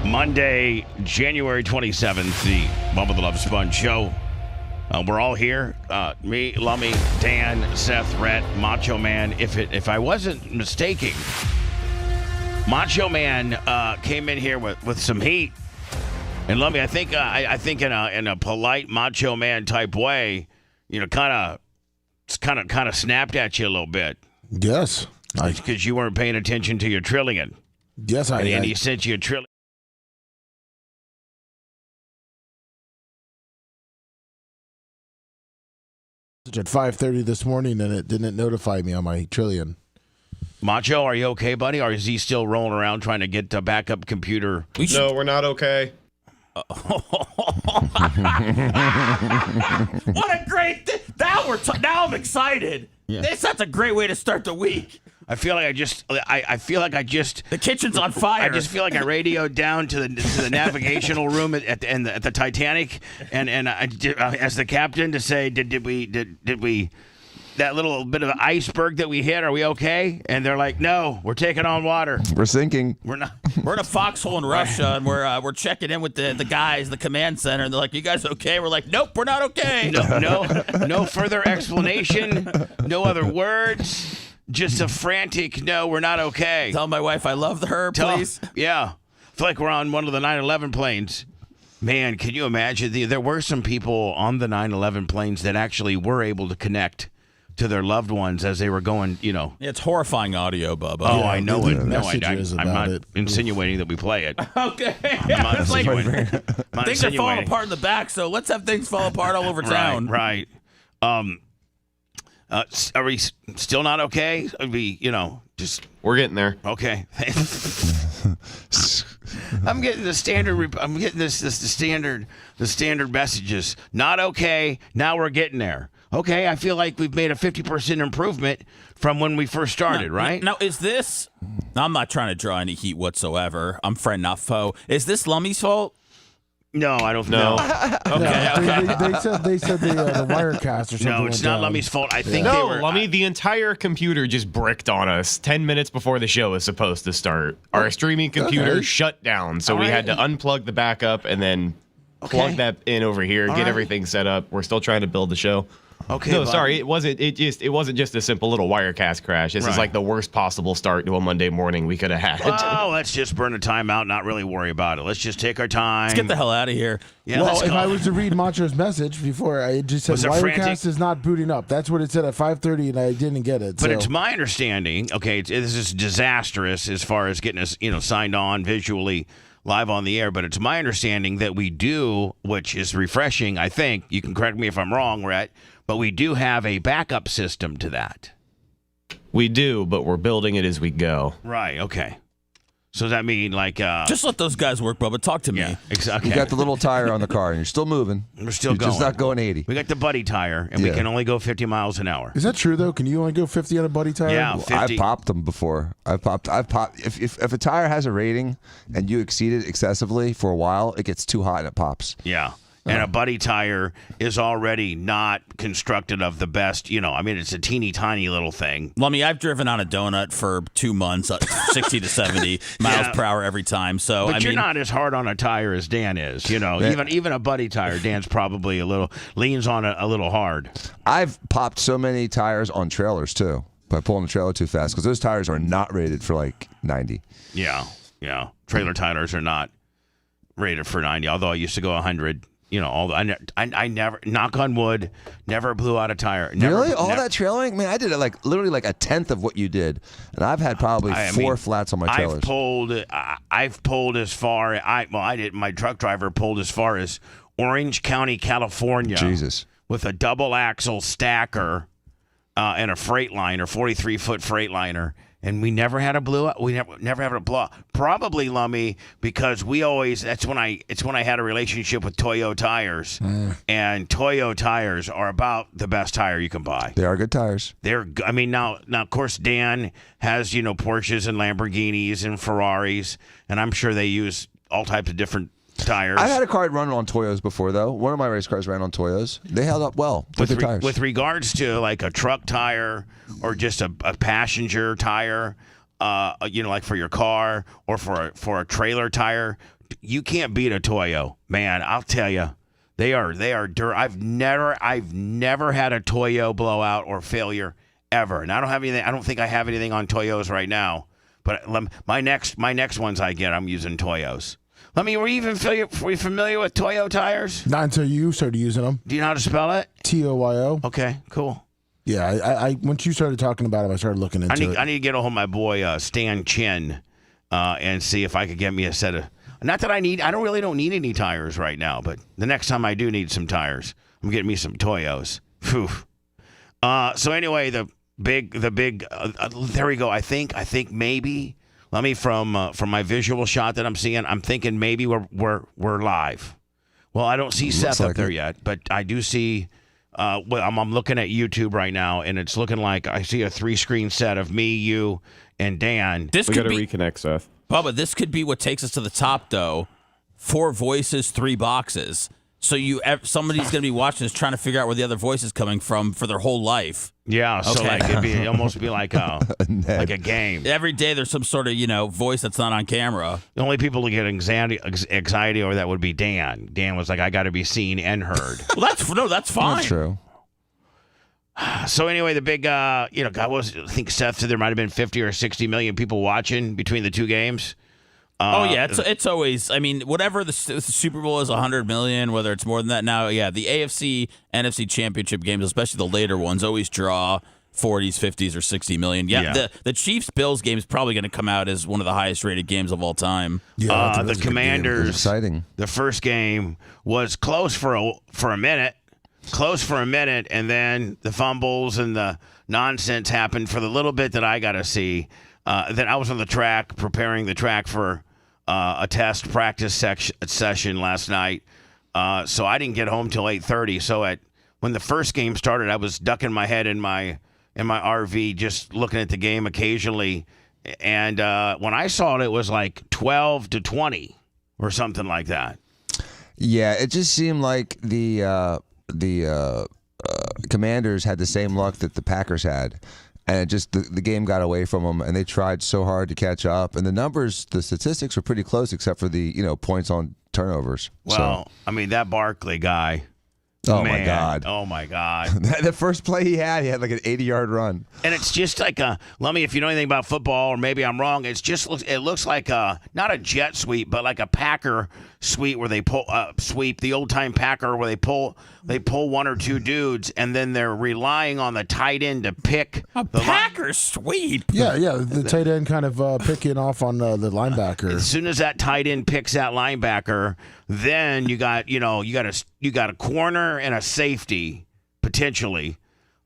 Monday, January 27th, the Bubba the Love Sponge show. We're all here. Me, Lummy, Dan, Seth, Rhett, Macho Man. If I wasn't mistaken, Macho Man came in here with some heat. And Lummy, I think in a polite Macho Man type way, kind of snapped at you a little bit. Yes, because you weren't paying attention to your trillion. Yes, and he sent you a trillion. At 5:30 this morning, and it didn't notify me on my trillion. Macho, are you okay, buddy? Or is he still rolling around trying to get a backup computer? No, we're not okay. What a great now I'm excited. Yeah. That's a great way to start the week. I feel like the kitchen's on fire. I just feel like I radioed down to the navigational room at the Titanic, and as the captain to say, did we that little bit of iceberg that we hit, are we okay? And they're like, no, we're taking on water. We're sinking. We're not. We're in a foxhole in Russia, and we're checking in with the guys, the command center, and they're like, you guys okay? We're like, nope, we're not okay. No further explanation. No other words. Just a frantic, no, we're not okay. Tell my wife I love her, please. Yeah. I feel like we're on one of the 9/11 planes. Man, can you imagine? There were some people on the 9/11 planes that actually were able to connect to their loved ones as they were going, It's horrifying audio, Bubba. Oh, I know it. No, I'm not insinuating that we play it. Okay. I'm not insinuating. Things are falling apart in the back, so let's have things fall apart all over town. Right. Are we still not okay? Are we, just... We're getting there. Okay. I'm getting the standard. I'm getting the standard messages. Not okay. Now we're getting there. Okay, I feel like we've made a 50% improvement from when we first started, right? Now, is this... I'm not trying to draw any heat whatsoever. I'm friend, not foe. Is this Lummy's fault? No, I don't know. Okay. They said the Wirecast or something. No, it's not Lummy's fault. I think No, they were... Lummy, the entire computer just bricked on us 10 minutes before the show was supposed to start. Our streaming computer shut down, so we had to unplug the backup and then plug that in over here, get everything set up. We're still trying to build the show. Okay. No, sorry, it wasn't just a simple little Wirecast crash. This is like the worst possible start to a Monday morning we could have had. Oh, let's just burn a timeout, not really worry about it. Let's just take our time. Let's get the hell out of here. Yeah, well, if I was to read Macho's message before, I just said Wirecast is not booting up. That's what it said at 5:30, and I didn't get it. But it's my understanding. Okay, this is disastrous as far as getting us, signed on visually live on the air. But it's my understanding that we do, which is refreshing. I think you can correct me if I'm wrong, Rhett. But we do have a backup system to that. We do, but we're building it as we go. Right, okay. So does that mean just let those guys work, Bubba. Talk to me. Yeah, exactly. You got the little tire on the car, and you're still moving. We're still You're going. just not going 80. We got the buddy tire, and we can only go 50 miles an hour. Is that true though? Can you only go 50 on a buddy tire? Yeah, 50. I've popped them before. I've popped. If a tire has a rating and you exceed it excessively for a while, it gets too hot and it pops. Yeah. And a buddy tire is already not constructed of the best, it's a teeny tiny little thing. Lummy, I've driven on a donut for 2 months, 60 to 70 miles per hour every time. So But you're not as hard on a tire as Dan is. Even a buddy tire, Dan's probably leans on it a little hard. I've popped so many tires on trailers too by pulling the trailer too fast because those tires are not rated for like 90. Yeah. Trailer tires are not rated for 90, although I used to go 100. I never, knock on wood, never blew out a tire. Really? All that trailing? Man, I did it literally like a tenth of what you did. And I've had probably four flats on my trailers. I've pulled as far, my truck driver pulled as far as Orange County, California. Jesus. With a double axle stacker and a Freightliner, 43-foot Freightliner. And we never had a blow up. We never had a blow up. Probably, Lummy, because it's when I had a relationship with Toyo tires. And Toyo tires are about the best tire you can buy. They are good tires. Now of course Dan has, Porsches and Lamborghinis and Ferraris, and I'm sure they use all types of different tires. I've had a car run on Toyos before, though. One of my race cars ran on Toyos. They held up well. Good tires. With regards to like a truck tire or just a passenger tire, like for your car or for a trailer tire, can't beat a Toyo, man. I'll tell you, they are dirt. I've never had a Toyo blowout or failure ever, and I don't have anything. I don't think I have anything on Toyos right now. But my next ones I get, I'm using Toyos. Were you familiar with Toyo tires? Not until you started using them. Do you know how to spell it? Toyo. Okay, cool. Yeah, I once you started talking about it, I started looking into it. I need to get a hold of my boy Stan Chin and see if I could get me a set of. Not that I don't need any tires right now, but the next time I do need some tires, I'm getting me some Toyos. Phew. So anyway, the big. There we go. I think maybe. Let me from my visual shot that I'm seeing. I'm thinking maybe we're live. Well, I don't see Seth up there yet, but I do see. I'm looking at YouTube right now, and it's looking like I see a 3-screen set of me, you, and Dan. We got to reconnect, Seth. Bubba, this could be what takes us to the top, though. 4 voices, 3 boxes. So somebody's going to be watching this trying to figure out where the other voice is coming from for their whole life. Yeah, so okay. It'd almost be like a game. Every day there's some sort of, voice that's not on camera. The only people who get anxiety over that would be Dan. Dan was like, I got to be seen and heard. Well, that's fine. That's true. So anyway, the big, I think Seth said there might have been 50 or 60 million people watching between the 2 games. It's always, whatever the Super Bowl is 100 million, whether it's more than that now, the AFC, NFC championship games, especially the later ones, always draw 40s, 50s, or 60 million. The Chiefs-Bills game is probably going to come out as one of the highest rated games of all time. The Commanders, exciting. The first game was close for a minute. And then the fumbles and the nonsense happened for the little bit that I got to see. Then I was on the track, preparing the track for a test practice session last night. So I didn't get home till 8:30. So when the first game started, I was ducking my head in my RV, just looking at the game occasionally. And when I saw it, it was like 12-20 or something like that. Yeah, it just seemed like the Commanders had the same luck that the Packers had. And it just the game got away from them, and they tried so hard to catch up. And the statistics were pretty close, except for the points on turnovers. Well, that Barkley guy. Oh man, my God! The first play he had like an 80-yard run. And it's just like Lummy, if you know anything about football, or maybe I'm wrong, it looks like not a jet sweep, but like a Packer sweep where they pull sweep, the old time Packer where they pull 1 or 2 dudes, and then they're relying on the tight end to pick the Packer sweep. Yeah, the tight end kind of picking off on the linebacker. As soon as that tight end picks that linebacker, then you got a corner and a safety potentially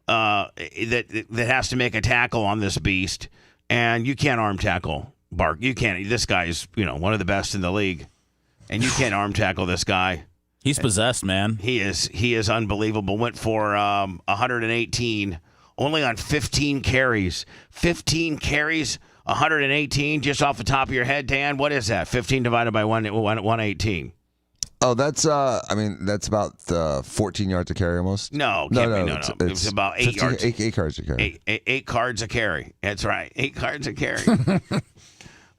that has to make a tackle on this beast, and you can't arm tackle Bark. You can't. This guy's one of the best in the league, and you can't arm tackle this guy. He's possessed, man. He is unbelievable. Went for 118 only on 15 carries. 15 carries, 118 just off the top of your head, Dan. What is that? 15 divided by 118. Oh, that's that's about 14 yards a carry almost. No. It was about 8 yards. 8 cards a carry. 8 cards a carry. That's right. 8 cards a carry.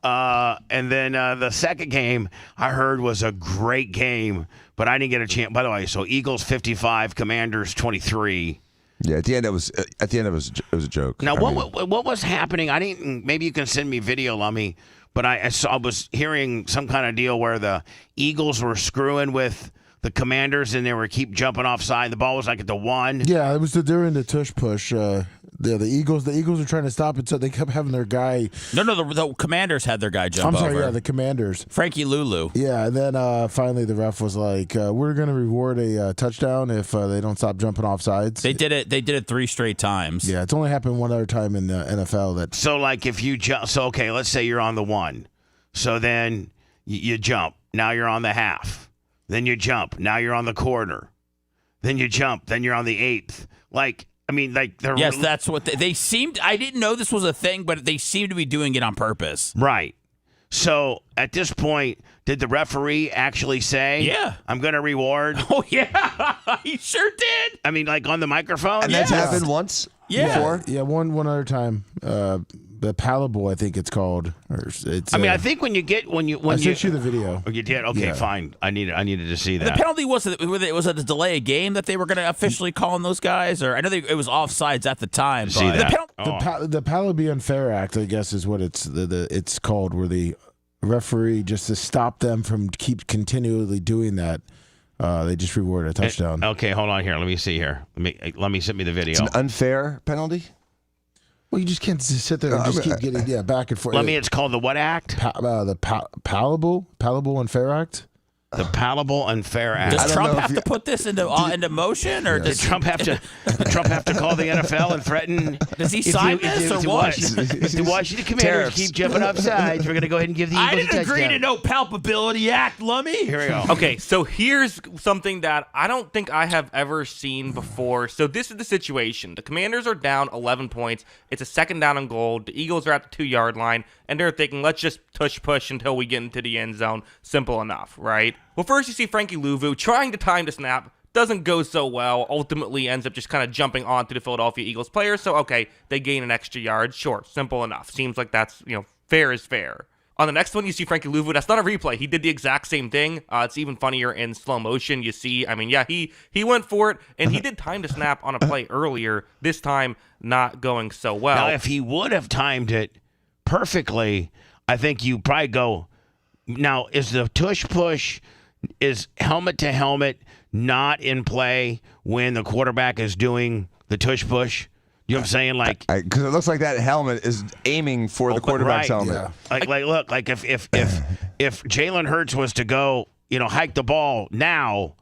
And then the second game I heard was a great game, but I didn't get a chance. By the way, so Eagles 55, Commanders 23. Yeah, at the end it was a joke. Now, what was happening? I didn't. Maybe you can send me video, Lummy. But I was hearing some kind of deal where the Eagles were screwing with the Commanders, and they were keep jumping offside. The ball was like at the 1. Yeah, it was during the tush push. The Eagles are trying to stop it, so they kept having their guy. No, the Commanders had their guy jump I'm sorry, over. yeah, the Commanders. Frankie Lulu. Yeah, and then finally the ref was like, "We're going to reward a touchdown if they don't stop jumping off sides." They did it. They did it 3 straight times. Yeah, it's only happened one other time in the NFL. So like if you jump, okay, let's say you're on the 1, so then you jump. Now you're on the half. Then you jump. Now you're on the quarter. Then you jump. Then you're on the 8th. Yes, that's what they seemed. I didn't know this was a thing, but they seem to be doing it on purpose. Right. So at this point, Did the referee actually say, Yeah. I'm going to reward? Oh, yeah. He sure did. I mean, like on the microphone? And that's happened once before? Yeah, one other time. The Palatable, I think it's called. Or it's. I think when you I sent you the video. Oh, you did? Okay, fine. I needed to see that. The penalty was it was a delay of game that they were going to officially call on those guys, or I know it was offsides at the time. See but that? The Palatable Unfair Act, I guess, is what it's called, where the referee, just to stop them from continually doing that, they just reward a touchdown. Okay, hold on here. Let me see here. Let me send me the video. It's an unfair penalty? Well, you just can't sit there and just keep getting back and forth. It's called the what act? The Palatable Unfair Act. The Palatable Unfair Act. Does Trump have to put this into motion, or does Trump have to call the NFL and threaten? Does he sign this or what? If the Washington Commanders keep jumping off sides, we're going to go ahead and give the Eagles I didn't a agree touchdown. to no palpability act, Lummy. Here we go. Okay, so here's something that I don't think I have ever seen before. So this is the situation. The Commanders are down 11 points. It's a second down and goal. The Eagles are at the 2-yard line, and they're thinking, let's just push until we get into the end zone. Simple enough, right? Well, first you see Frankie Louvu trying to time the snap. Doesn't go so well. Ultimately ends up just kind of jumping onto the Philadelphia Eagles players. So, okay, they gain an extra yard. Sure, simple enough. Seems like that's, fair is fair. On the next one, you see Frankie Louvu. That's not a replay. He did the exact same thing. It's even funnier in slow motion. You see, he went for it, and he did time the snap on a play earlier. This time, not going so well. Now, if he would have timed it perfectly, I think you probably go, now, is the tush push, is helmet to helmet not in play when the quarterback is doing the tush push? You know what I'm saying? Like, because it looks like that helmet is aiming for the quarterback's helmet. Yeah. Look, like if Jalen Hurts was to go, hike the ball now,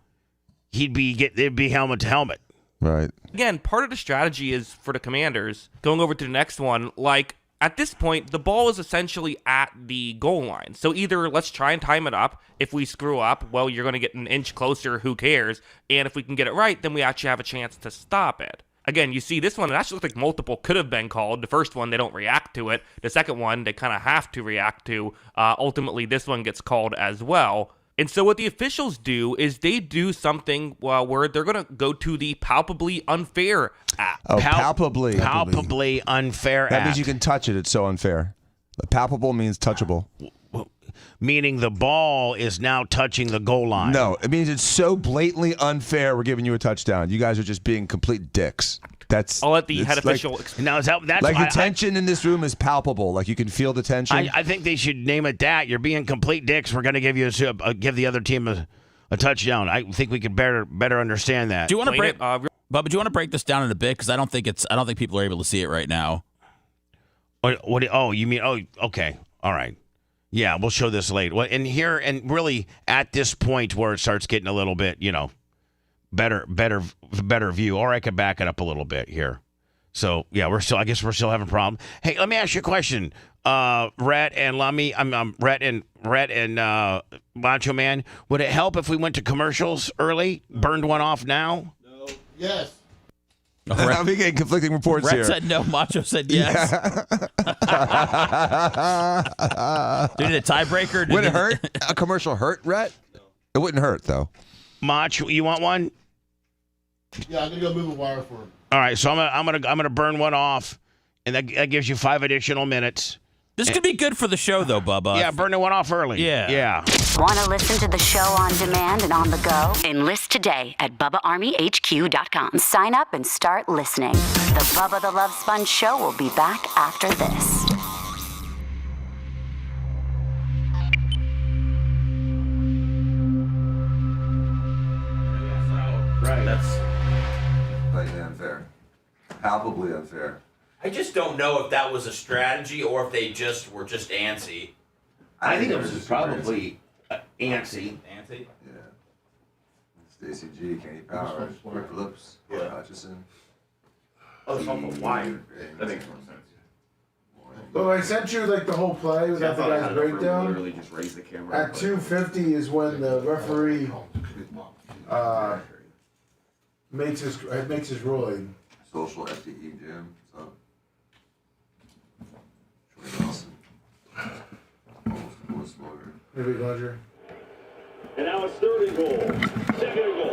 it'd be helmet to helmet. Right. Again, part of the strategy is for the Commanders going over to the next one. Like, at this point, the ball is essentially at the goal line. So either let's try and time it up. If we screw up, well, you're going to get an inch closer. Who cares? And if we can get it right, then we actually have a chance to stop it. Again, you see this one, it actually looks like multiple could have been called. The first one, they don't react to it. The second one, they kind of have to react to. Ultimately, this one gets called as well. And so what the officials do is they do something where they're going to go to the palpably unfair act. Oh, palpably. Palpably unfair That act. means you can touch it. It's so unfair. Palpable means touchable. Meaning the ball is now touching the goal line. No, it means it's so blatantly unfair we're giving you a touchdown. You guys are just being complete dicks. I'll let the head official. Now that's like the tension in this room is palpable. Like you can feel the tension. I think they should name it that. You're being complete dicks. We're going to give you give the other team a touchdown. I think we could better understand that. Do you want to break, Bubba? Do you want to break this down in a bit? Because I don't think people are able to see it right now. You mean? Oh, okay, all right. Yeah, we'll show this late. Well, and really at this point where it starts getting a little bit, better view. Or I could back it up a little bit here. So yeah, I guess we're still having a problem. Hey, let me ask you a question. Rhett and Lummy, Rhett and Macho Man. Would it help if we went to commercials early? Burned one off now? No. Yes. I'm getting conflicting reports Rhett here. said no. Macho said yes. Did the tiebreaker? Would it hurt? A commercial hurt, Rhett? No. It wouldn't hurt though. Macho, you want one? Yeah, I'm gonna go move a wire for him. All right, so I'm gonna burn one off, and that gives you 5 additional minutes. This could be good for the show, though, Bubba. Yeah, burning one off early. Yeah. Want to listen to the show on demand and on the go? Enlist today at BubbaArmyHQ.com. Sign up and start listening. The Bubba the Love Sponge Show will be back after this. Right. That's. Blatantly unfair. Palpably unfair. I just don't know if that was a strategy or if they just were just antsy. I think it was probably antsy. Antsy? Yeah. Stacey G, Kenny Powers, Rick Lips, Mark Hutchison. Oh, it's off the wire. That makes more sense. Well, I sent you the whole play without the guy's breakdown. Literally just raise the camera. At 2:50 is when the referee makes his ruling. Social FTE Jim. So. Troy Nelson. Almost Smoker. Maybe Roger. And now it's 3rd and goal. 2nd and goal.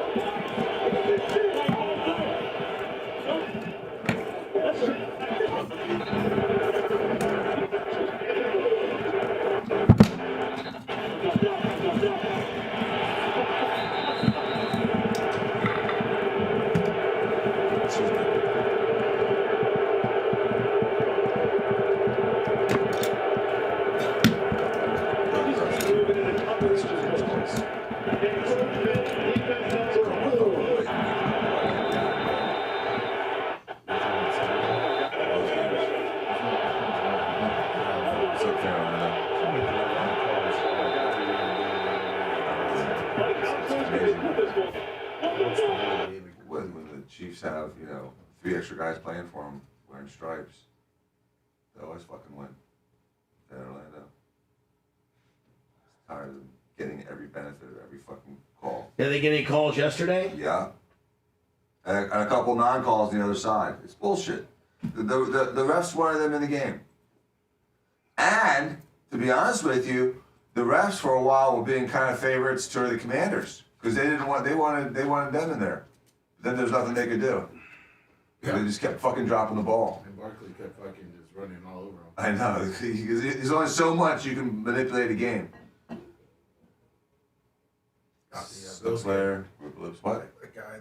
When the Chiefs have, 3 extra guys playing for them wearing stripes, they always fucking win. In Orlando. Tired of getting every benefit of every fucking call. Did they get any calls yesterday? Yeah. And a couple non-calls on the other side. It's bullshit. The refs wanted them in the game. And, to be honest with you, the refs for a while were being kind of favorites to the Commanders. Because they wanted them in there. But then there's nothing they could do. Yeah. They just kept fucking dropping the ball. And Barkley kept fucking just running all over him. I know. There's only so much you can manipulate a game. Slayer, Lips, what? That guy,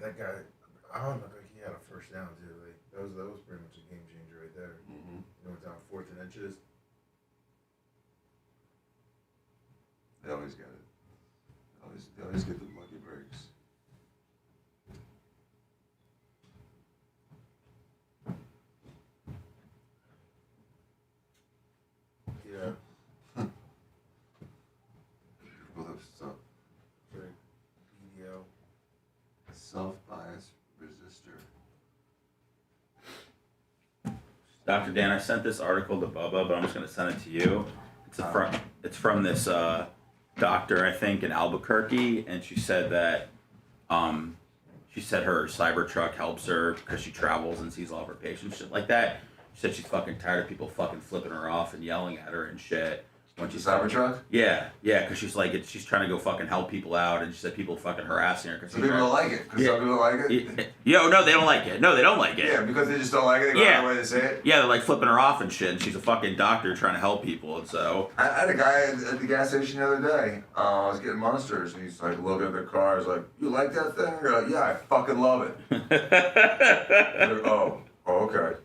I don't know if he had a first down too. That was pretty much a game changer right there. Mm-hmm. Went down 4th and inches. They always get it. They always get the lucky breaks. Yeah. Self-bias resistor. Dr. Dan, I sent this article to Bubba, but I'm just going to send it to you. It's from this doctor, I think, in Albuquerque, and she said that she said her Cybertruck helps her because she travels and sees all of her patients, shit like that. She said she's fucking tired of people fucking flipping her off and yelling at her and shit. When she's Cybertruck? Yeah, because she's like, she's trying to go fucking help people out, and she said people fucking harassing her. So people don't like it? Because some people like it? No, they don't like it. No, they don't like it. Yeah, because they just don't like it? They go out of the way to say it? Yeah, they're like flipping her off and shit, and she's a fucking doctor trying to help people, and so... I had a guy at the gas station the other day. I was getting Monsters, and he's like looking at their car. He's like, you like that thing? You're like, yeah, I fucking love it. Like, oh, okay.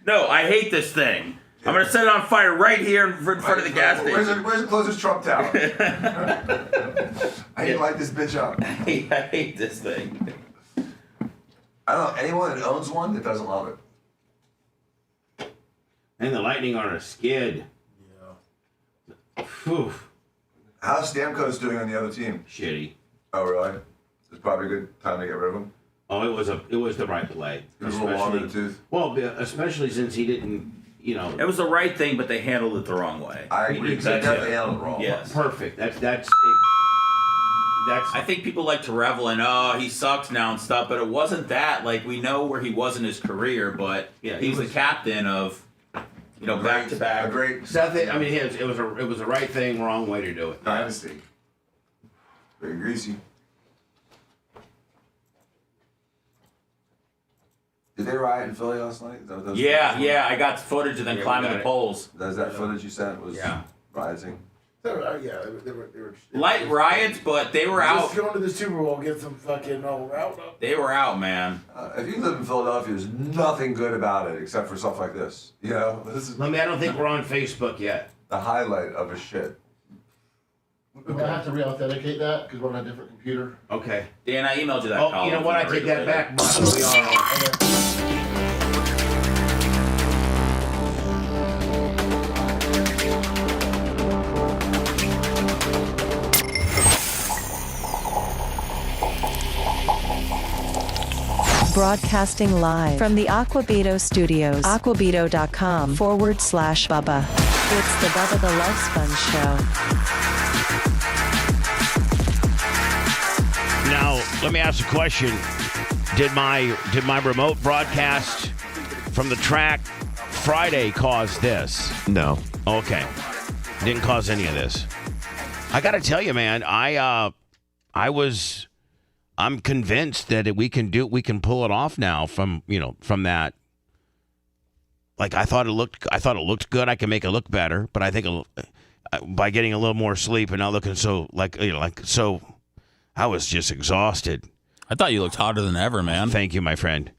No, I hate this thing. I'm going to set it on fire right here in front of the gas station. Where's the closest Trump Tower? I light this bitch up. I hate this thing. I don't know anyone that owns one that doesn't love it. And the lightning on a skid. Yeah. Phew. How's Stamkos doing on the other team? Shitty. Oh, really? It's probably a good time to get rid of him. Oh, it was the right play. He was a little long in the tooth. Well, especially since he didn't, It was the right thing, but they handled it the wrong way. I agree. They definitely handled it wrong. Yes. Perfect. That's. I think people like to revel in, he sucks now and stuff, but it wasn't that. Like, we know where he was in his career, but he was the captain of, back to back. Great. Seth, it was the right thing, wrong way to do it. Dynasty. Very greasy. Did they riot in Philly last night? Yeah, I got footage of them climbing the poles. That footage you sent was rioting? They were Light riots, but they were out. Just going to the Super Bowl, get some fucking route up. They were out, man. If you live in Philadelphia, there's nothing good about it except for stuff like this. This is I don't think we're on Facebook yet. the highlight of a shit. We're going to have to re-authenticate that because we're on a different computer. Okay. Dan, I emailed you that. Oh, you know what? I take that back. We are on. Broadcasting live from the Aquabito Studios. Aquabito.com/Bubba. It's the Bubba the Love Sponge Show. Now, let me ask a question. Did my remote broadcast from the track Friday cause this? No. Okay. Didn't cause any of this. I got to tell you, man, I'm convinced that we can pull it off now from that. Like I thought it looked good. I can make it look better, but I think by getting a little more sleep and not looking so I was just exhausted. I thought you looked hotter than ever, man. Thank you, my friend.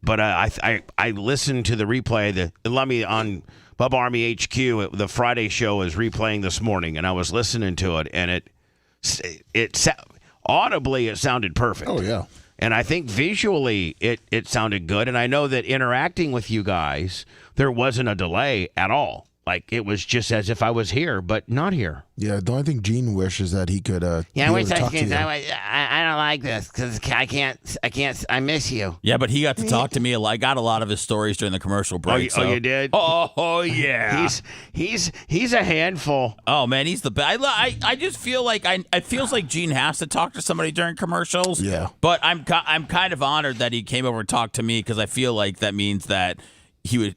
But I listened to the replay. Let me on Bubba Army HQ. The Friday show is replaying this morning, and I was listening to it, and it audibly it sounded perfect. Oh yeah. And I think visually it sounded good. And I know that interacting with you guys, there wasn't a delay at all. Like it was just as if I was here, but not here. Yeah, the only thing Gene wishes that he could. I wish I could. I don't like this because I can't. I miss you. Yeah, but he got to talk to me. I got a lot of his stories during the commercial break. Oh, you did? Oh yeah. He's a handful. Oh man, he's the best. I just feel like it feels like Gene has to talk to somebody during commercials. Yeah. But I'm kind of honored that he came over and talked to me because I feel like that means that he would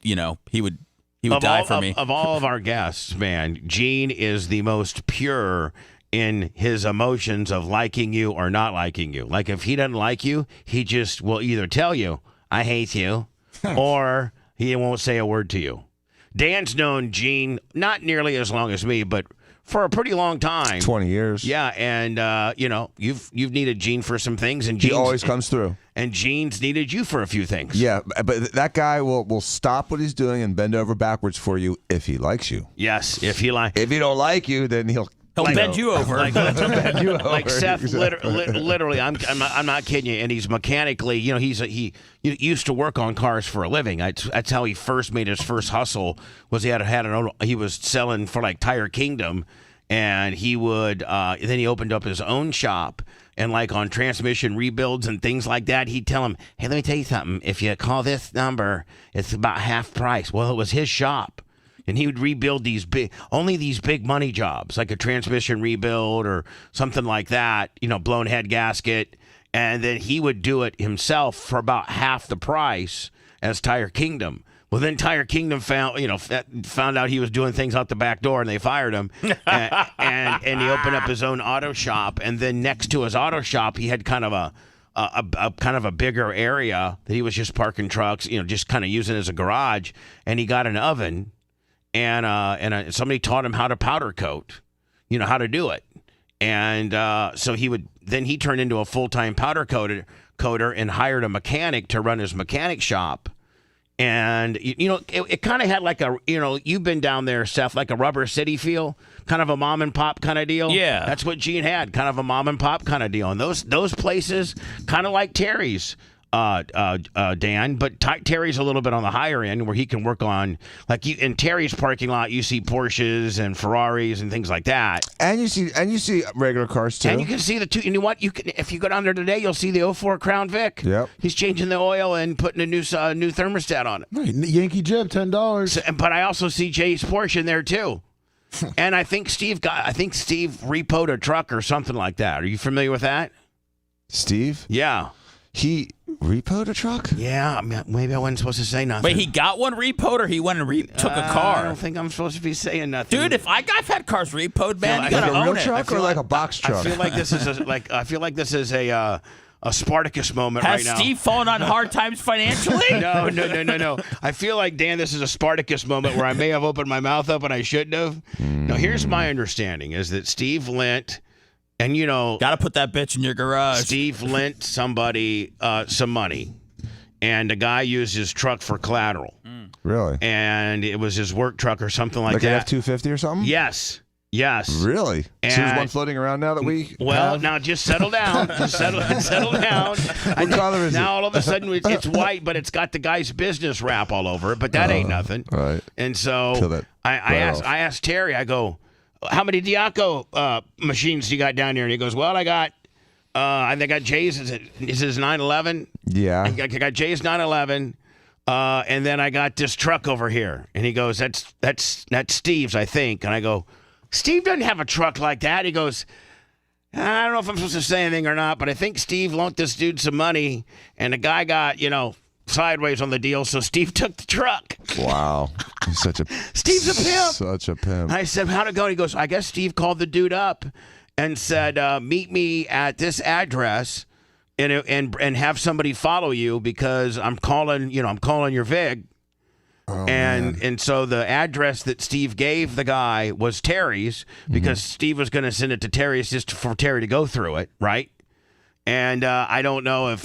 die for me. Of all of our guests, man, Gene is the most pure in his emotions of liking you or not liking you. Like if he doesn't like you, he just will either tell you, I hate you, or he won't say a word to you. Dan's known Gene not nearly as long as me, but for a pretty long time. 20 years. Yeah, and you've needed Gene for some things, and he always comes through. And Gene's needed you for a few things. Yeah, but that guy will stop what he's doing and bend over backwards for you if he likes you. Yes, if he If he don't like you, then he'll bend you over. Like Seth, literally, I'm not kidding you. And he's mechanically, he used to work on cars for a living. That's how he first made his first hustle. Was he was selling for like Tire Kingdom, and he would then he opened up his own shop. And like on transmission rebuilds and things like that, he'd tell him, hey, let me tell you something. If you call this number, it's about half price. Well, it was his shop. And he would rebuild these big money jobs, like a transmission rebuild or something like that, blown head gasket. And then he would do it himself for about half the price as Tire Kingdom. Well, then Tire Kingdom found out he was doing things out the back door, and they fired him. and he opened up his own auto shop. And then next to his auto shop, he had kind of a bigger area that he was just parking trucks, just kind of using as a garage. And he got an oven, and somebody taught him how to powder coat, how to do it. And so he turned into a full-time powder coater and hired a mechanic to run his mechanic shop. And, it kind of had like you've been down there, Seth, like a Rubber City feel, kind of a mom and pop kind of deal. Yeah. That's what Gene had, kind of a mom and pop kind of deal. And those places, kind of like Terry's, Dan, but Terry's a little bit on the higher end where he can work on, like in Terry's parking lot, you see Porsches and Ferraris and things like that. And you see regular cars too. And you can see the two. You know what? If you go down there today, you'll see the 04 Crown Vic. Yep. He's changing the oil and putting a new thermostat on it. Right, Yankee Jib, $10. But I also see Jay's Porsche in there too. And I think Steve repoed a truck or something like that. Are you familiar with that? Steve? Yeah. He repoed a truck? Yeah, maybe I wasn't supposed to say nothing. Wait, he got one repoed, or he went and took a car? I don't think I'm supposed to be saying nothing. Dude, I've had cars repoed, man. You like gotta a real own it. truck or like a box truck? I feel like this is a Spartacus moment right now. Has Steve fallen on hard times financially? No. I feel like, Dan, this is a Spartacus moment where I may have opened my mouth up and I shouldn't have. Now, here's my understanding is that Steve lent. And, got to put that bitch in your garage. Steve lent somebody some money, and the guy used his truck for collateral. Really? And it was his work truck or something like that. Like an F-250 or something? Yes. Really? And so there's one floating around now that we now just settle down. Just settle down. What color is it? Now all of a sudden it's white, but it's got the guy's business wrap all over it, but that ain't nothing. Right. And so I asked Terry, I go, how many Diaco machines do you got down here? And he goes, well, I got Jay's. Is his 911? Yeah. I got Jay's 911. And then I got this truck over here. And he goes, that's Steve's, I think. And I go, Steve doesn't have a truck like that. He goes, I don't know if I'm supposed to say anything or not, but I think Steve loaned this dude some money. And the guy got, sideways on the deal. So Steve took the truck. Wow. He's such a Steve's a pimp. Such a pimp. I said, how'd it go? And he goes, I guess Steve called the dude up and said, meet me at this address and have somebody follow you because I'm calling your VIG. Oh, and so the address that Steve gave the guy was Terry's because Steve was going to send it to Terry's just for Terry to go through it, right? And I don't know if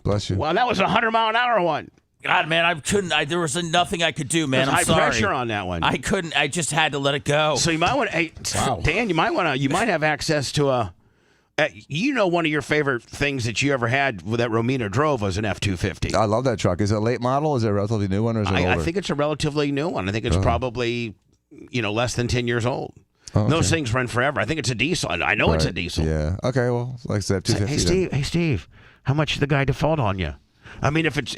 Bless you. well, that was a 100-mile-an-hour one. God, man, I couldn't. There was nothing I could do, man. There's I'm high sorry. pressure on that one. I couldn't. I just had to let it go. So you might want to, Dan. You might have access to a. One of your favorite things that you ever had that Romina drove was an F-250. I love that truck. Is it a late model? Is it a relatively new one, or is it older? I think it's a relatively new one. I think it's probably less than 10 years old. Oh, okay. Those things run forever. I think it's a diesel. I know it's a diesel. Yeah. Okay. Well, like I said, 250. Hey Steve, how much did the guy default on you? I mean, if it's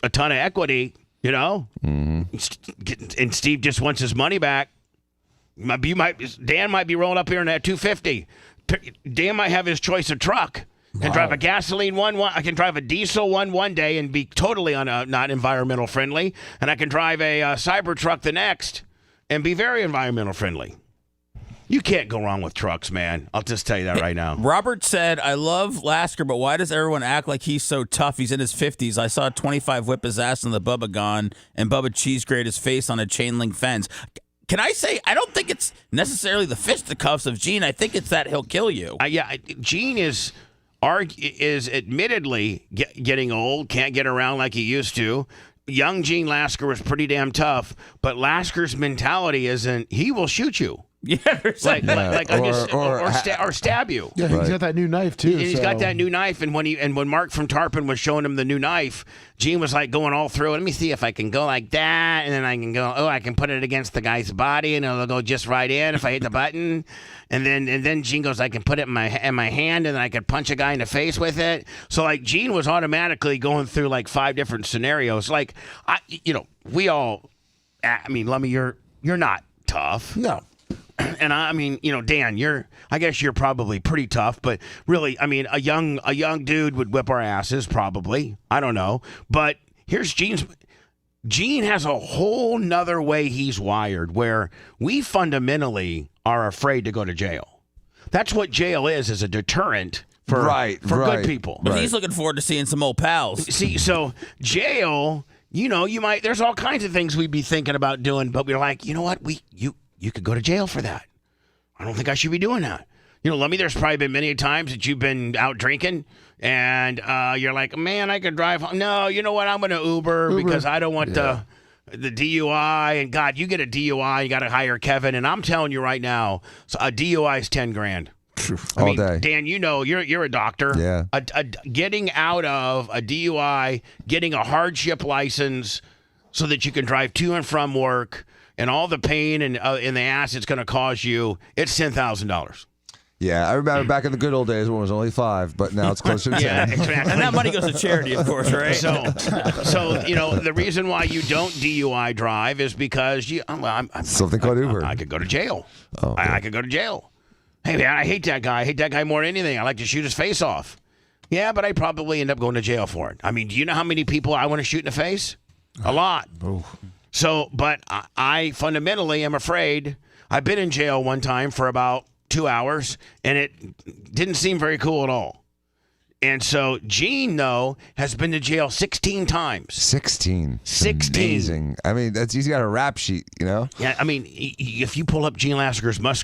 a ton of equity, and Steve just wants his money back, Dan might be rolling up here in that 250. Dan might have his choice of truck. Can drive a gasoline one. I can drive a diesel one day and be totally not environmental friendly, and I can drive a cyber truck the next and be very environmental friendly. You can't go wrong with trucks, man. I'll just tell you that right now. Robert said, I love Lasker, but why does everyone act like he's so tough? He's in his 50s. I saw 25 whip his ass on the Bubba Gone and Bubba cheese grate his face on a chain link fence. Can I say, I don't think it's necessarily the fisticuffs of Gene. I think it's that he'll kill you. Gene is admittedly getting old, can't get around like he used to. Young Gene Lasker was pretty damn tough, but Lasker's mentality isn't, he will shoot you. Yeah, or stab you. Yeah, he's got that new knife too. He's got that new knife, and when Mark from Tarpon was showing him the new knife, Gene was like going all through it. Let me see if I can go like that, and then I can go. Oh, I can put it against the guy's body, and it'll go just right in if I hit the button. And then Gene goes, I can put it in my hand, and then I could punch a guy in the face with it. So like Gene was automatically going through like 5 different scenarios. Like we all. I mean, Lummy, you're not tough. No. And I mean, Dan, I guess you're probably pretty tough, but really, I mean, a young dude would whip our asses probably. I don't know. But here's Gene has a whole nother way he's wired where we fundamentally are afraid to go to jail. That's what jail is a deterrent for good people. But he's looking forward to seeing some old pals. See, so jail, there's all kinds of things we'd be thinking about doing, but we're like, you know what? You could go to jail for that. I don't think I should be doing that. Lummy, there's probably been many times that you've been out drinking and you're like, man, I could drive home. No, you know what? I'm going to Uber because I don't want the DUI. And God, you get a DUI, you got to hire Kevin. And I'm telling you right now, so a DUI is $10,000. All day. Dan, you're a doctor. Yeah. Getting out of a DUI, getting a hardship license so that you can drive to and from work, and all the pain and in the ass it's going to cause you, it's $10,000. Yeah, I remember back in the good old days when it was only 5, but now it's closer to 10. Yeah, exactly. And that money goes to charity, of course, right? So the reason why you don't DUI drive is because something called Uber. I could go to jail. Oh, I could go to jail. Hey, man, I hate that guy. I hate that guy more than anything. I like to shoot his face off. Yeah, but I probably end up going to jail for it. I mean, do you know how many people I want to shoot in the face? A lot. Oh. So, but I fundamentally am afraid. I've been in jail one time for about 2 hours, and it didn't seem very cool at all. And so Gene, though, has been to jail 16 times. 16. 16. Amazing. I mean, he's got a rap sheet, Yeah, I mean, if you pull up Gene Lasker's mug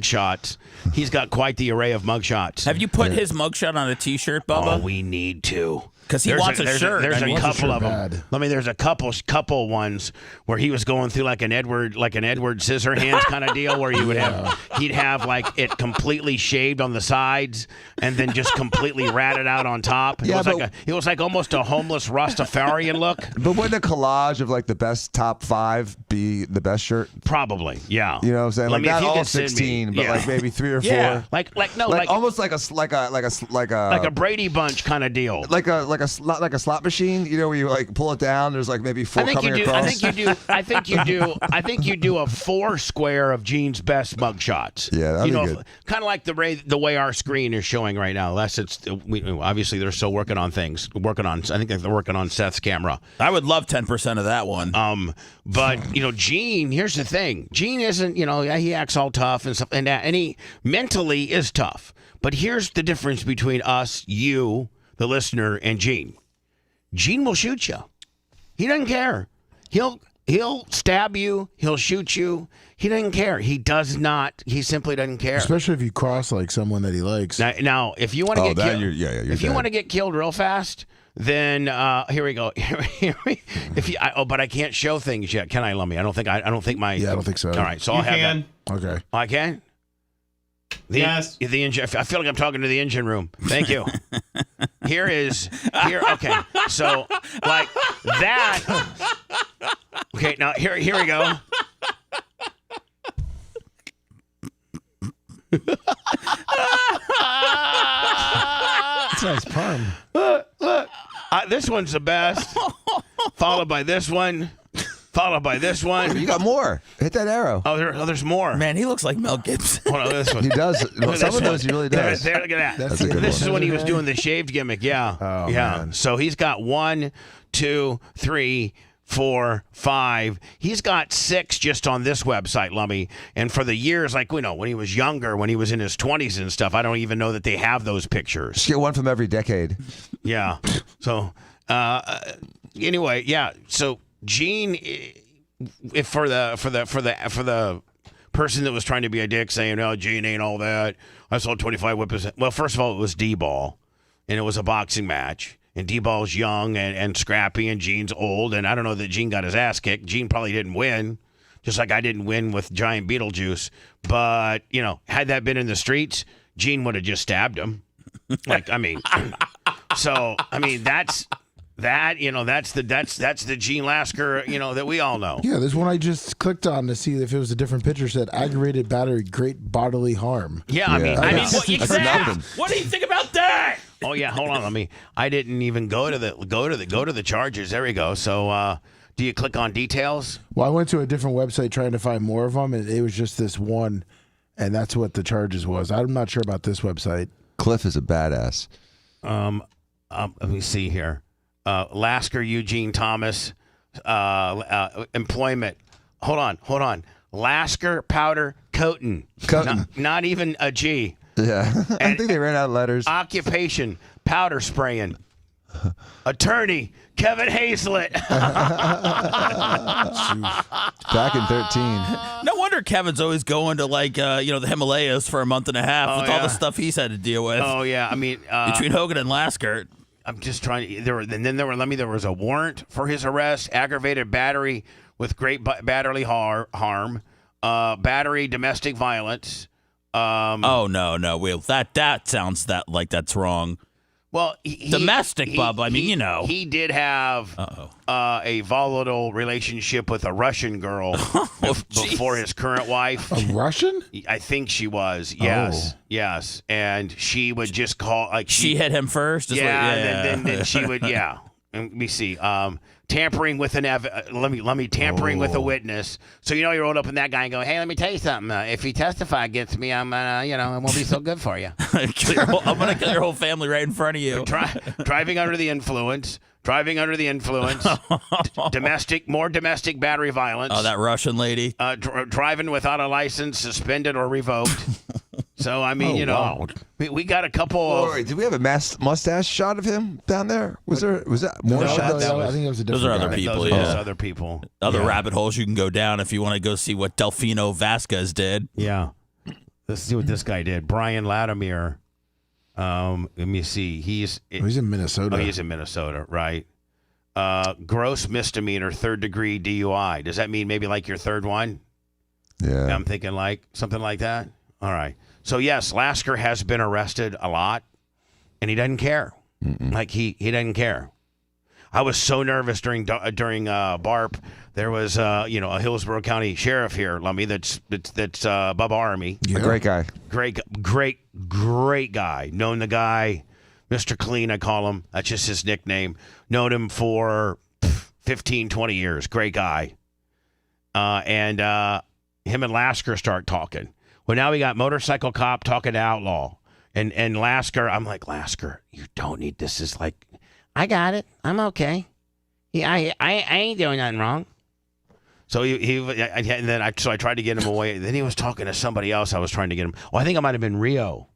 shots, he's got quite the array of mug shots. Have you put his mugshot on a T-shirt, Bubba? Oh, we need to. Because he wants a shirt. There's a couple of them. Bad. I mean, there's a couple ones where he was going through like an Edward Scissorhands kind of deal, where he'd have like it completely shaved on the sides and then just completely ratted out on top. It was like almost a homeless Rastafarian look. But wouldn't a collage of like the best top 5 be the best shirt? Probably, yeah. You know what I'm saying? Like if not you all could send 16, me- but yeah. like maybe 3 or 4. Yeah, like almost like a Brady Bunch kind of deal. like like a slot machine. You know, where you like pull it down. There's like maybe 4 coming across. I think you do a 4 square of Gene's best mug shots. Yeah, that'd be good. Kind of like the way our screen is showing right now. Unless obviously they're still working on things. I think they're working on Seth's camera. I would love 10% of that one. But Gene, here's the thing. Gene isn't, he acts all tough and stuff, and he mentally is tough. But here's the difference between us, you, the listener, and Gene. Gene will shoot you. He doesn't care. He'll stab you. He'll shoot you. He doesn't care. He does not. He simply doesn't care. Especially if you cross like someone that he likes. Now if you want to get killed, if you want to get killed real fast, then here we go. But I can't show things yet, can I, Lummy? I don't think my. Yeah, I don't think so. All right, so I'll have that. Okay. I can. Yes. The engine. I feel like I'm talking to the engine room. Thank you. Here. Okay. So like that. Okay. Now here we go. That's a nice perm. Look. This one's the best. Followed by this one. Followed by this one. You got more. Hit that arrow. There's more. Man, he looks like Mel Gibson. Hold on, this one. He does. Some of those he really does. There, look at that. That's a good This one. is when he was doing the shaved gimmick. Yeah. Oh, yeah. man. So he's got 1, 2, 3, 4, 5. He's got 6 just on this website, Lummy. And for the years, like when he was younger, when he was in his 20s and stuff, I don't even know that they have those pictures. Just get one from every decade. Yeah. So anyway, yeah. So Gene, if for the person that was trying to be a dick, saying, "Oh, Gene ain't all that," I saw 25 whippers. Well, first of all, it was D-ball, and it was a boxing match. And D-ball's young and scrappy, and Gene's old, and I don't know that Gene got his ass kicked. Gene probably didn't win, just like I didn't win with Giant Beetlejuice. But had that been in the streets, Gene would have just stabbed him. That's the Gene Lasker, that we all know. Yeah, this one I just clicked on to see if it was a different picture. Said aggravated battery, great bodily harm. Yeah, I mean, nothing. What do you think about that? Oh yeah, hold on. I didn't even go to the charges. There we go. So, do you click on details? Well, I went to a different website trying to find more of them, and it was just this one, and that's what the charges was. I'm not sure about this website. Cliff is a badass. Let me see here. Lasker Eugene Thomas, employment. Hold on. Lasker Powder Coatin. Not even a G. Yeah. I think they ran out of letters. Occupation, powder spraying. Attorney, Kevin Hazlett. Back in 13. No wonder Kevin's always going to the Himalayas for a month and a half with all the stuff he's had to deal with. Oh yeah, I mean between Hogan and Lasker. I'm just trying. There was a warrant for his arrest, aggravated battery with great bodily harm, battery, domestic violence. No. Will that sounds like that's wrong. Well, domestic, Bub. He did have a volatile relationship with a Russian girl before his current wife. A Russian? I think she was. Yes, and she would just call she hit him first. Then she would. Yeah. Let me see. Tampering with tampering with a witness. So you rolled up in that guy and go, "Hey, let me tell you something. If you testify against me, I'm it won't be so good for you. I'm gonna kill your whole family right in front of you." Driving under the influence. More domestic battery violence. Oh, that Russian lady. Driving without a license, suspended or revoked. So wow. we got a couple. Wait, did we have a mustache shot of him down there? Was that more shots? I think it was a different Those are other guy. people. Those other people. Other rabbit holes you can go down if you want to go see what Delfino Vasquez did. Yeah. Let's see what this guy did. Brian Latimer. Let me see. He's in Minnesota. Oh, he's in Minnesota, right? Gross misdemeanor, 3rd degree DUI. Does that mean maybe like your third one? Yeah. I'm thinking like something like that. All right. So yes, Lasker has been arrested a lot, and he doesn't care. Like he doesn't care. I was so nervous during BARP. There was a Hillsborough County sheriff here, Lummy. That's Bubba Army. A great guy. Great guy. Known the guy, Mr. Clean, I call him. That's just his nickname. Known him for 15, 20 years. Great guy. And him and Lasker start talking. Well, now we got motorcycle cop talking to outlaw. And Lasker, I'm like, Lasker, you don't need this. Is like, I got it. I'm okay. Yeah, I ain't doing nothing wrong. So I tried to get him away. Then he was talking to somebody else. I was trying to get him. Well, I think it might have been Rio.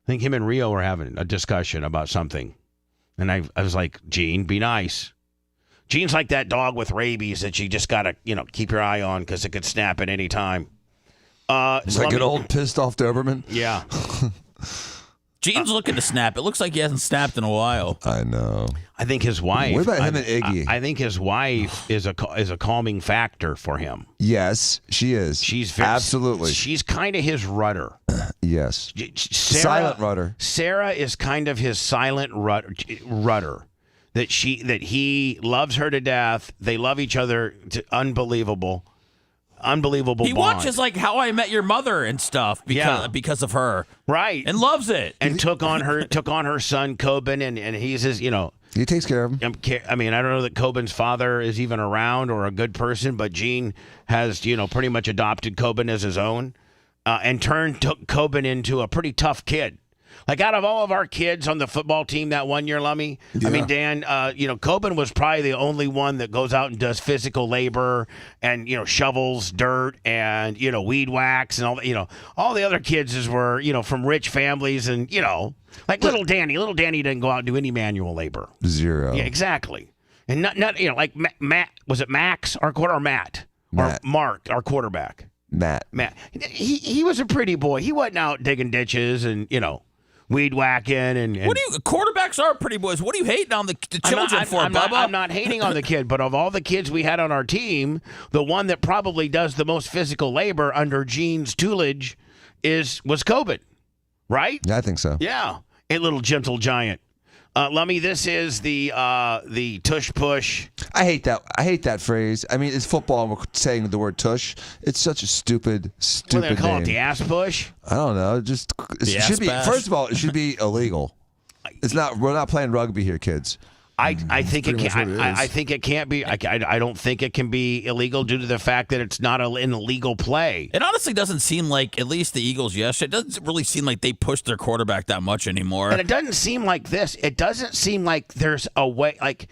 I think him and Rio were having a discussion about something. And I was like, Gene, be nice. Gene's like that dog with rabies that you just got to, keep your eye on because it could snap at any time. It's like an old pissed off Doberman. Yeah. Gene's looking to snap. It looks like he hasn't snapped in a while. I know. I think his wife. What about him and Iggy? I think his wife is a calming factor for him. Yes, she is. Absolutely. She's kind of his rudder. Yes. Silent rudder. Sarah is kind of his silent rudder. That he loves her to death. They love each other. Unbelievable He bond. watches like How I Met Your Mother and stuff because of her, right? And loves it. And took on her son Coben, and he's his he takes care of him. I mean, I don't know that Coben's father is even around or a good person, but Gene has pretty much adopted Coben as his own, and took Coben into a pretty tough kid. Like out of all of our kids on the football team that one year, Lummy, I mean, Dan, Coben was probably the only one that goes out and does physical labor and, shovels dirt and, weed whacks and all the other kids were, from rich families and, like little Danny didn't go out and do any manual labor. Zero. Yeah, exactly. And not like Matt, was it Max, our quarter, or Matt? Or Mark, our quarterback? Matt. He was a pretty boy. He wasn't out digging ditches and, weed whacking and quarterbacks are pretty boys. What are you hating on the children for, Bubba? I'm not hating on the kid, but of all the kids we had on our team, the one that probably does the most physical labor under Gene's tutelage was Coben, right? Yeah, I think so. Yeah, a little gentle giant. Lummy, this is the tush push. I hate that phrase. I mean, it's football and we're saying the word tush. It's such a stupid What do they call name. it? The ass push? I don't know. It should be. First of all, it should be illegal. It's not. We're not playing rugby here, kids. I think it can. I think it can't be. I don't think it can be illegal due to the fact that it's not an illegal play. It honestly doesn't seem like, at least the Eagles yesterday, it doesn't really seem like they push their quarterback that much anymore. And it doesn't seem like this. It doesn't seem like there's a way. Like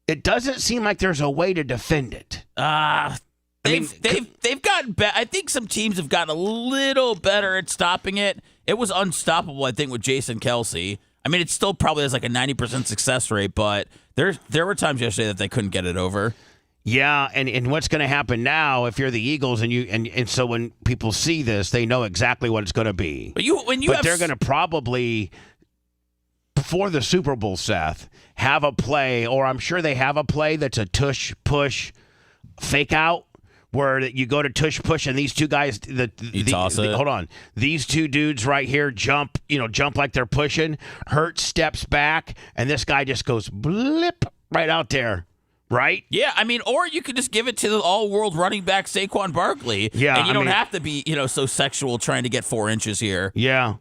it doesn't seem like there's a way to defend it. They've gotten better. I think some teams have gotten a little better at stopping it. It was unstoppable, I think, with Jason Kelsey. I mean, it still probably has like a 90% success rate, but there were times yesterday that they couldn't get it over. Yeah, and what's going to happen now if you're the Eagles and so when people see this, they know exactly what it's going to be. But they're going to probably before the Super Bowl, Seth, have a play, or I'm sure they have a play that's a tush push fake out. Where you go to tush push and these two guys, hold on, these two dudes right here jump like they're pushing. Hurt steps back, and this guy just goes blip right out there, right? Yeah, I mean, or you could just give it to the all-world running back Saquon Barkley. Yeah, and you don't have to be so sexual trying to get 4 inches here. Yeah.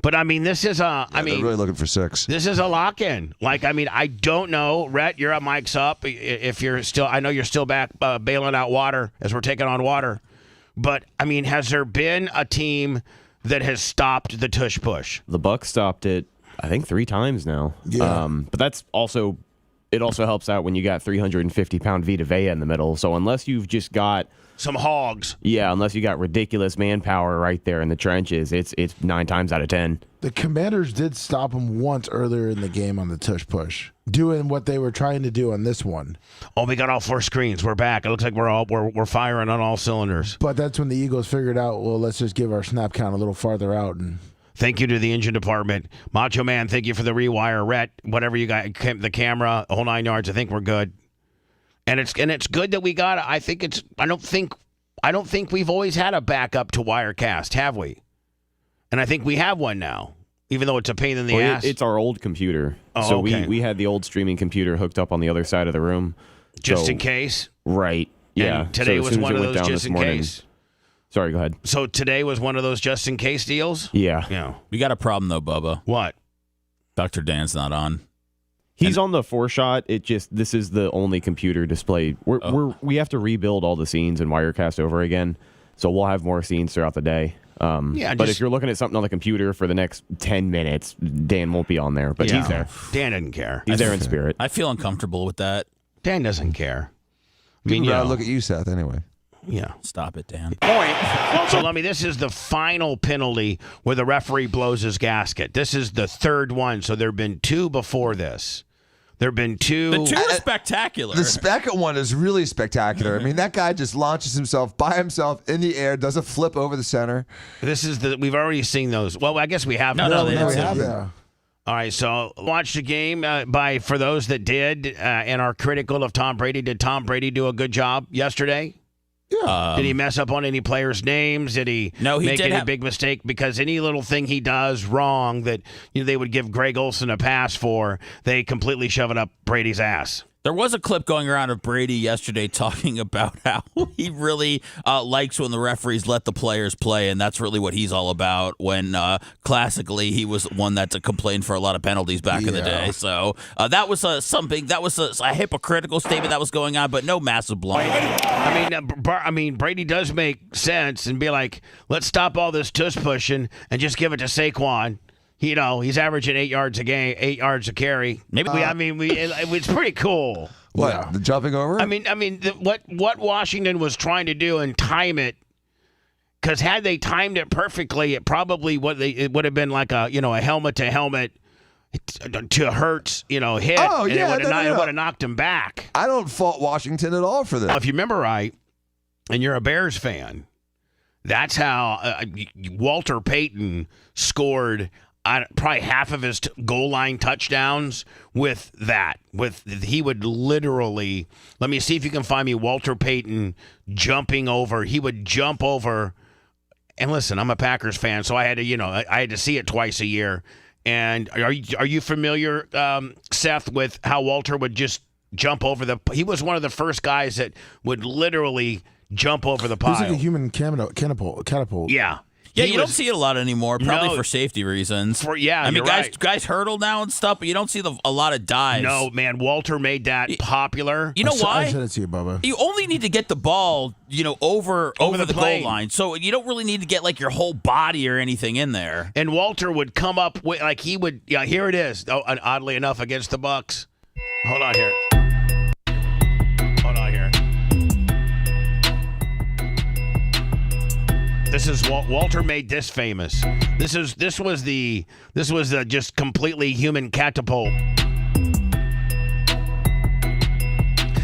But, I mean, this is they're really looking for 6. This is a lock-in. Like, I mean, I don't know. Rhett, you're up, Mike's up. If you're still, I know you're still back bailing out water as we're taking on water. But, I mean, has there been a team that has stopped the tush push? The Bucs stopped it, I think, 3 times now. Yeah. But that's also, it also helps out when you got 350-pound Vita Vea in the middle. So unless you've just got some hogs. Yeah, unless you got ridiculous manpower right there in the trenches, it's 9 times out of 10. The Commanders did stop him once earlier in the game on the tush push, doing what they were trying to do on this one. Oh, we got all 4 screens. We're back. It looks like we're firing on all cylinders. But that's when the Eagles figured out, well, let's just give our snap count a little farther out. And thank you to the engine department. Macho Man, thank you for the rewire. Rhett, whatever you got, the camera, the whole 9 yards. I think we're good. And it's good that we got it. I don't think we've always had a backup to Wirecast, have we? And I think we have one now, even though it's a pain in the ass. It's our old computer. Oh, so okay. we had the old streaming computer hooked up on the other side of the room. Just in case? Right. Yeah. And today was one of those just in case. Sorry, go ahead. So today was one of those just in case deals? Yeah. Yeah. We got a problem though, Bubba. What? Dr. Dan's not on. He's on the 4-shot. This is the only computer display. We have to rebuild all the scenes and Wirecast over again, so we'll have more scenes throughout the day. But if you're looking at something on the computer for the next 10 minutes, Dan won't be on there, but he's there. Dan doesn't care. He's there in spirit. I feel uncomfortable with that. Dan doesn't care. I mean, look at you, Seth, anyway. Yeah. Stop it, Dan. Point. So, Lummy, this is the final penalty where the referee blows his gasket. This is the third one, so there have been 2 before this. There have been 2. The 2 are spectacular. The second one is really spectacular. I mean, that guy just launches himself by himself in the air, does a flip over the center. We've already seen those. Well, I guess we have. No, we haven't. All right, so watch the game for those that did and are critical of Tom Brady. Did Tom Brady do a good job yesterday? Yeah. Did he mess up on any players' names? Did he make any big mistake? Because any little thing he does wrong that they would give Greg Olsen a pass for, they completely shove it up Brady's ass. There was a clip going around of Brady yesterday talking about how he really likes when the referees let the players play, and that's really what he's all about. When classically he was one that complained for a lot of penalties back in the day. So that was a hypocritical statement that was going on, but no massive blind. I mean, Brady does make sense and be like, let's stop all this tush pushing and just give it to Saquon. He's averaging 8 yards a game, 8 yards a carry. It's pretty cool. What? Yeah. The jumping over? What Washington was trying to do and time it, because had they timed it perfectly, it probably would have been like a helmet to helmet to Hurts hit. Oh, and yeah, it would have knocked him back. I don't fault Washington at all for this. If you remember right, and you're a Bears fan, that's how Walter Payton scored probably half of his goal line touchdowns with that. He would literally, let me see if you can find me Walter Payton jumping over. He would jump over, and listen, I'm a Packers fan, so I had to see it twice a year. And are you familiar, Seth, with how Walter would just jump over he was one of the first guys that would literally jump over the pile. It was like a human catapult. Yeah. Yeah, you don't see it a lot anymore, probably for safety reasons. Guys hurdle now and stuff, but you don't see a lot of dives. No, man, Walter made that popular. You know why? I said it to you, Bubba. You only need to get the ball, over the goal line. So you don't really need to get like your whole body or anything in there. And Walter would come up with here it is. Oh, and oddly enough, against the Bucks. Hold on here. This is Walter made this famous. This was just completely human catapult.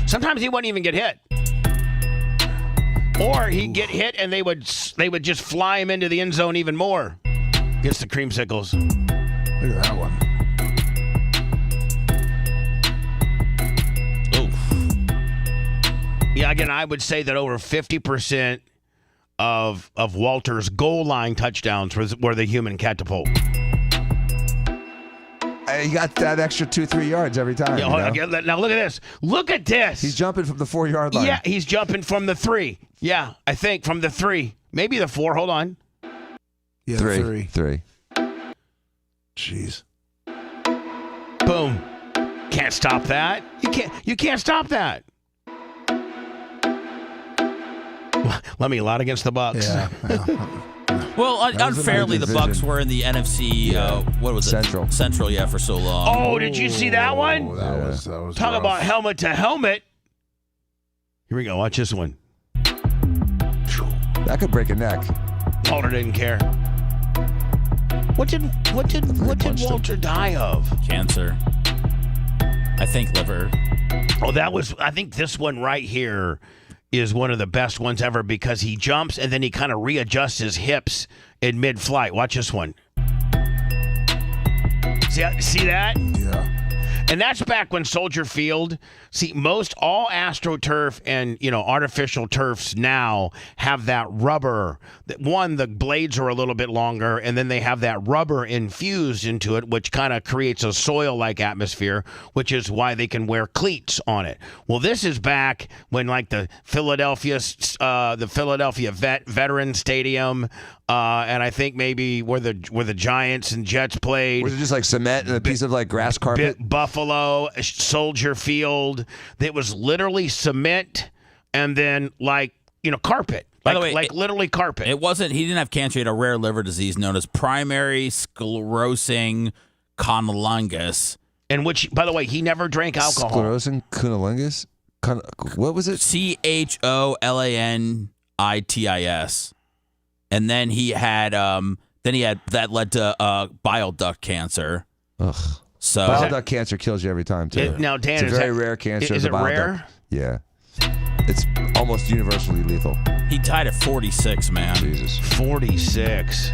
Sometimes he wouldn't even get hit, or he'd get hit and they would just fly him into the end zone even more against the creamsicles. Look at that one. Oof. Yeah, again, I would say that over 50%. Of Walter's goal line touchdowns were the human catapult. You got that extra 2-3 yards every time. Yeah, now look at this. Look at this. He's jumping from the 4-yard line. Yeah, he's jumping from the 3. Yeah, I think from the 3, maybe the 4. Hold on. Yeah, 3. Jeez. Boom. Can't stop that. You can't stop that. Let me a lot against the Bucks. Yeah. Well, unfairly, the Bucks were in the NFC. What was it? Central, yeah, for so long. Oh, did you see that one? That was Talk rough. about helmet to helmet. Here we go. Watch this one. That could break a neck. Walter didn't care. What did Walter die of? Cancer. I think liver. Oh, I think this one right here is one of the best ones ever because he jumps and then he kind of readjusts his hips in mid-flight. Watch this one. See that? Yeah. And that's back when Soldier Field, all AstroTurf and, artificial turfs now have that rubber. One, the blades are a little bit longer, and then they have that rubber infused into it, which kind of creates a soil-like atmosphere, which is why they can wear cleats on it. Well, this is back when, like, the Philadelphia Veteran Stadium, and I think maybe where the Giants and Jets played. Was it just like cement and a piece of like grass carpet? Buffalo, Soldier Field. It was literally cement and then carpet. By the way, like literally carpet. It wasn't. He didn't have cancer. He had a rare liver disease known as primary sclerosing cunnilingus. And which, by the way, he never drank alcohol. Sclerosing cunnilingus? What was it? CHOLANITIS. And then he had that led to bile duct cancer. Ugh. So Bile duct cancer kills you every time too. Now, Dan, it's a very rare cancer. Is the it bile rare? duct. Yeah. It's almost universally lethal. He died at 46, man. Jesus. 46.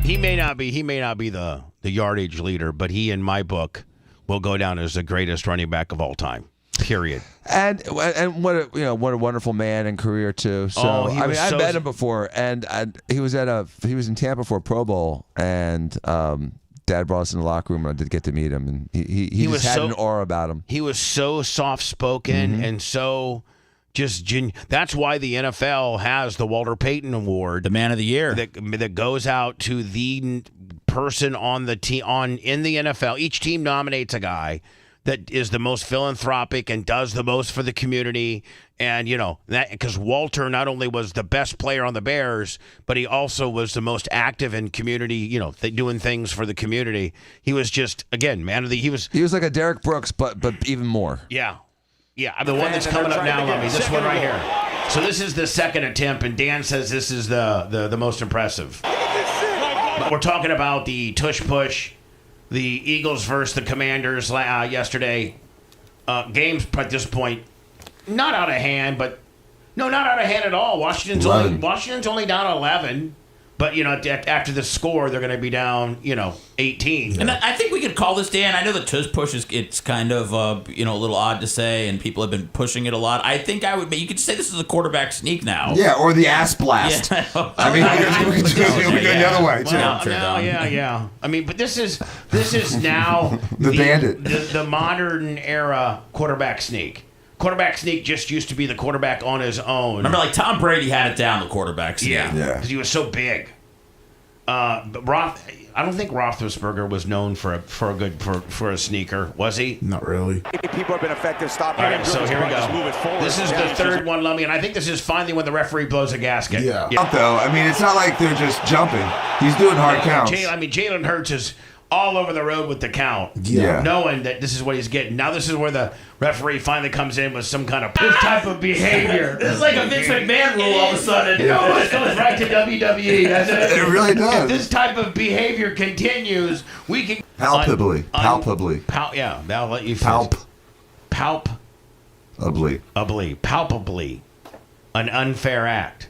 He may not be the yardage leader, but he, in my book, will go down as the greatest running back of all time. Period. And what a wonderful man and career too. So I met him before, and he was in Tampa for a Pro Bowl, and Dad brought us in the locker room, and I did get to meet him, and he just had an aura about him. He was so soft-spoken and so just that's why the NFL has the Walter Payton Award, the Man of the Year, that goes out to the person on the team in the NFL. Each team nominates a guy that is the most philanthropic and does the most for the community. And, that because Walter not only was the best player on the Bears, but he also was the most active in community, doing things for the community. He was just, again, he was like a Derek Brooks, but even more. Yeah. Yeah. The one that's coming up now, Lummy, this one right here. So this is the second attempt, and Dan says this is the most impressive. But we're talking about the tush-push. The Eagles versus the Commanders yesterday. Games at this point, not out of hand, but no, not out of hand at all. Washington's only down 11, but after the score, they're going to be down 18. And I think we could call this, Dan. I know the tush push it's kind of a little odd to say, and people have been pushing it a lot. I think you could say this is a quarterback sneak now. Yeah, or the ass blast. Yeah. We could do the other way too. Yeah. I mean, but this is now the bandit, the modern era quarterback sneak. Quarterback sneak just used to be the quarterback on his own. Remember, like Tom Brady had it down, the quarterback sneak. Yeah, because he was so big. But I don't think Roethlisberger was known for a sneaker, was he? Not really. People have been effective stopping. All right, so here we go. This is the third one, Lummy, and I think this is finally when the referee blows a gasket. Yeah. Though, it's not like they're just jumping. He's doing hard counts. Jalen Hurts is all over the road with the count. Yeah. Knowing that this is what he's getting. Now this is where the referee finally comes in with some kind of this type of behavior. This is like a Vince McMahon rule all of a sudden. It almost goes right to WWE, doesn't it? It really does. If this type of behavior continues, we can palpably. Now I'll let you finish. Palpably an unfair act.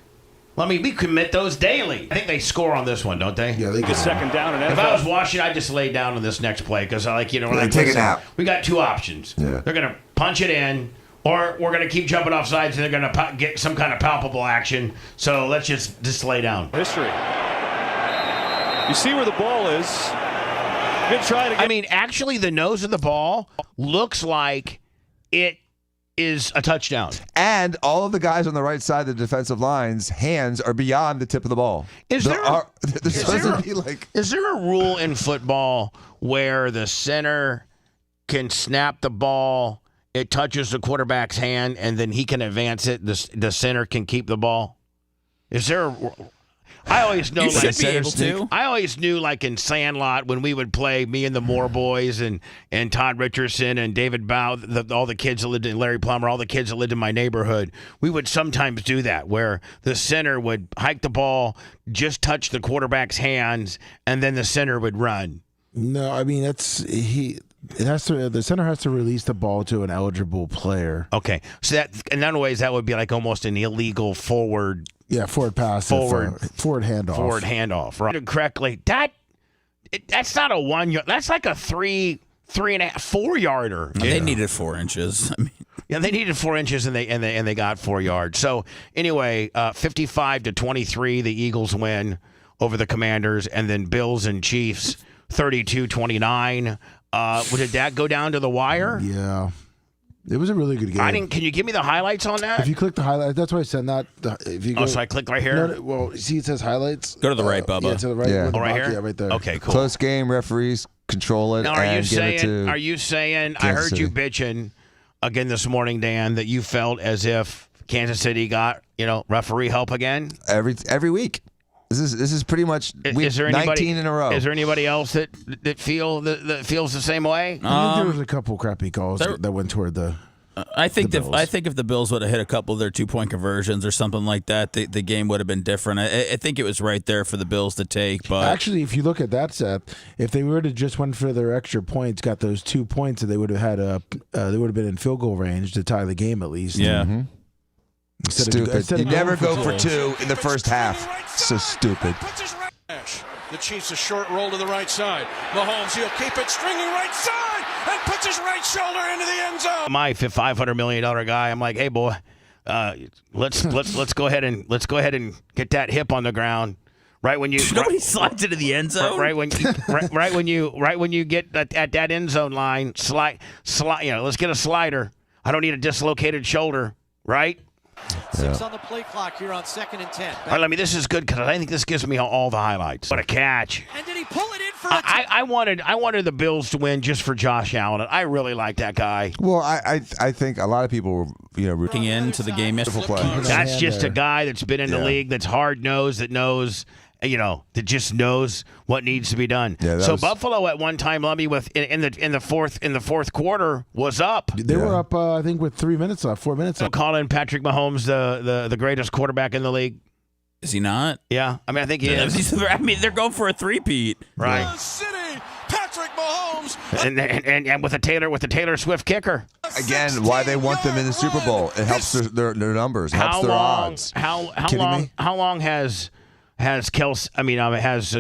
We commit those daily. I think they score on this one, don't they? Yeah, they get second down and if I was watching, I'd just lay down on this next play because take a nap. We got two options. Yeah. They're going to punch it in, or we're going to keep jumping off sides and they're going to get some kind of palpable action. So let's just lay down. History. You see where the ball is. Good try to get. Actually, the nose of the ball looks like it is a touchdown. And all of the guys on the right side of the defensive line's hands are beyond the tip of the ball. Is there a rule in football where the center can snap the ball, it touches the quarterback's hand, and then he can advance it, the center can keep the ball? Is there a... I always know, you should be able to. I always knew, like in Sandlot, when we would play, me and the Moore boys and Todd Richardson and David Bow, all the kids that lived in Larry Plummer, all the kids that lived in my neighborhood, we would sometimes do that, where the center would hike the ball, just touch the quarterback's hands, and then the center would run. No, the center has to release the ball to an eligible player. Okay, so that in other ways that would be like almost an illegal forward. Yeah, forward pass. Forward handoff. Forward handoff. Right. Correctly. That's not a 1 yard. That's like a 3.5, 4 yarder. They needed 4 inches. Yeah, they needed 4 inches and they got 4 yards. So anyway, 55-23, the Eagles win over the Commanders, and then Bills and Chiefs 32-29. Did that go down to the wire? Yeah. It was a really good game. Can you give me the highlights on that? If you click the highlights, that's why I sent that. If you go, so I click right here? No, well, see, it says highlights. Go to the right, Bubba. Yeah, to the right. Yeah. The right here? Yeah, right there. Okay, cool. Close game, referees control it Now, and give it to. Are you saying? I Kansas heard you City. bitching again this morning, Dan, that you felt as if Kansas City got referee help again. every week? This is pretty much week Is there anybody, 19 in a row. Is there anybody else that feels the same way? I think there was a couple crappy calls that went toward the. I think if the Bills would have hit a couple of their 2-point conversions or something like that, the game would have been different. I think it was right there for the Bills to take. But actually, if you look at that, Seth, if they would have just went for their extra points, got those 2 points, they would have had they would have been in field goal range to tie the game at least. Yeah. Mm-hmm. Stupid. You never go for 2 in the first half. So stupid. The Chiefs a short roll to the right side. Mahomes, he'll keep it stringing right side and puts his right shoulder into the end zone. My $500 million guy, I'm like, hey boy, let's go ahead and get that hip on the ground. Right when you nobody slides into the end zone. Right when you get at that end zone line, slide. Let's get a slider. I don't need a dislocated shoulder. Right. 6 on the play clock here on 2nd and 10. All right, this is good because I think this gives me all the highlights. What a catch! And did he pull it in for I wanted the Bills to win just for Josh Allen. I really like that guy. Well, I think a lot of people were looking into the game yesterday. That's just a guy that's been in the league, that's hard nosed, that knows. That just knows what needs to be done. Yeah, so Buffalo at one time, Lummy, in the fourth quarter was up. They were up, I think, with 3 minutes left, 4 minutes left. Calling Patrick Mahomes the greatest quarterback in the league. Is he not? Yeah, I think he is. They're going for a three-peat, right? City, Patrick Mahomes, and with the Taylor Swift kicker. Again, why they want them in the Super Bowl? It helps their numbers, helps their odds. How long has Kelsey? Has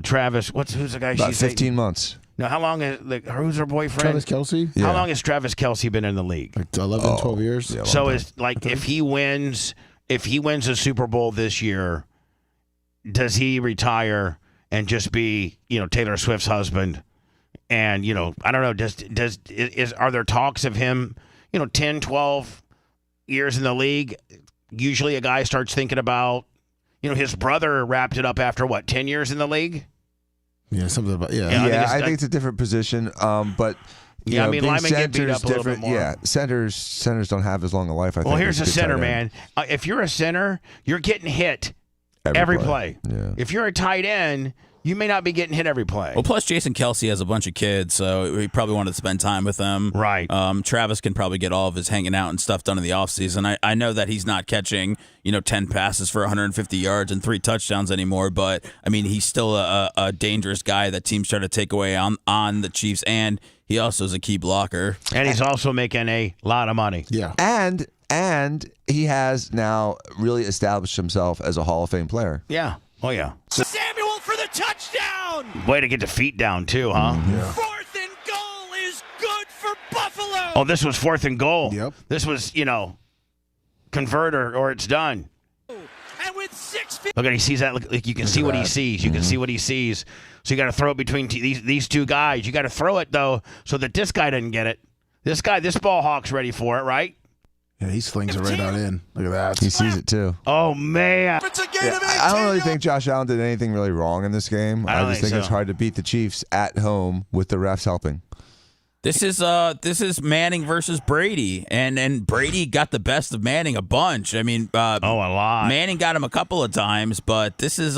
Travis? Who's the guy? About she's 15 dating? months. Now, how long is who's her boyfriend? Travis Kelce? Yeah. How long has Travis Kelce been in the league? Like 11, 12 years. Yeah, So if he wins a Super Bowl this year, does he retire and just be Taylor Swift's husband? And I don't know. Are there talks of him 10, 12 years in the league? Usually, a guy starts thinking about. His brother wrapped it up after 10 years in the league? Yeah, something about I think it's a different position. But linemen get beat center's up a little bit more. Yeah, centers don't have as long a life. I think. Well, here's a as good center, tight end. man. If you're a center, you're getting hit every play. Yeah. If you're a tight end, you may not be getting hit every play. Well, plus Jason Kelce has a bunch of kids, so he probably wanted to spend time with them. Right. Travis can probably get all of his hanging out and stuff done in the offseason. I know that he's not catching 10 passes for 150 yards and 3 touchdowns anymore, but he's still a dangerous guy that teams try to take away on the Chiefs, and he also is a key blocker. And he's also making a lot of money. Yeah. And he has now really established himself as a Hall of Fame player. Yeah. Oh, yeah. Samuel for the touchdown. Way to get the feet down, too, huh? Yeah. 4th and goal is good for Buffalo. Oh, this was 4th and goal. Yep. This was, convert or it's done. And with 6 Look at he sees that. Look, you can see what he sees. You can see what he sees. So you got to throw it between these two guys. You got to throw it, though, so that this guy doesn't get it. This ball hawk's ready for it, right? Yeah, he slings it right on in. Look at that. He sees it too. Oh, man. it's a game of 18. I don't really think Josh Allen did anything really wrong in this game. I don't just think think it's so. hard to beat the Chiefs at home with the refs helping. This is Manning versus Brady, and Brady got the best of Manning a bunch. a lot. Manning got him a couple of times, but this is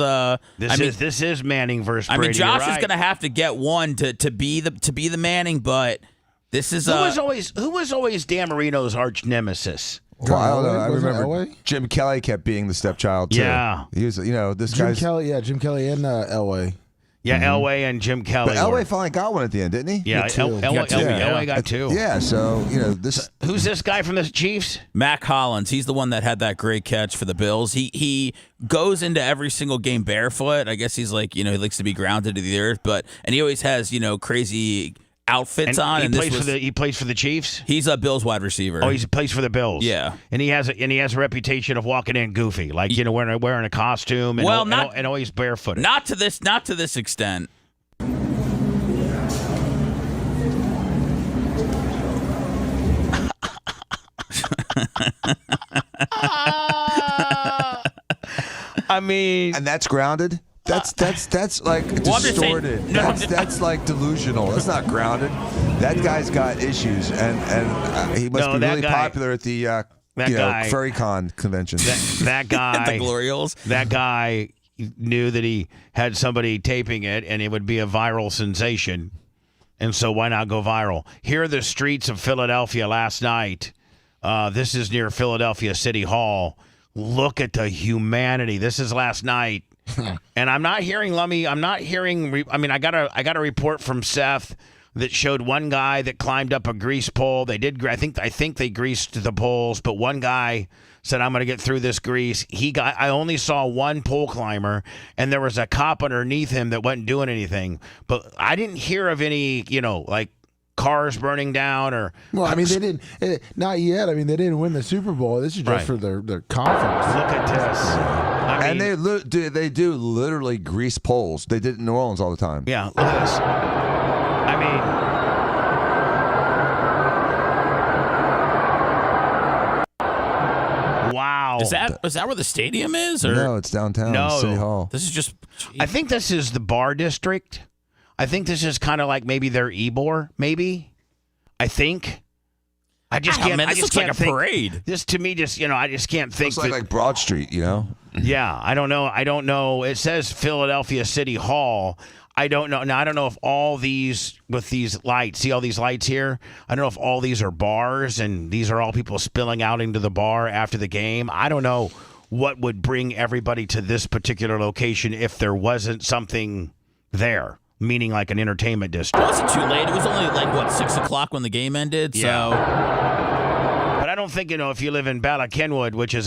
this is Manning versus Brady. Josh You're right. is going to have to get one to be the Manning, but this is who was always Dan Marino's arch nemesis. Well, I don't know. I Wasn't it remember Elway? Jim Kelly kept being the stepchild too. Yeah. He was. This Jim guy's. Kelly and Elway. Yeah, Elway and Jim Kelly. But Elway finally got one at the end, didn't he? Yeah, Elway got 2. Yeah. So this. Who's this guy from the Chiefs? Mac Hollins. He's the one that had that great catch for the Bills. He goes into every single game barefoot. I guess he's like, he likes to be grounded to the earth, and he always has, crazy outfits on. He plays for the Chiefs. He's a Bills wide receiver. Oh, he plays for the Bills. Yeah, and he has a reputation of walking in goofy, like wearing a costume and and always barefooted. Not to this extent. I mean, and that's grounded. That's like distorted. That's like delusional. That's not grounded. That guy's got issues, and he must be really popular at the furry con convention. That guy, the Glory Holes. That guy knew that he had somebody taping it, and it would be a viral sensation. And so why not go viral? Here are the streets of Philadelphia last night. This is near Philadelphia City Hall. Look at the humanity. This is last night. And I'm not hearing, Lummy, I'm not hearing, I got a report from Seth that showed one guy that climbed up a grease pole. They did, I think they greased the poles, but one guy said, I'm going to get through this grease. I only saw one pole climber, and there was a cop underneath him that wasn't doing anything. But I didn't hear of any, like cars burning down or. Well, they didn't, not yet. They didn't win the Super Bowl. This is just for their conference. Look at this. And they do literally grease poles. They did it in New Orleans all the time. Yeah, look at this. Wow. Is that where the stadium is? Or? No, it's downtown City Hall. This is just. I think this is the bar district. I think this is kind of like maybe their Ybor, maybe. I think. I just can't. Man, this looks like a parade. This to me, I just can't think. Looks like Broad Street, Yeah, I don't know. It says Philadelphia City Hall. I don't know. Now I don't know if all these with these lights. See all these lights here? I don't know if all these are bars and these are all people spilling out into the bar after the game. I don't know what would bring everybody to this particular location if there wasn't something there. Meaning like an entertainment district. It wasn't too late. It was only 6 o'clock when the game ended. Yeah. So, but I don't think if you live in Bala Kenwood, which is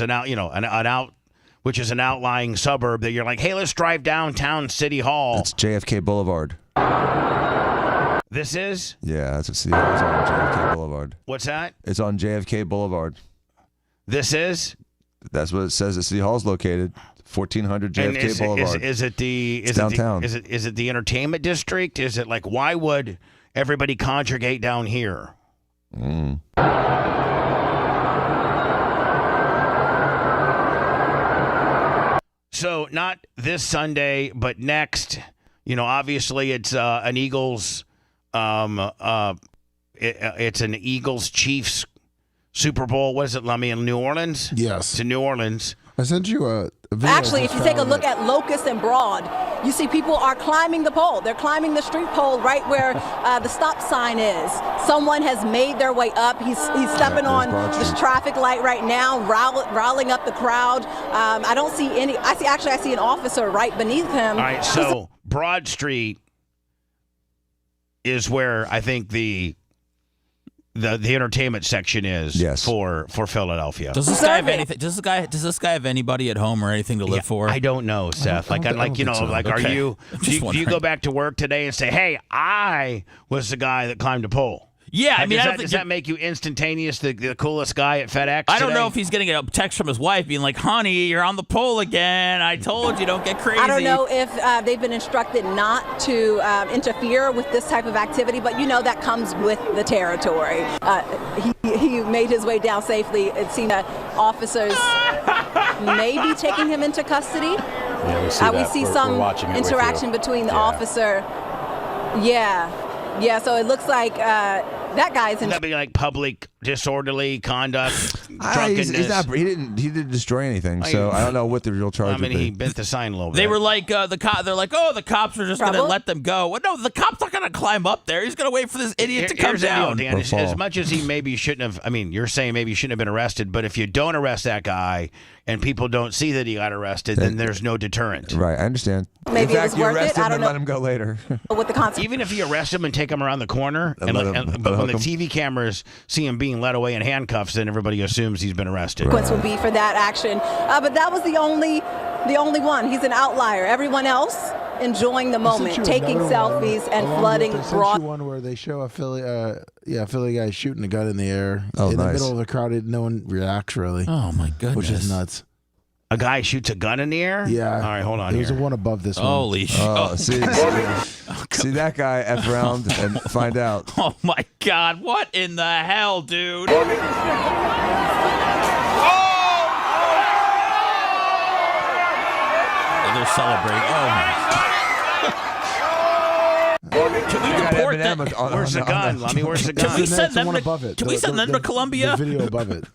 which is an outlying suburb, that you're like, hey, let's drive downtown City Hall. It's JFK Boulevard. This is? Yeah, that's what City Hall is on JFK Boulevard. What's that? It's on JFK Boulevard. This is? That's what it says. The City Hall is located. 1400 JFK Boulevard. Is it downtown? Is it the entertainment district? Is it like, why would everybody congregate down here? So not this Sunday, but next. Obviously it's an Eagles. It's an Eagles Chiefs Super Bowl. What is it, Lummy, in New Orleans? Yes, it's in New Orleans. I sent you a video. Actually, if you take a look at Locust and Broad, you see people are climbing the pole. They're climbing the street pole right where the stop sign is. Someone has made their way up. He's stepping on this traffic light right now, riling up the crowd. I don't see any. I see an officer right beneath him. All right, so Broad Street is where I think the entertainment section is for Philadelphia. Does this guy have anything? Does this guy have anybody at home or anything to live for? I don't know, Seth. Do you go back to work today and say, "Hey, I was the guy that climbed a pole"? Yeah, does that make you instantaneous the coolest guy at FedEx? I don't know if he's getting a text from his wife being like, "Honey, you're on the pole again. I told you, don't get crazy." I don't know if they've been instructed not to interfere with this type of activity, but that comes with the territory. He made his way down safely. It seemed that officers may be taking him into custody. Yeah, we see some interaction between the officer. Yeah, so it looks like that guy's in. That'd be like public disorderly conduct, drunkenness. He didn't destroy anything, so I don't know what the real charge would be. He bent the sign a little bit. They were like they're like, oh, the cops are just going to let them go. Well, no, the cop's not going to climb up there. He's going to wait for this idiot to come down. Dan, as much as he maybe shouldn't have. You're saying maybe he shouldn't have been arrested, but if you don't arrest that guy and people don't see that he got arrested, then there's no deterrent. Right, I understand. Maybe in fact, it was worth arrest it. him I don't and know. let him go later. With the consequences. Even if you arrest him and take him around the corner, but when the TV cameras see him being led away in handcuffs, then everybody assumes he's been arrested. Consequence would be for that action, but that was the only one. He's an outlier. Everyone else enjoying the moment, taking selfies and flooding Broad. One where they show a Philly guy shooting a gun in the air in the middle of the crowd. No one reacts really. Oh my goodness, which is nuts. A guy shoots a gun in the air? Yeah. All right, hold on. There's a one above this one. Holy shit. See that guy F around and find out. Oh my God, what in the hell, dude? they're celebrating. Oh my. Can we deport that? Where's the gun? Let me. Where's the gun? Can we send them to? above it. Can we send them to Colombia? The video above it.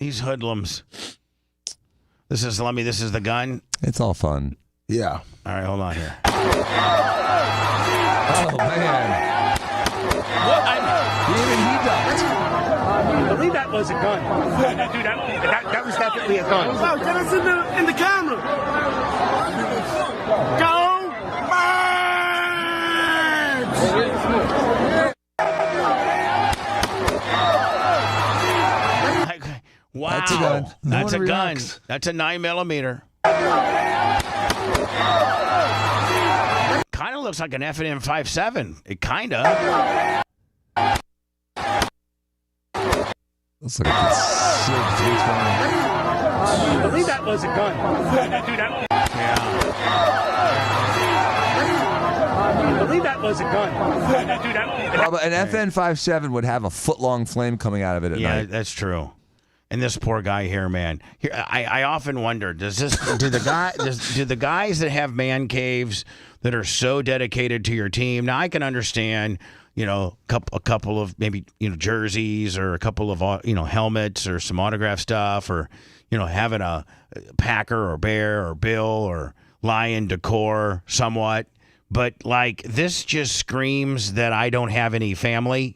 These hoodlums. This is the gun. It's all fun. Yeah. All right, hold on here. Oh man! Even he ducked. I believe that was a gun. Dude, that was definitely a gun. Oh, get us in the camera. Go, Birds! Wow. That's a gun. That's a gun. reacts. That's a 9mm. Kind of looks like an F&M 5.7. It kind of. Looks like a SIG 320. I believe that was a gun. Dude, I believe that was a gun. Dude, An FN 5.7 would have a foot-long flame coming out of it at Yeah, night. that's true. And this poor guy here, man. Here, I often wonder: do the guys that have man caves that are so dedicated to your team? Now I can understand, a couple of maybe jerseys or a couple of helmets or some autograph stuff, or having a Packer or Bear or Bill or Lion decor somewhat. But like this just screams that I don't have any family.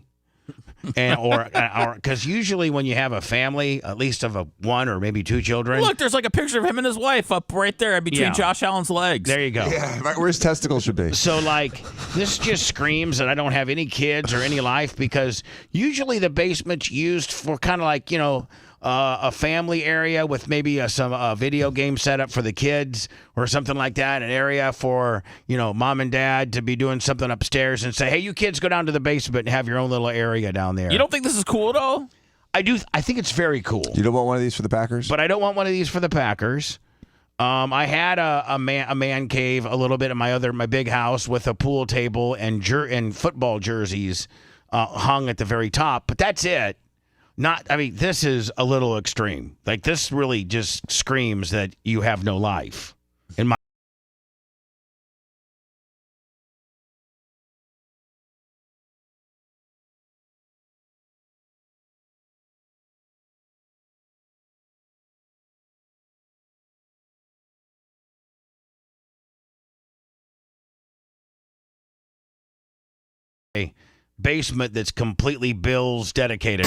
And or because usually when you have a family, at least of one or maybe two children. Look, there's like a picture of him and his wife up right there between Josh Allen's legs. There you go. Yeah, right where his testicles should be. So like this just screams that I don't have any kids or any life, because usually the basement's used for kind of like a family area with maybe some video game setup for the kids or something like that. An area for mom and dad to be doing something upstairs and say, hey, you kids go down to the basement and have your own little area down there. You don't think this is cool at all? I do. I think it's very cool. You don't want one of these for the Packers? But I don't want one of these for the Packers. I had a man cave a little bit in my big house with a pool table and football jerseys hung at the very top. But that's it. This is a little extreme. Like this really just screams that you have no life. In my basement that's completely Bill's dedicated.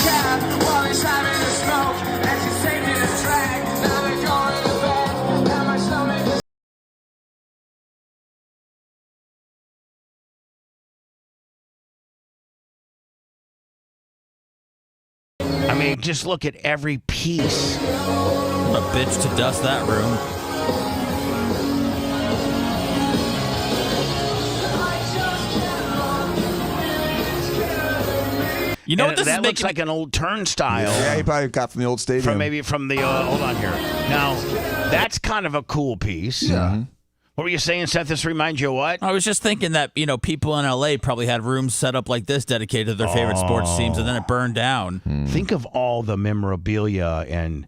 Just look at every piece. What a bitch to dust that room. You know what this that is looks like an old turnstile. Yeah, he probably got from the old stadium. From the hold on here. Now, that's kind of a cool piece. Yeah. What were you saying, Seth? This reminds you of what? I was just thinking that, people in LA probably had rooms set up like this dedicated to their favorite sports teams, and then it burned down. Think of all the memorabilia and,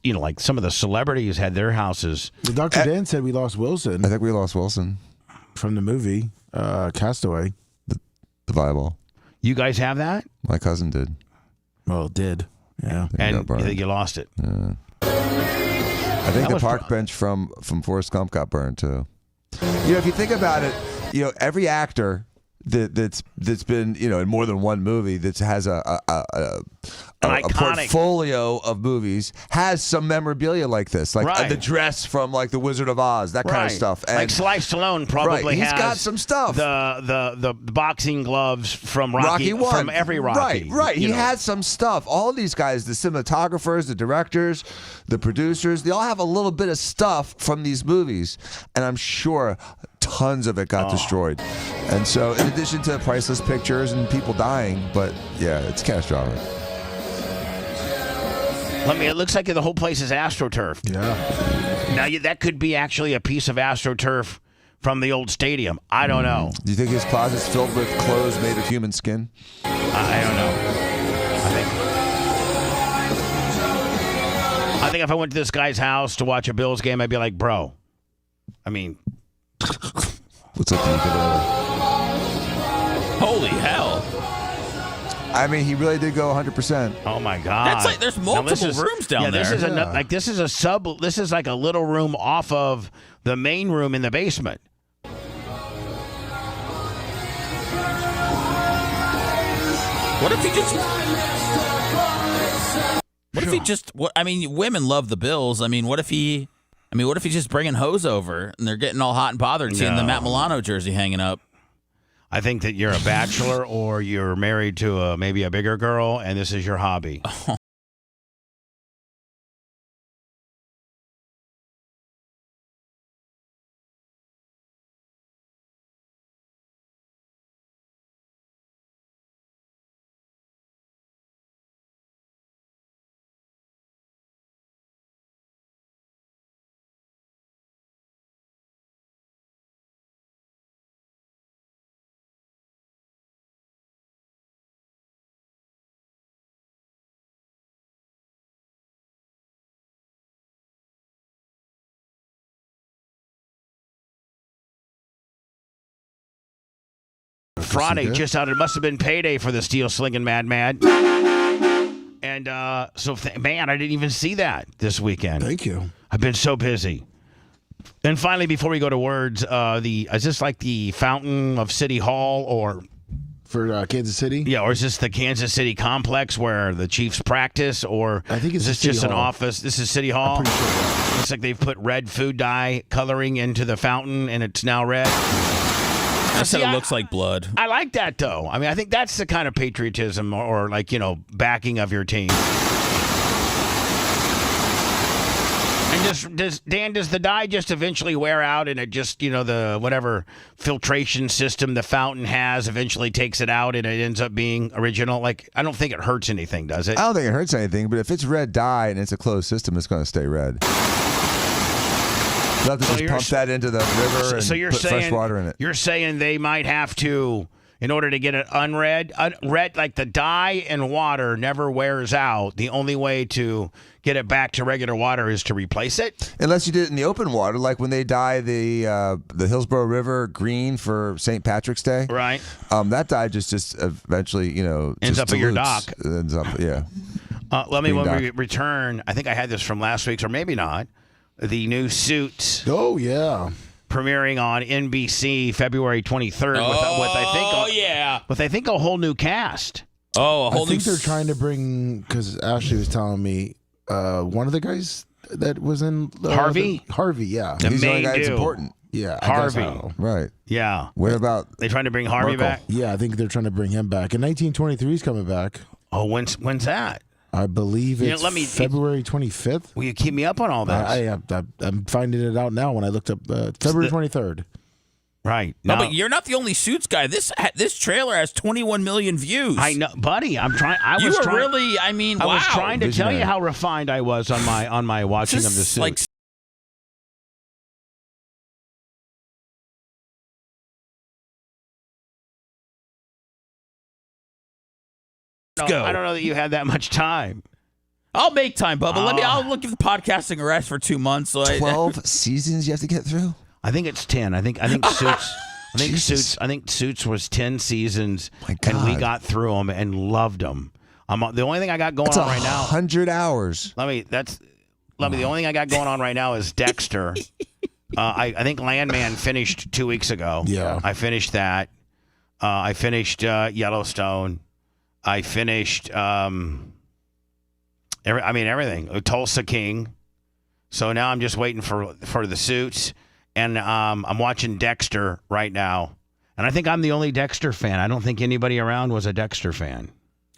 like some of the celebrities had their houses. Dr. Dan said we lost Wilson. I think we lost Wilson. From the movie Castaway. The Bible. You guys have that? My cousin did. Well, it did. Yeah. And you think you lost it? Yeah. I think the park bench from Forrest Gump got burned too. If you think about it, every actor that's been in more than one movie that has a portfolio of movies has some memorabilia like this, like the dress from like the Wizard of Oz, that kind of stuff. And, like Sly Stallone probably he's has got some stuff. The boxing gloves from Rocky 1. From every Rocky. Right. He has some stuff. All of these guys, the cinematographers, the directors, the producers, they all have a little bit of stuff from these movies, and I'm sure tons of it got destroyed. And so, in addition to priceless pictures and people dying, but yeah, it's catastrophic. It looks like the whole place is AstroTurf. Yeah. Now that could be actually a piece of AstroTurf from the old stadium. I don't know. Do you think his closet's filled with clothes made of human skin? I don't know. I think if I went to this guy's house to watch a Bills game, I'd be like, bro. I mean, what's up, Holy hell! I mean, he really did go 100%. Oh my God! That's like there's multiple rooms down there. This is a sub. This is like a little room off of the main room in the basement. What if he just? What if he just? What I mean, women love the Bills. I mean, what if he? I mean, what if he's just bringing hoes over and they're getting all hot and bothered seeing the Matt Milano jersey hanging up? I think that you're a bachelor or you're married to maybe a bigger girl, and this is your hobby. Oh. Friday just out. It must have been payday for the steel slinging Mad. And man, I didn't even see that this weekend. Thank you. I've been so busy. And finally, before we go to words, is this like the fountain of City Hall or for Kansas City? Yeah, or is this the Kansas City complex where the Chiefs practice, or I think it's is this just an office? This is City Hall. I'm pretty sure. Looks like they've put red food dye coloring into the fountain, and it's now red. I said it looks like blood. I like that, though. I mean, I think that's the kind of patriotism or like, backing of your team. And does the dye just eventually wear out and it just, the whatever filtration system the fountain has eventually takes it out and it ends up being original? Like, I don't think it hurts anything, does it? I don't think it hurts anything, but if it's red dye and it's a closed system, it's going to stay red. You'll have to just pump that into the river and put fresh water in it. You're saying they might have to, in order to get it unred, like the dye and water never wears out. The only way to get it back to regular water is to replace it? Unless you did it in the open water, like when they dye the Hillsborough River green for St. Patrick's Day. Right. That dye just eventually, ends up at your dock. Ends up, yeah. When we return, I think I had this from last week's, or maybe not. The new Suits. Oh, yeah. Premiering on NBC February 23rd with I think a whole new cast. Oh, a whole I think they're trying to bring, because Ashley was telling me, one of the guys that was in Harvey? Harvey, yeah. The He's the only main guy that's dude. important. Yeah, Harvey. Right. Yeah. What about they trying to bring Harvey Merkel? back? Yeah, I think they're trying to bring him back. And 1923 is coming back. Oh, when's that? I believe it's February 25th. Will you keep me up on all this? I'm finding it out now when I looked up February 23rd. Right. No, but you're not the only Suits guy. This trailer has 21 million views. I know, buddy. I'm trying. I was trying to tell you how refined I was on my watching of the Suits. Like, I don't know that you had that much time. I'll make time, Bubba. I'll give the podcasting a rest for 2 months. So 12 seasons you have to get through? I think it's 10. I think Suits. I think Suits was 10 seasons, and we got through them and loved them. The only thing I got going on right now. 100 hours. The only thing I got going on right now is Dexter. I think Landman finished 2 weeks ago. Yeah, I finished that. I finished Yellowstone. I finished everything. Tulsa King. So now I'm just waiting for the Suits, and I'm watching Dexter right now. And I think I'm the only Dexter fan. I don't think anybody around was a Dexter fan.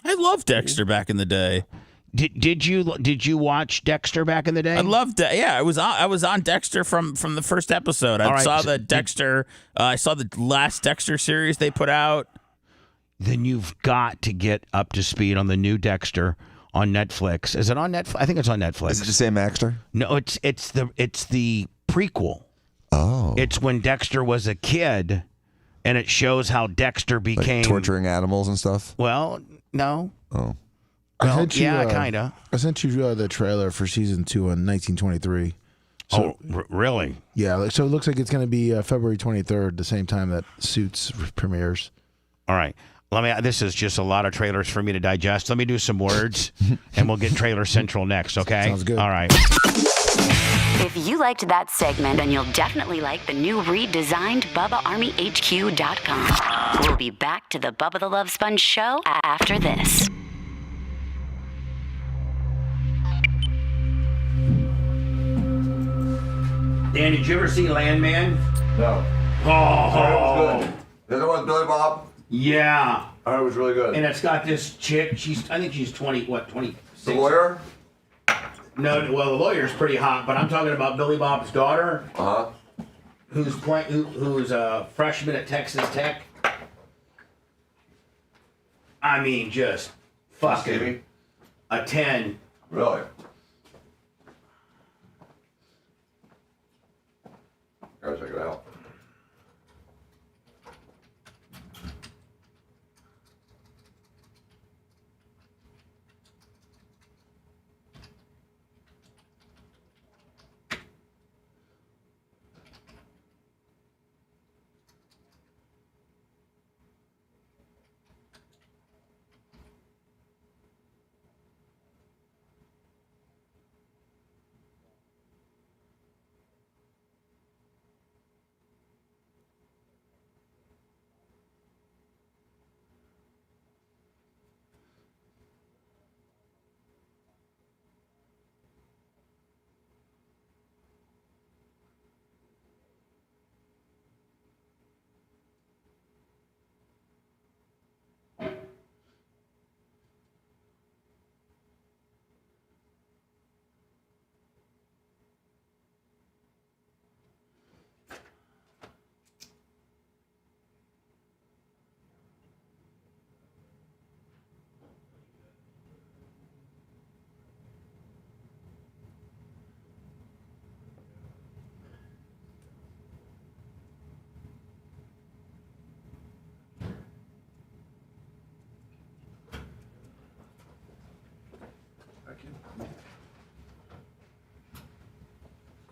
I loved Dexter back in the day. Did you watch Dexter back in the day? I loved it. Yeah, I was on Dexter from the first episode. I saw the Dexter. I saw the last Dexter series they put out. Then you've got to get up to speed on the new Dexter on Netflix. Is it on Netflix? I think it's on Netflix. Is it the same actor? No, it's the prequel. Oh. It's when Dexter was a kid, and it shows how Dexter became like torturing animals and stuff. Well, no. Oh. Well, yeah, kind of. I sent you the trailer for season 2 on 1923. So, really? Yeah. So it looks like it's going to be February 23rd, the same time that Suits premieres. All right. This is just a lot of trailers for me to digest. Let me do some words, and we'll get Trailer Central next, okay? Sounds good. All right. If you liked that segment, then you'll definitely like the new redesigned BubbaArmyHQ.com. We'll be back to the Bubba the Love Sponge show after this. Dan, did you ever see Landman? No. Oh, It was good. The other one, Billy Bob. Yeah. I heard it was really good. And it's got this chick. I think she's 26. The lawyer? No, well, the lawyer's pretty hot, but I'm talking about Billy Bob's daughter. Uh-huh. Who's a freshman at Texas Tech. I mean, just fucking a 10. Really? Gotta check it out.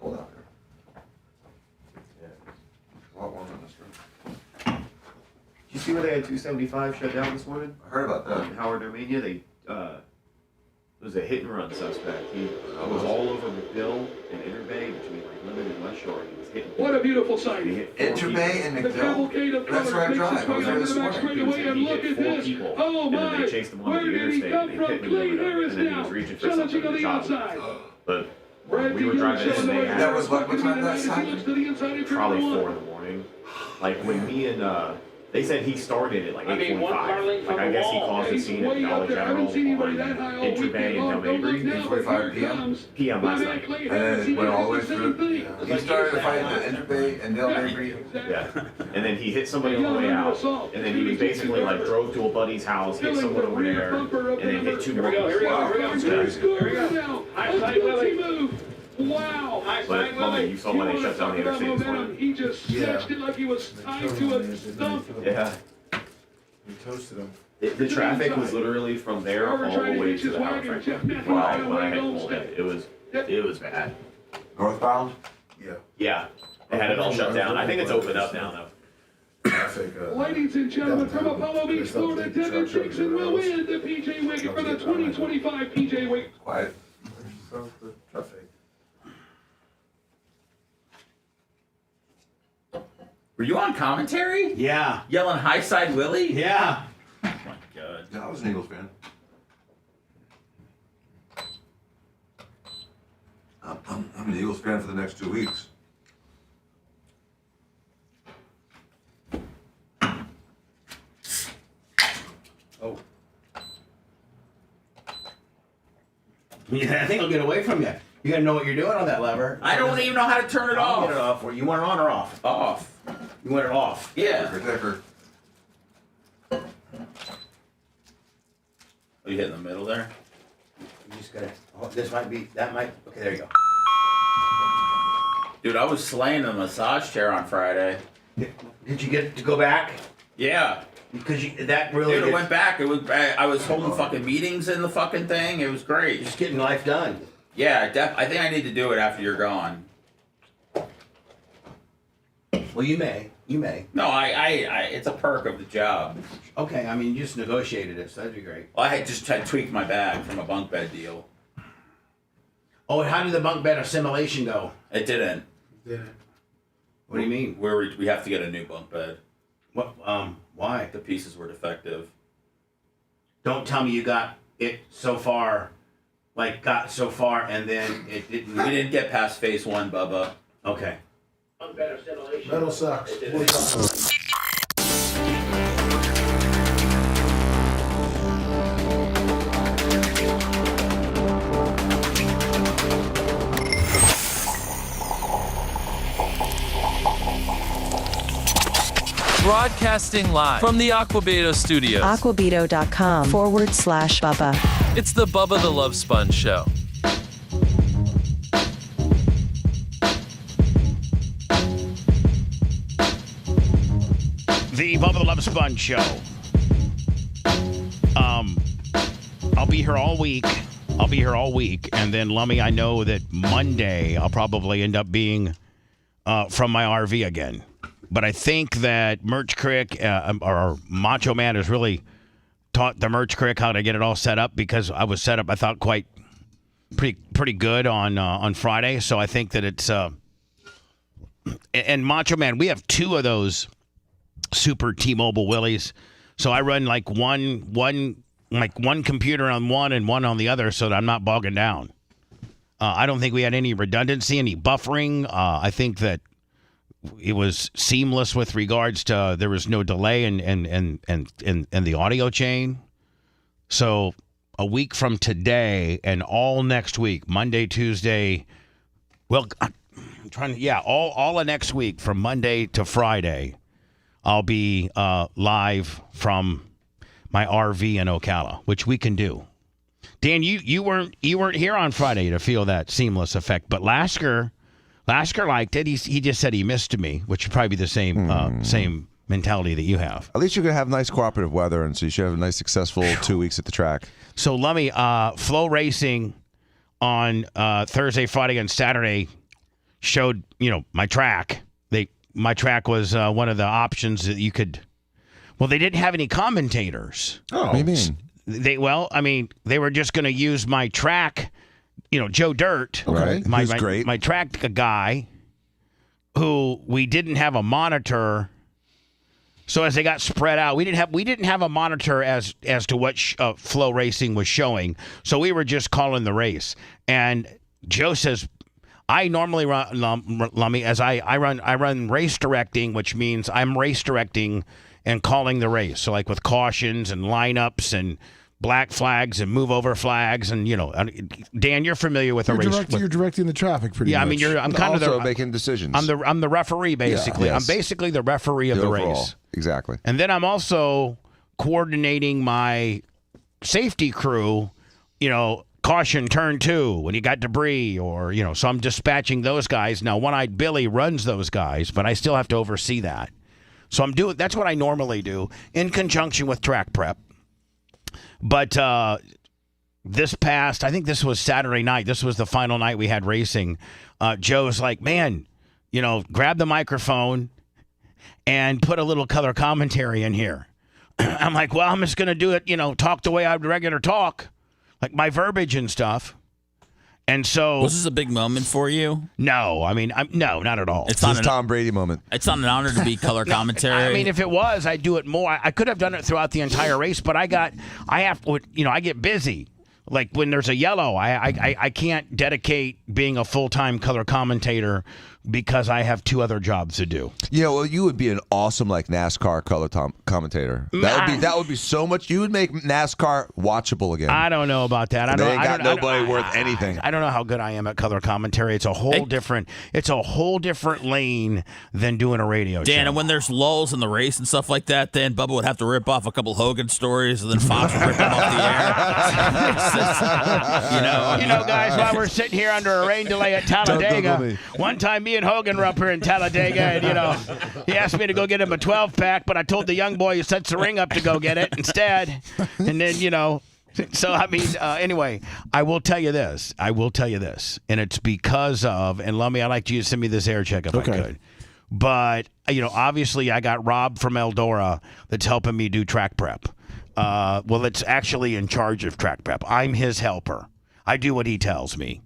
Cold out here. Yeah. It's a lot warmer in this room. Did you see where they had 275 shut down this morning? I heard about that. In Howard, Armenia, it was a hit and run suspect. He was all over McDill and Interbay between like Lemon and West Shore. He was hitting. What a beautiful sight. Interbay and The McDill. cavalcade of That's where I drive. I was there this morning. straightaway, and look at this. Oh And then my! they chased him on Where the did he interstate. come They from? hit him Clay and Harris then he now. was reaching for Challenging something on and the shot outside. him. But Brad we were driving in and they had That was what time that happened? probably 4 in the morning. Like when me and they said he started at like 8:45. Like I guess he caused the scene at Dollar General on Interbay and Del Mabry. 8:45 p.m. PM last night. And then it went all the way through. He started a fight at Interbay and Del Mabry. Yeah. And then he hit somebody on the way out. And then he was basically like drove to a buddy's house, hit someone over there, and then hit 2 more people. Wow. But Mummy, you saw when they shut down the interstate this morning. He just snatched it like he was tied to a stump. Yeah. We toasted him. The traffic was literally from there all the way to the Howard Franklin. Wow, when I had pulled in, it was bad. Northbound? Yeah. Yeah, they had it all shut down. I think it's opened up now though. Traffic. Ladies and gentlemen, from Apollo Beach, Florida, Devin Dixon will win the PJ Wick for the 2025 PJ Wick. Quiet. Traffic. Were you on commentary? Yeah. Yelling high side Willie? Yeah. Oh my god. Yeah, I was an Eagles fan. I'm an Eagles fan for the next 2 weeks. Oh. Yeah, I think I'll get away from you. You gotta know what you're doing on that lever. I don't even know how to turn it I'll off. get it off. Or you want it on or off? Off. You want it off? Yeah. Ticker. Are you hitting the middle there? You just gotta. Oh, this might be. That might. Okay, there you go. Dude, I was slaying the massage chair on Friday. Did you get to go back? Yeah. Because that really. Dude, it went back. I was holding fucking meetings in the fucking thing. It was great. Just getting life done. Yeah, I think I need to do it after you're gone. Well, you may. No, it's a perk of the job. Okay, I mean, you just negotiated it, so that'd be great. Well, I had tweaked my bag from a bunk bed deal. Oh, and how did the bunk bed assimilation go? It didn't. What do you mean? We have to get a new bunk bed. What? Why? The pieces were defective. Don't tell me you got it so far, and then it didn't. We didn't get past phase 1, Bubba. Okay. Metal sucks. Broadcasting live from the Aquabedo studios. Aquabedo.com/Bubba. It's the Bubba the Love Sponge Show. The Bubba the Love Sponge Show. I'll be here all week. And then, Lummy, I know that Monday I'll probably end up being from my RV again. But I think that Merch Crick or Macho Man has really taught the Merch Crick how to get it all set up, because I was set up, I thought, pretty good on Friday. So I think that it's and Macho Man, we have 2 of those super T-Mobile Willies. So I run like one computer on one and one on the other, so that I'm not bogging down. I don't think we had any redundancy, any buffering. I think that it was seamless with regards to there was no delay in the audio chain. So a week from today and all next week, Monday, Tuesday, all of next week from Monday to Friday, I'll be live from my RV in Ocala, which we can do. Dan, you weren't here on Friday to feel that seamless effect, but Lasker liked it. He just said he missed me, which would probably be the same mentality that you have. At least you're going to have nice cooperative weather, and so you should have a nice, successful 2 weeks at the track. So, Lummy, Flow Racing on Thursday, Friday, and Saturday showed, my track. My track was one of the options that you could. Well, they didn't have any commentators. Oh, what do you mean? They were just going to use my track. Joe Dirt, right? my track guy, who we didn't have a monitor. So as they got spread out, we didn't have a monitor as to what Flow Racing was showing. So we were just calling the race. And Joe says, I normally run Lummy as I run race directing, which means I'm race directing and calling the race. So like with cautions and lineups and black flags and move over flags, and Dan, you're familiar with a race. You're directing the traffic pretty much. Yeah, I'm kind of making decisions. I'm the referee basically. Yeah, yes. I'm basically the referee of the race. Exactly. And then I'm also coordinating my safety crew. Caution turn 2 when you got debris, or so I'm dispatching those guys. Now, One-Eyed Billy runs those guys, but I still have to oversee that. So that's what I normally do in conjunction with track prep. But I think this was Saturday night. This was the final night we had racing. Joe's like, man, grab the microphone and put a little color commentary in here. I'm like, well, I'm just going to do it, talk the way I would regular talk, like my verbiage and stuff. And so, was this a big moment for you? No, no, not at all. It's not a Tom Brady moment. It's not an honor to be color commentary. If it was, I'd do it more. I could have done it throughout the entire race, but I get busy. Like when there's a yellow, I can't dedicate being a full-time color commentator because I have 2 other jobs to do. You would be an awesome NASCAR color commentator. That would be so much. You would make NASCAR watchable again. I don't know about that. They ain't got nobody worth anything. I don't know how good I am at color commentary. It's a whole different lane than doing a radio show. Dan, and when there's lulls in the race and stuff like that, then Bubba would have to rip off a couple Hogan stories, and then Fox would rip them off the air. guys, while we're sitting here under a rain delay at Talladega, one time me and Hogan were up here in Talladega, and, he asked me to go get him a 12-pack, but I told the young boy who sets the ring up to go get it instead. And then, so, anyway, I will tell you this. And it's because of, and Lummy, I'd like you to send me this air check if I could. But, obviously I got Rob from Eldora that's helping me do track prep. It's actually in charge of track prep. I'm his helper. I do what he tells me.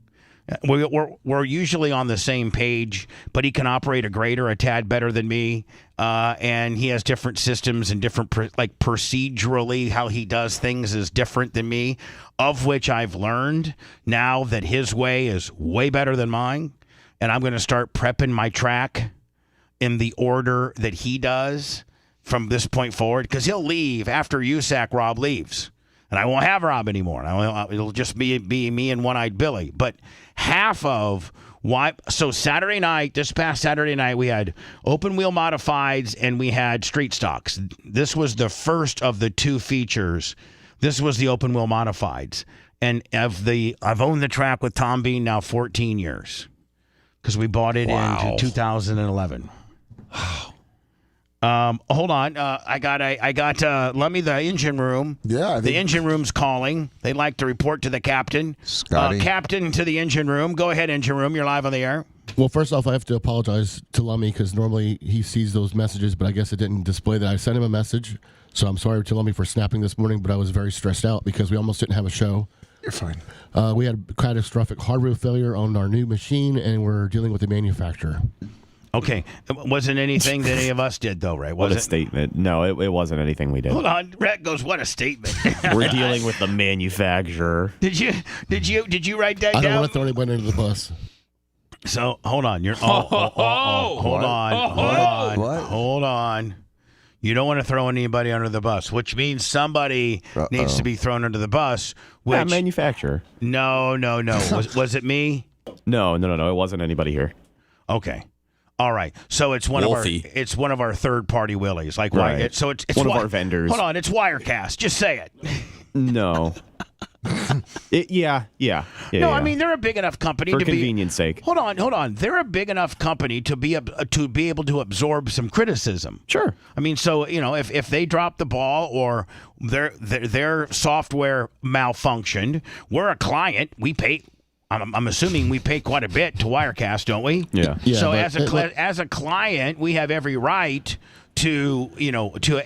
We're usually on the same page, but he can operate a grader a tad better than me, and he has different systems and different procedurally how he does things is different than me, of which I've learned now that his way is way better than mine, and I'm going to start prepping my track in the order that he does from this point forward, because he'll leave after USAC. Rob leaves. And I won't have Rob anymore. It'll just be me and One-Eyed Billy. But half of why... So Saturday night, this past Saturday night, we had open wheel modifieds and we had street stocks. This was the first of the two features. This was the open wheel modifieds. And I've owned the track with Tom Bean now 14 years. Because we bought it in 2011. Hold on. I got Lummy, the engine room. Yeah. The engine room's calling. They'd like to report to the captain. Scotty. Captain to the engine room. Go ahead, engine room. You're live on the air. Well, first off, I have to apologize to Lummy because normally he sees those messages, but I guess it didn't display that. I sent him a message, so I'm sorry to Lummy for snapping this morning, but I was very stressed out because we almost didn't have a show. You're fine. We had catastrophic hardware failure on our new machine, and we're dealing with the manufacturer. Okay. It wasn't anything that any of us did, though, right? What a statement. No, it wasn't anything we did. Hold on. Rhett goes, what a statement. We're dealing with the manufacturer. Did you write that I down? don't want to throw anybody under the bus. So, hold on. Hold on. You don't want to throw anybody under the bus, which means somebody needs to be thrown under the bus. Which, manufacturer. No. Was it me? No. It wasn't anybody here. Okay. All right. So it's one of our third party willies. Like right. It's one of our vendors. Hold on, it's Wirecast. Just say it. No. Yeah. No, I mean they're a big enough company for to convenience sake. Hold on. They're a big enough company to be able to absorb some criticism. Sure. I mean, so if they drop the ball or their software malfunctioned, we're a client. We pay. I'm assuming we pay quite a bit to Wirecast, don't we? Yeah. So as a client, we have every right to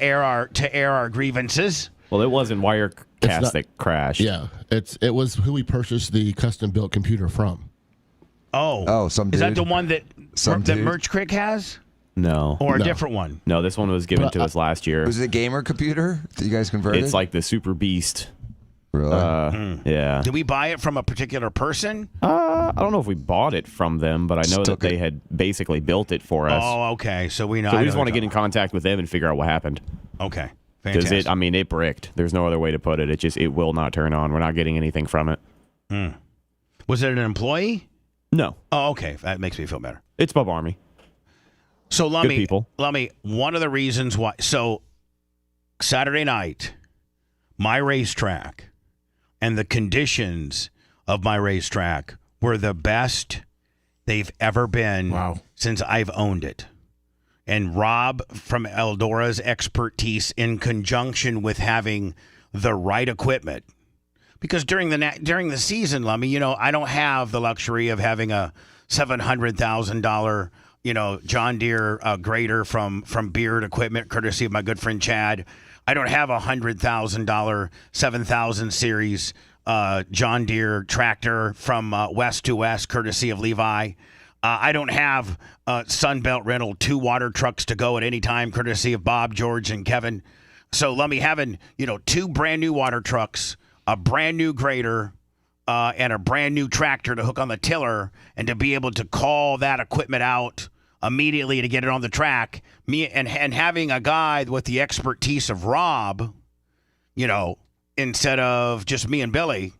air our grievances. Well, it wasn't Wirecast that crashed. Yeah, it was who we purchased the custom built computer from. Some dude. Is that the one that Merch Crick has? No. Or a different one? No, this one was given to us last year. Was it a gamer computer that you guys converted? It's like the Super Beast. Really? Yeah. Did we buy it from a particular person? I don't know if we bought it from them, but I know that they had basically built it for us. Oh, okay. So we know. So we just want to get in contact with them and figure out what happened. Okay. Fantastic. Because it bricked. There's no other way to put it. It will not turn on. We're not getting anything from it. Was it an employee? No. Oh, okay. That makes me feel better. It's Bubba Army. So Good people. Lummy, one of the reasons why. So Saturday night, my racetrack and the conditions of my racetrack were the best they've ever been since I've owned it. And Rob from Eldora's expertise in conjunction with having the right equipment. Because during the season, Lummy, I don't have the luxury of having a $700,000, John Deere grader from Beard Equipment, courtesy of my good friend Chad. I don't have a $100,000 7000 series John Deere tractor from West to West, courtesy of Levi. I don't have Sunbelt Rental 2 water trucks to go at any time, courtesy of Bob, George, and Kevin. So let me having 2 brand new water trucks, a brand new grader, and a brand new tractor to hook on the tiller, and to be able to call that equipment out immediately to get it on the track. Me and having a guy with the expertise of Rob, instead of just me and Billy,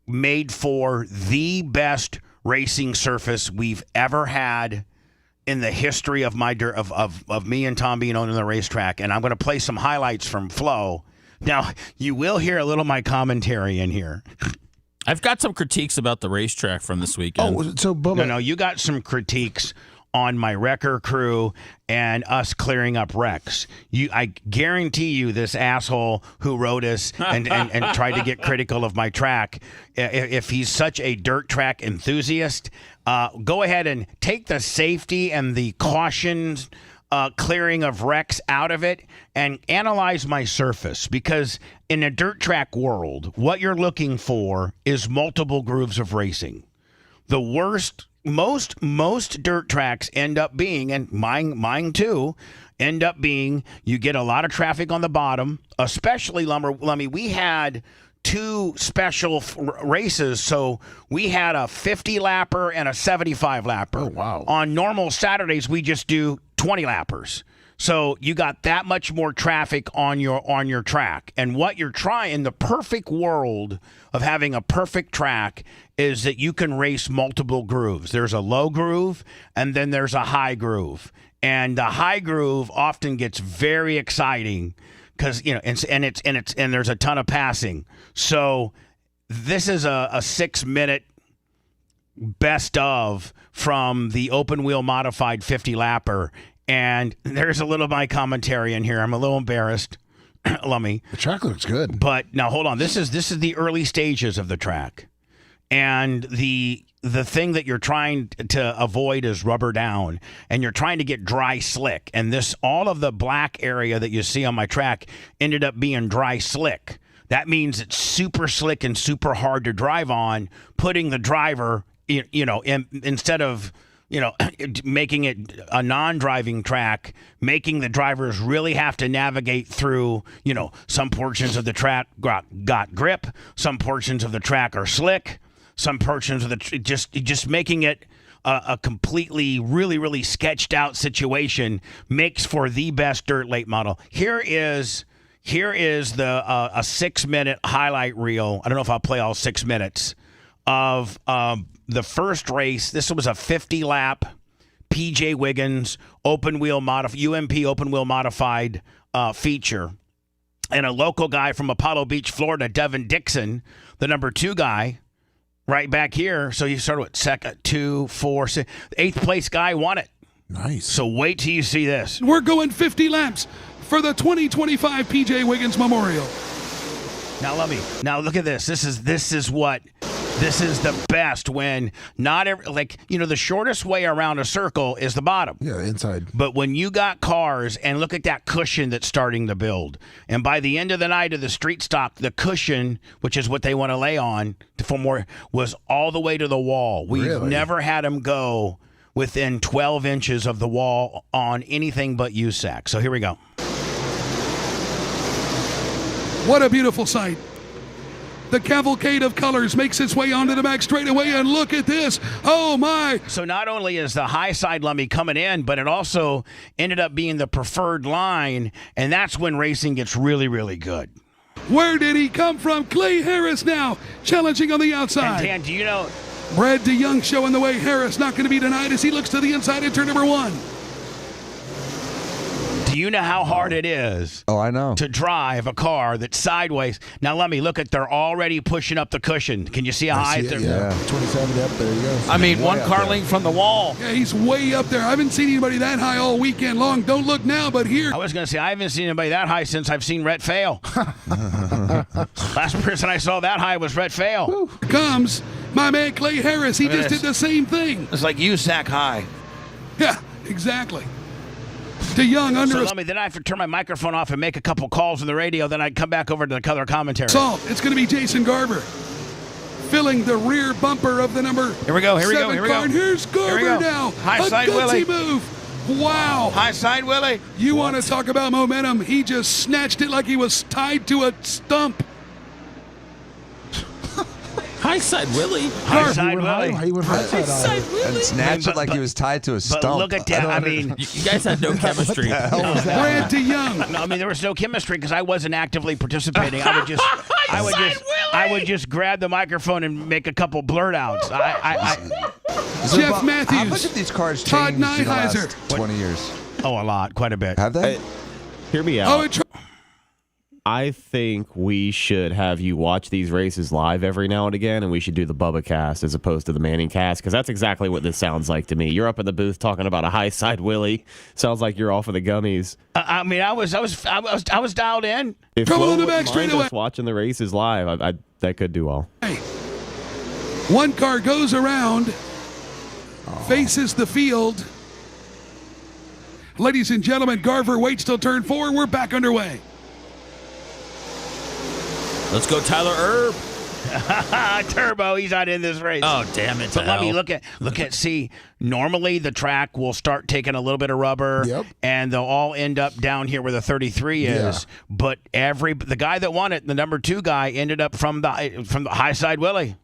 made for the best racing surface we've ever had in the history of me and Tom being owning the racetrack. And I'm going to play some highlights from Flo Now, you will hear a little of my commentary in here. I've got some critiques about the racetrack from this weekend. Oh, so Bubba. No, you got some critiques on my wrecker crew and us clearing up wrecks. I guarantee you this asshole who wrote us and tried to get critical of my track, if he's such a dirt track enthusiast, go ahead and take the safety and the cautions clearing of wrecks out of it and analyze my surface, because in a dirt track world, what you're looking for is multiple grooves of racing. The worst, most dirt tracks end up being, and mine too, end up being, you get a lot of traffic on the bottom, especially Lummy. We had two special races, so we had a 50 lapper and a 75 lapper. Oh, wow. On normal Saturdays, we just do 20 lappers. So you got that much more traffic on your track. And what you're trying, the perfect world of having a perfect track is that you can race multiple grooves. There's a low groove and then there's a high groove. And the high groove often gets very exciting because, and there's a ton of passing. So this is a 6-minute best of from the open wheel modified 50 lapper. And there's a little of my commentary in here. I'm a little embarrassed. Lummy. The track looks good. But now hold on. This is the early stages of the track. And the thing that you're trying to avoid is rubber down, and you're trying to get dry slick. And all of the black area that you see on my track ended up being dry slick. That means it's super slick and super hard to drive on, putting the driver, instead of making it a non-driving track, making the drivers really have to navigate through, some portions of the track got grip, some portions of the track are slick, some portions of the just making it a completely really, really sketched out situation makes for the best dirt late model. Here is the a 6-minute highlight reel. I don't know if I'll play all 6 minutes of the first race. This was a 50-lap PJ Wiggins UMP open wheel modified feature. And a local guy from Apollo Beach, Florida, Devin Dixon, the number 2 guy, right back here. So you started with second, 2, 4, 6. The 8th place guy won it. Nice. So wait till you see this. We're going 50 laps for the 2025 PJ Wiggins Memorial. Now look at this. This is the best when the shortest way around a circle is the bottom. Yeah, inside. But when you got cars, and look at that cushion that's starting to build. And by the end of the night of the street stock, the cushion, which is what they want to lay on for more, was all the way to the wall. We've never had them go within 12 inches of the wall on anything but USAC. So here we go. What a beautiful sight. The cavalcade of colors makes its way onto the back straightaway, and look at this. Oh, my. So not only is the high side Lummy coming in, but it also ended up being the preferred line, and that's when racing gets really, really good. Where did he come from? Clay Harris now challenging on the outside. And Dan, do you know? Brad DeYoung showing the way. Harris not going to be denied as he looks to the inside in turn number 1. Do you know how hard it is? Oh, I know. To drive a car that's sideways. Now, let me look at. They're already pushing up the cushion. Can you see how high? Yeah, 27 up there. You go. I mean, one car length from the wall. Yeah, he's way up there. I haven't seen anybody that high all weekend long. Don't look now, but here. I was going to say, I haven't seen anybody that high since I've seen Rhett Fail. Last person I saw that high was Rhett Fail. Comes my man Clay Harris. He just did the same thing. It's like USAC high. Yeah, exactly. DeYoung under so then I have to turn my microphone off and make a couple calls on the radio. Then I'd come back over to the color commentary. Salt. It's going to be Jason Garver filling the rear bumper of the number. Here we go. And here's Garver now. High side Willie. Move. Wow. High side Willie. You want to talk about momentum? He just snatched it like he was tied to a stump. High side Willie. High side Willie. He went high side Willie. And snatched it like he was tied to a stump. But look at that. I mean, you guys had no chemistry. Brad DeYoung. No, I mean there was no chemistry because I wasn't actively participating. I would just grab the microphone and make a couple blurt outs. Jeff Matthews. How much have these cars Todd changed in the Nyheiser. last 20 years? Oh, a lot, quite a bit. Have they? Hear me out. I think we should have you watch these races live every now and again, and we should do the Bubba cast as opposed to the Manning cast, because that's exactly what this sounds like to me. You're up in the booth talking about a high side Willie. Sounds like you're off of the gummies. I mean, I was dialed in. If Trouble Will in the wouldn't back, straight mind away. us watching the races live, that could do well. One car goes around, faces the field. Ladies and gentlemen, Garver waits till turn 4. We're back underway. Let's go, Tyler Erb. Turbo, he's not in this race. Oh, damn it. But let me look at, see, normally the track will start taking a little bit of rubber, and they'll all end up down here where the 33 is. But the guy that won it, the number 2 guy, ended up from the high side Willie.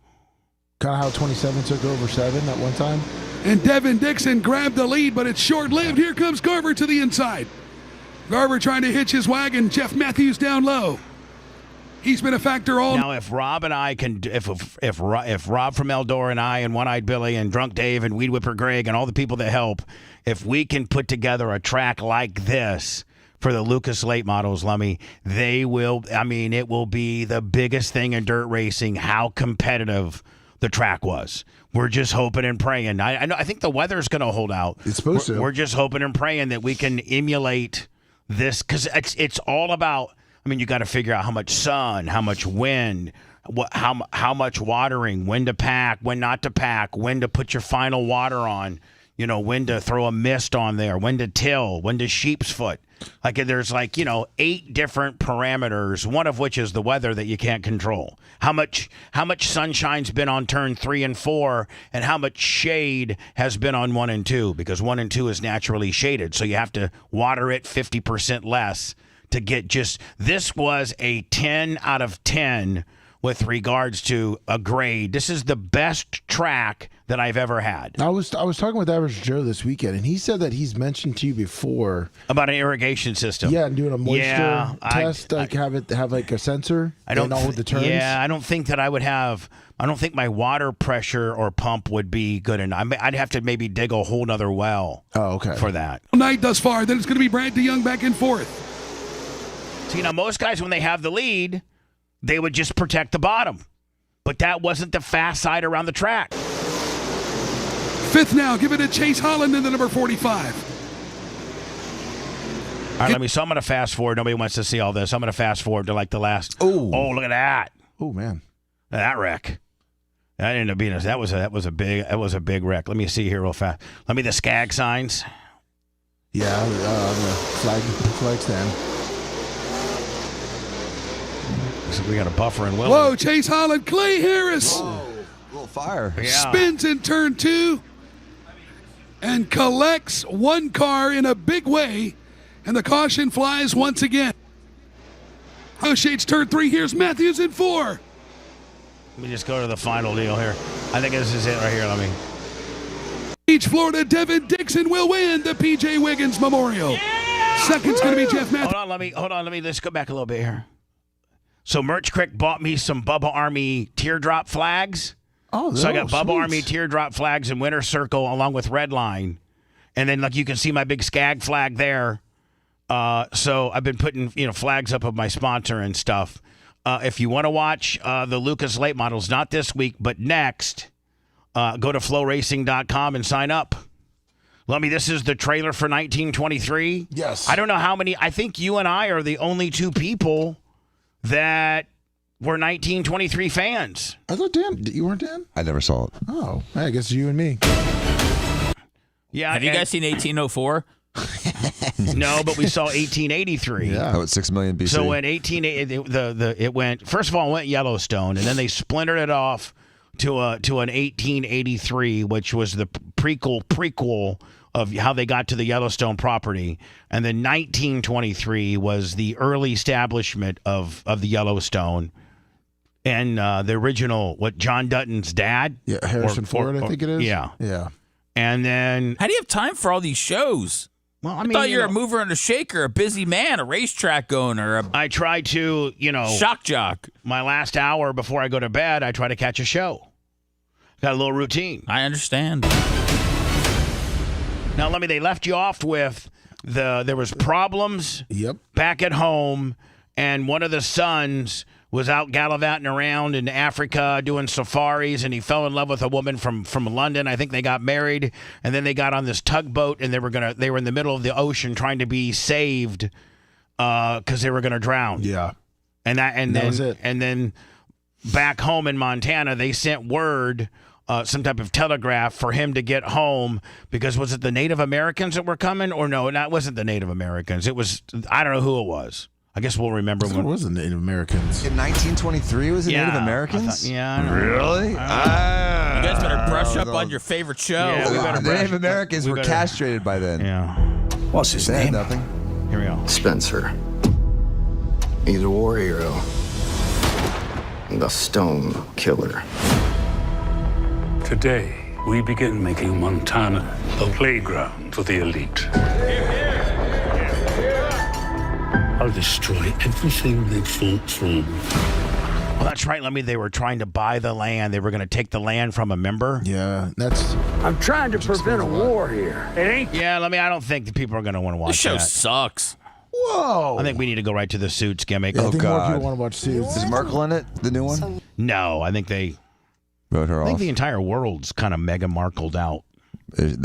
Kind of how 27 took over 7 at one time. And Devin Dixon grabbed the lead, but it's short-lived. Here comes Garver to the inside. Garver trying to hitch his wagon. Jeff Matthews down low. He's been a factor all. Now, if Rob and I can, if Rob from Eldor and I and One-Eyed Billy and Drunk Dave and Weed Whipper Greg and all the people that help, if we can put together a track like this for the Lucas late models, Lummy, they will. I mean, it will be the biggest thing in dirt racing. How competitive the track was. We're just hoping and praying. I think the weather's going to hold out. It's supposed to. We're just hoping and praying that we can emulate this, because it's all about. I mean, you got to figure out how much sun, how much wind, how much watering, when to pack, when not to pack, when to put your final water on, when to throw a mist on there, when to till, when to sheep's foot. Like there's 8 different parameters, one of which is the weather that you can't control. How much sunshine's been on turn 3 and 4, and how much shade has been on 1 and 2, because 1 and 2 is naturally shaded, so you have to water it 50% less. To get this was a 10 out of 10 with regards to a grade. This is the best track that I've ever had. I was talking with Average Joe this weekend, and he said that he's mentioned to you before about an irrigation system. Yeah, and doing a moisture test, have a sensor. I don't in all of the turns. Yeah, I don't think that I would have. I don't think my water pressure or pump would be good enough. I'd have to maybe dig a whole nother well. Oh, okay. For that. Night thus far. Then it's going to be Brad DeYoung back and forth. See, most guys, when they have the lead, they would just protect the bottom. But that wasn't the fast side around the track. 5th now. Give it to Chase Holland in the number 45. All right, so I'm going to fast forward. Nobody wants to see all this. I'm going to fast forward to the last. Oh, look at that. Oh, man. That wreck. That ended up being that was a big wreck. Let me see here real fast. Let me the skag signs. Yeah, the flag stand. So we got a buffer in Willie. Whoa, Chase Holland, Clay Harris. Whoa, a little fire. Yeah. Spins in turn 2 and collects one car in a big way, and the caution flies once again. Shades turn 3. Here's Matthews in 4. Let me just go to the final deal here. I think this is it right here. Let me. Each Florida, Devin Dixon will win the P.J. Wiggins Memorial. Yeah! Second's going to be Jeff Matthews. Hold on. Let's go back a little bit here. So Merch Crick bought me some Bubba Army teardrop flags. Oh, so I got Bubba Army teardrop flags in Winter Circle along with Red Line. And then you can see my big Skag flag there. So I've been putting flags up of my sponsor and stuff. If you want to watch the Lucas late models, not this week, but next, go to flowracing.com and sign up. Lummy, this is the trailer for 1923. Yes. I don't know how many. I think you and I are the only 2 people that were 1923 fans. I thought you weren't Dan? I never saw it. Oh, I guess you and me. Yeah. Have you guys seen 1804? No, but we saw 1883. Yeah. Oh, it's 6 million BC. So in 1880, it went. First of all, it went Yellowstone, and then they splintered it off to an 1883, which was the prequel of how they got to the Yellowstone property. And then 1923 was the early establishment of the Yellowstone. And the original, John Dutton's dad? Yeah, Harrison Ford, I think it is. Yeah. Yeah. And then... How do you have time for all these shows? Well, I thought you were a mover and a shaker, a busy man, a racetrack owner. I try to, shock jock. My last hour before I go to bed, I try to catch a show. Got a little routine. I understand. Now, they left you off with there was problems Yep. back at home, and one of the sons was out gallivanting around in Africa doing safaris, and he fell in love with a woman from London. I think they got married, and then they got on this tugboat, and they were in the middle of the ocean trying to be saved because they were gonna drown. Yeah, and that was it. And then back home in Montana, they sent word. Some type of telegraph for him to get home because was it the Native Americans that were coming or no? It wasn't the Native Americans. It was I don't know who it was. I guess we'll remember when it was the Native Americans. In 1923, was it Native Americans? I know. Really? You guys better brush up on your favorite show. Yeah, we better the Native Americans were castrated by then. Yeah. What's his name? Nothing. Here we go. Spencer. He's a war hero. The Stone Killer. Today, we begin making Montana a playground for the elite. I'll destroy everything they fought from. Well, that's right, Lemmy. They were trying to buy the land. They were going to take the land from a member. Yeah, that's. I'm trying to prevent a war here. It ain't. Yeah, Lemmy, I don't think the people are going to want to watch This show that. sucks. Whoa! I think we need to go right to the Suits gimmick. I think more people want to watch Suits. Is Merkel in it? The new one? No, I think they wrote her I think off. the entire world's kind of mega Markled out.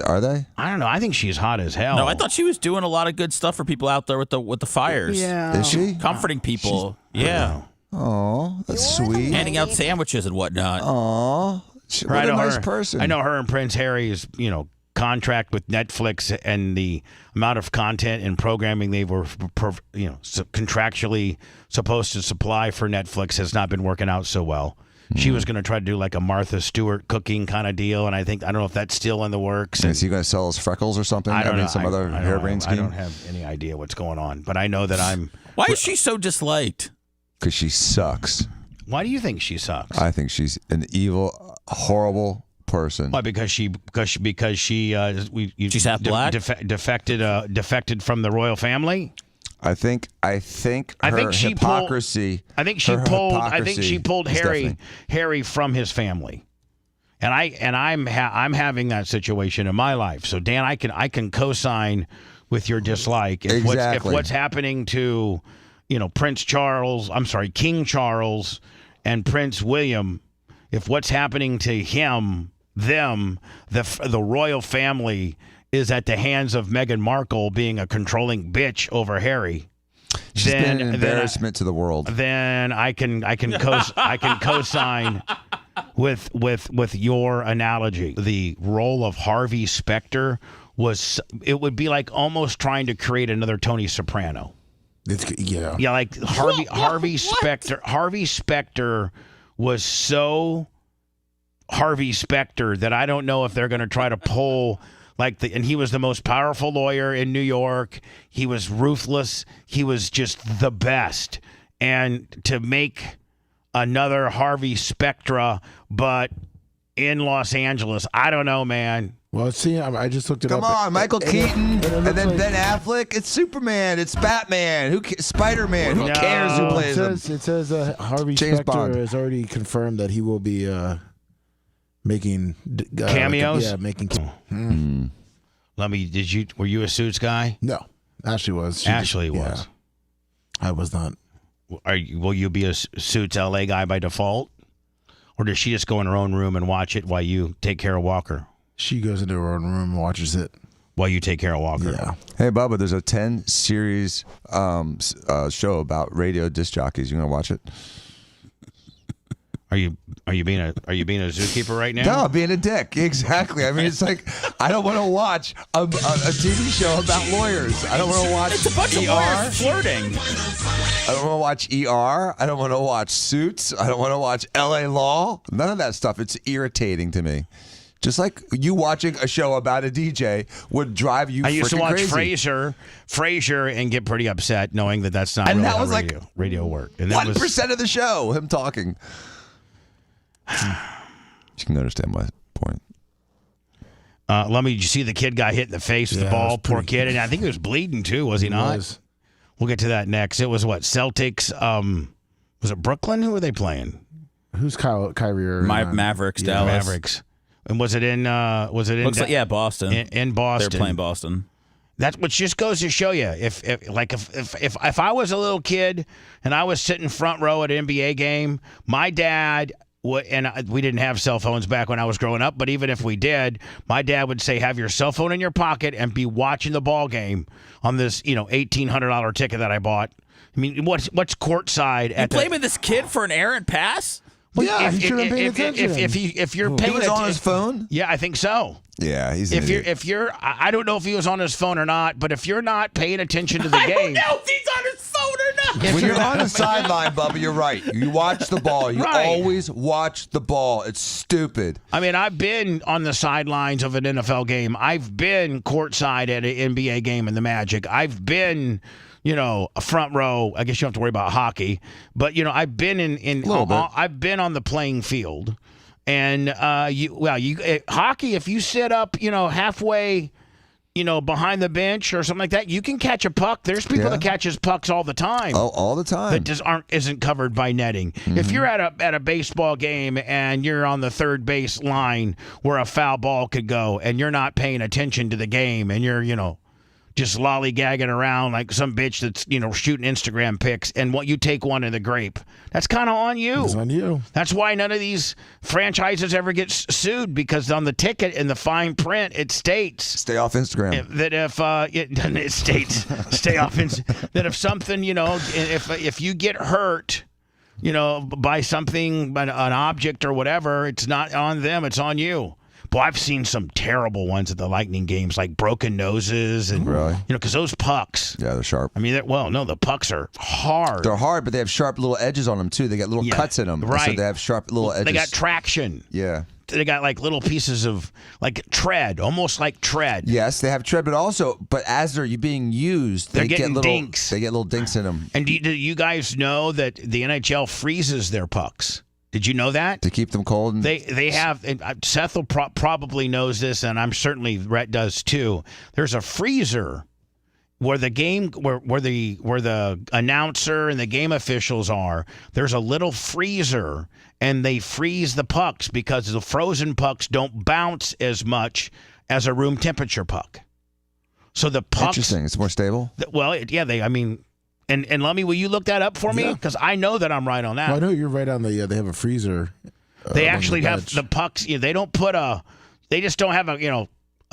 Are they? I don't know. I think she's hot as hell. No, I thought she was doing a lot of good stuff for people out there with the fires. Yeah. Is she? Comforting people. Yeah. Oh, that's sweet. Handing out sandwiches and whatnot. Oh, what a nice person. I know her and Prince Harry's, contract with Netflix and the amount of content and programming they were, contractually supposed to supply for Netflix has not been working out so well. She was going to try to do like a Martha Stewart cooking kind of deal, and I don't know if that's still in the works. Is he going to sell his freckles or something? I don't know. Some other harebrained scheme? I don't have any idea what's going on, but I know that I'm. Why is she so disliked? Because she sucks. Why do you think she sucks? I think she's an evil, horrible person. Why? Because she's half black. Defected from the royal family. I think she hypocrisy. I think she pulled Harry from his family, and I'm having that situation in my life. So Dan, I can co-sign with your dislike. If what's happening to, King Charles and Prince William, if what's happening to the royal family is at the hands of Meghan Markle being a controlling bitch over Harry. She's been an embarrassment to the world. Then I can co-sign with your analogy. The role of Harvey Specter would be like almost trying to create another Tony Soprano. Yeah, like Harvey Specter. Harvey Specter was so Harvey Specter that I don't know if they're going to try to pull. And he was the most powerful lawyer in New York. He was ruthless. He was just the best. And to make another Harvey Spectra, but in Los Angeles, I don't know, man. Well, see, I just looked it up. Come on, Michael Keaton, and then Ben Affleck. It's Superman. It's Batman. Spider-Man. Who cares who plays him? It says Harvey James Specter Bond has already confirmed that he will be making cameos. Making. Were you a Suits guy? No, Ashley was. Ashley was. Yeah. I was not. Will you be a Suits LA guy by default, or does she just go in her own room and watch it while you take care of Walker? She goes into her own room and watches it while you take care of Walker. Yeah. Hey, Bubba, there's a 10-series show about radio disc jockeys. You gonna watch it? Are you being a zookeeper right now? No, being a dick. Exactly. I mean, it's like I don't want to watch a TV show about lawyers. I don't want to watch. It's a bunch of lawyers flirting. I don't want to watch ER. I don't want to watch Suits. I don't want to watch LA Law. None of that stuff. It's irritating to me. Just like you watching a show about a DJ would drive you. I used to watch crazy. Frasier, and get pretty upset knowing that that's not and really that was radio work. And 1% of the show, him talking. You can understand my point. Did you see the kid got hit in the face with the ball? Poor kid, and I think he was bleeding too. Was he not? We'll get to that next. It was what Celtics. Was it Brooklyn? Who were they playing? Who's Kyrie? Mavericks. Dallas. Mavericks. And was it in? Looks like Boston. In Boston. They're playing Boston. which just goes to show you if I was a little kid and I was sitting front row at an NBA game, my dad we didn't have cell phones back when I was growing up, but even if we did, my dad would say, have your cell phone in your pocket and be watching the ball game on this, $1,800 ticket that I bought. I mean, what's courtside at You play with this kid for an errant pass? Well, yeah, he should have paid attention. If you're paying He was on his phone? Yeah, I think so. Yeah, he's if you're I don't know if he was on his phone or not, but if you're not paying attention to the game, I don't know if he's on his phone or not. When you're on the sideline, Bubba, you're right. You watch the ball. You always watch the ball. It's stupid. I mean, I've been on the sidelines of an NFL game. I've been courtside at an NBA game in the Magic. I've been, a front row. I guess you don't have to worry about hockey, but I've been I've been on the playing field. And hockey, if you sit up, halfway, behind the bench or something like that, you can catch a puck. There's people that catches pucks all the time. All the time. That isn't covered by netting. Mm-hmm. If you're at a baseball game and you're on the third base line where a foul ball could go, and you're not paying attention to the game, and you're just lollygagging around like some bitch that's shooting Instagram pics, and you take one in the grape, that's kind of on you. It's on you. That's why none of these franchises ever get sued, because on the ticket in the fine print it states stay off Instagram. That if it states stay off that if something if you get hurt by something, by an object or whatever, it's not on them, it's on you. Boy, I've seen some terrible ones at the Lightning games, like broken noses and because those pucks. Yeah, they're sharp. I mean, the pucks are hard. They're hard, but they have sharp little edges on them too. They got little cuts in them, right? So they have sharp little edges. They got traction. Yeah. They got like little pieces of like tread, almost like tread. Yes, they have tread, but as they're being used, they're they getting get little dinks. They get little dinks in them. And do you guys know that the NHL freezes their pucks? Did you know that? To keep them cold? And they have, and Seth will probably knows this, and I'm certainly Rhett does too. There's a freezer where the game, where the announcer and the game officials are. There's a little freezer, and they freeze the pucks because the frozen pucks don't bounce as much as a room temperature puck. So the pucks. Interesting. It's more stable. And Lummy, will you look that up for me? Because I know that I'm right on that. Well, I know you're right on the. They have a freezer. They actually have the pucks. They don't put They just don't have a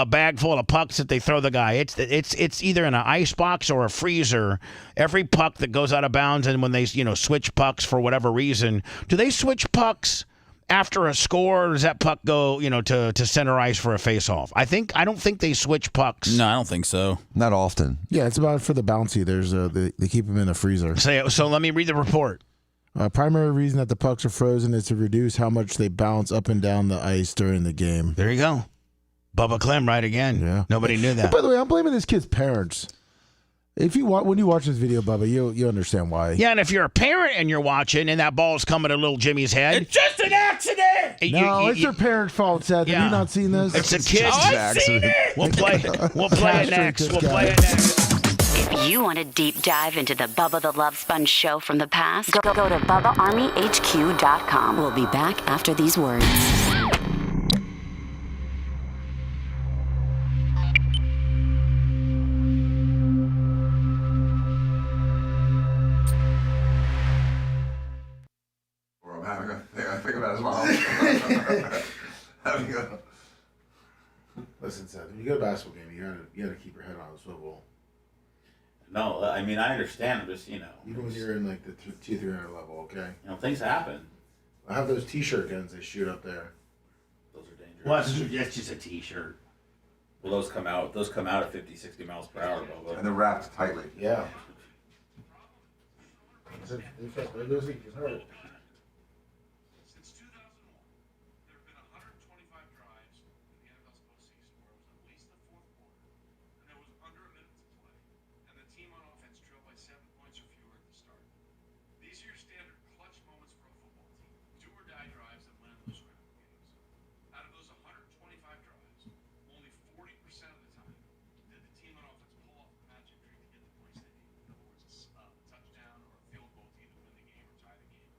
bag full of pucks that they throw the guy. It's either in an ice box or a freezer. Every puck that goes out of bounds, and when they switch pucks for whatever reason, do they switch pucks after a score, or does that puck go, to center ice for a face-off? I don't think they switch pucks. No, I don't think so. Not often. Yeah, it's about for the bouncy. There's they keep them in the freezer. So let me read the report. Primary reason that the pucks are frozen is to reduce how much they bounce up and down the ice during the game. There you go. Bubba Clem right again. Yeah. Nobody knew that. By the way, I'm blaming this kid's parents. When you watch this video, Bubba, you understand why. Yeah, and if you're a parent and you're watching and that ball's coming at little Jimmy's head, it's just an accident. It's their parents' fault, Seth. Yeah. Have you not seen this? It's a kid's accident. We'll play it next. We'll play it next. If you want a deep dive into the Bubba the Love Sponge show from the past, go to BubbaArmyHQ.com. We'll be back after these words. I think about it as well. Listen, Seth, when you go to a basketball game, you gotta keep your head on a swivel. No, I mean, I understand. I'm just, Even when you're in like the 200-300 level, okay? Things happen. I have those T-shirt guns they shoot up there. Those are dangerous. Well, that's just a T-shirt. Well, those come out at 50, 60 miles per hour. And they're wrapped tightly. Yeah. Those things hurt. Since 2001, there have been 125 drives in the NFL's postseason where it was at least the fourth quarter, and there was under a minute to play, and the team on offense trailed by 7 points or fewer at the start. These are your standard clutch moments for a football team, do-or-die drives that win and lose critical games. Out of those 125 drives, only 40% of the time did the team on offense pull off the magic trick to get the points they needed. In other words, a touchdown or a field goal to either win the game or tie the game.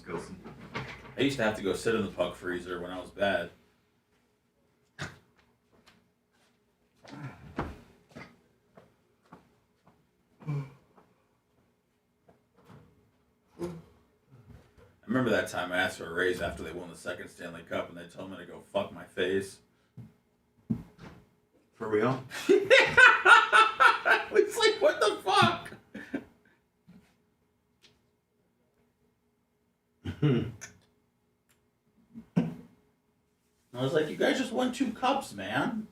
Wisconsin. I used to have to go sit in the puck freezer when I was bad. I remember that time I asked for a raise after they won the second Stanley Cup, and they told me to go fuck my face. For real? It's like, what the fuck? I was like, you guys just won 2 cups, man.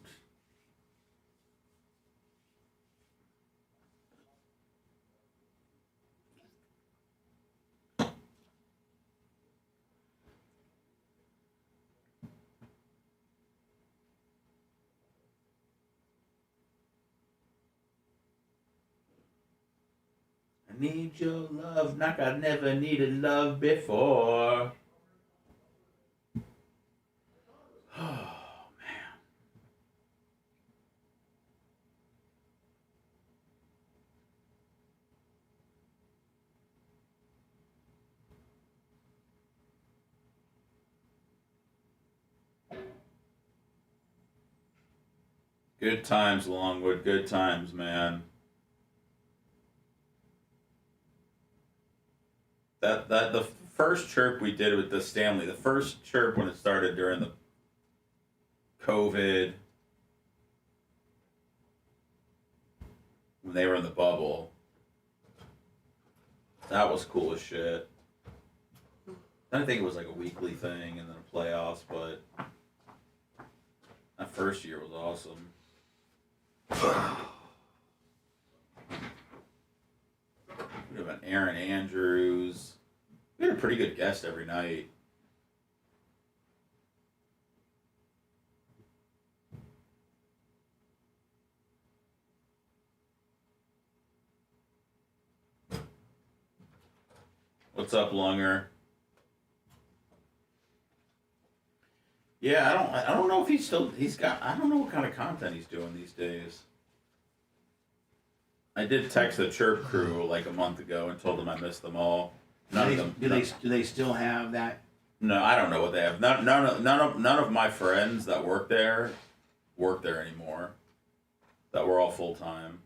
I need your love like I never needed love before. Oh, man. Good times, Longwood. Good times, man. That the first chirp we did with the Stanley, the first chirp when it started during the COVID, when they were in the bubble, that was cool as shit. I didn't think it was like a weekly thing and then the playoffs, but that first year was awesome. We have an Aaron Andrews. We had a pretty good guest every night. What's up, Lunger? Yeah, I don't know if he's got, I don't know what kind of content he's doing these days. I did text the Chirp crew like a month ago and told them I missed them all. Do they still have that? No, I don't know what they have. None of my friends that work there anymore. That were all full time.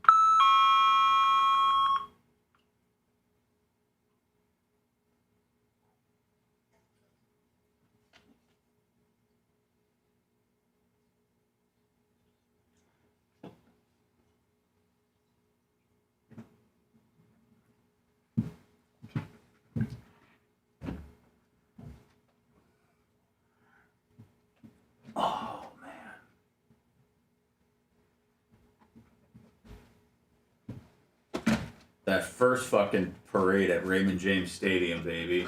Oh, man. That first fucking parade at Raymond James Stadium, baby.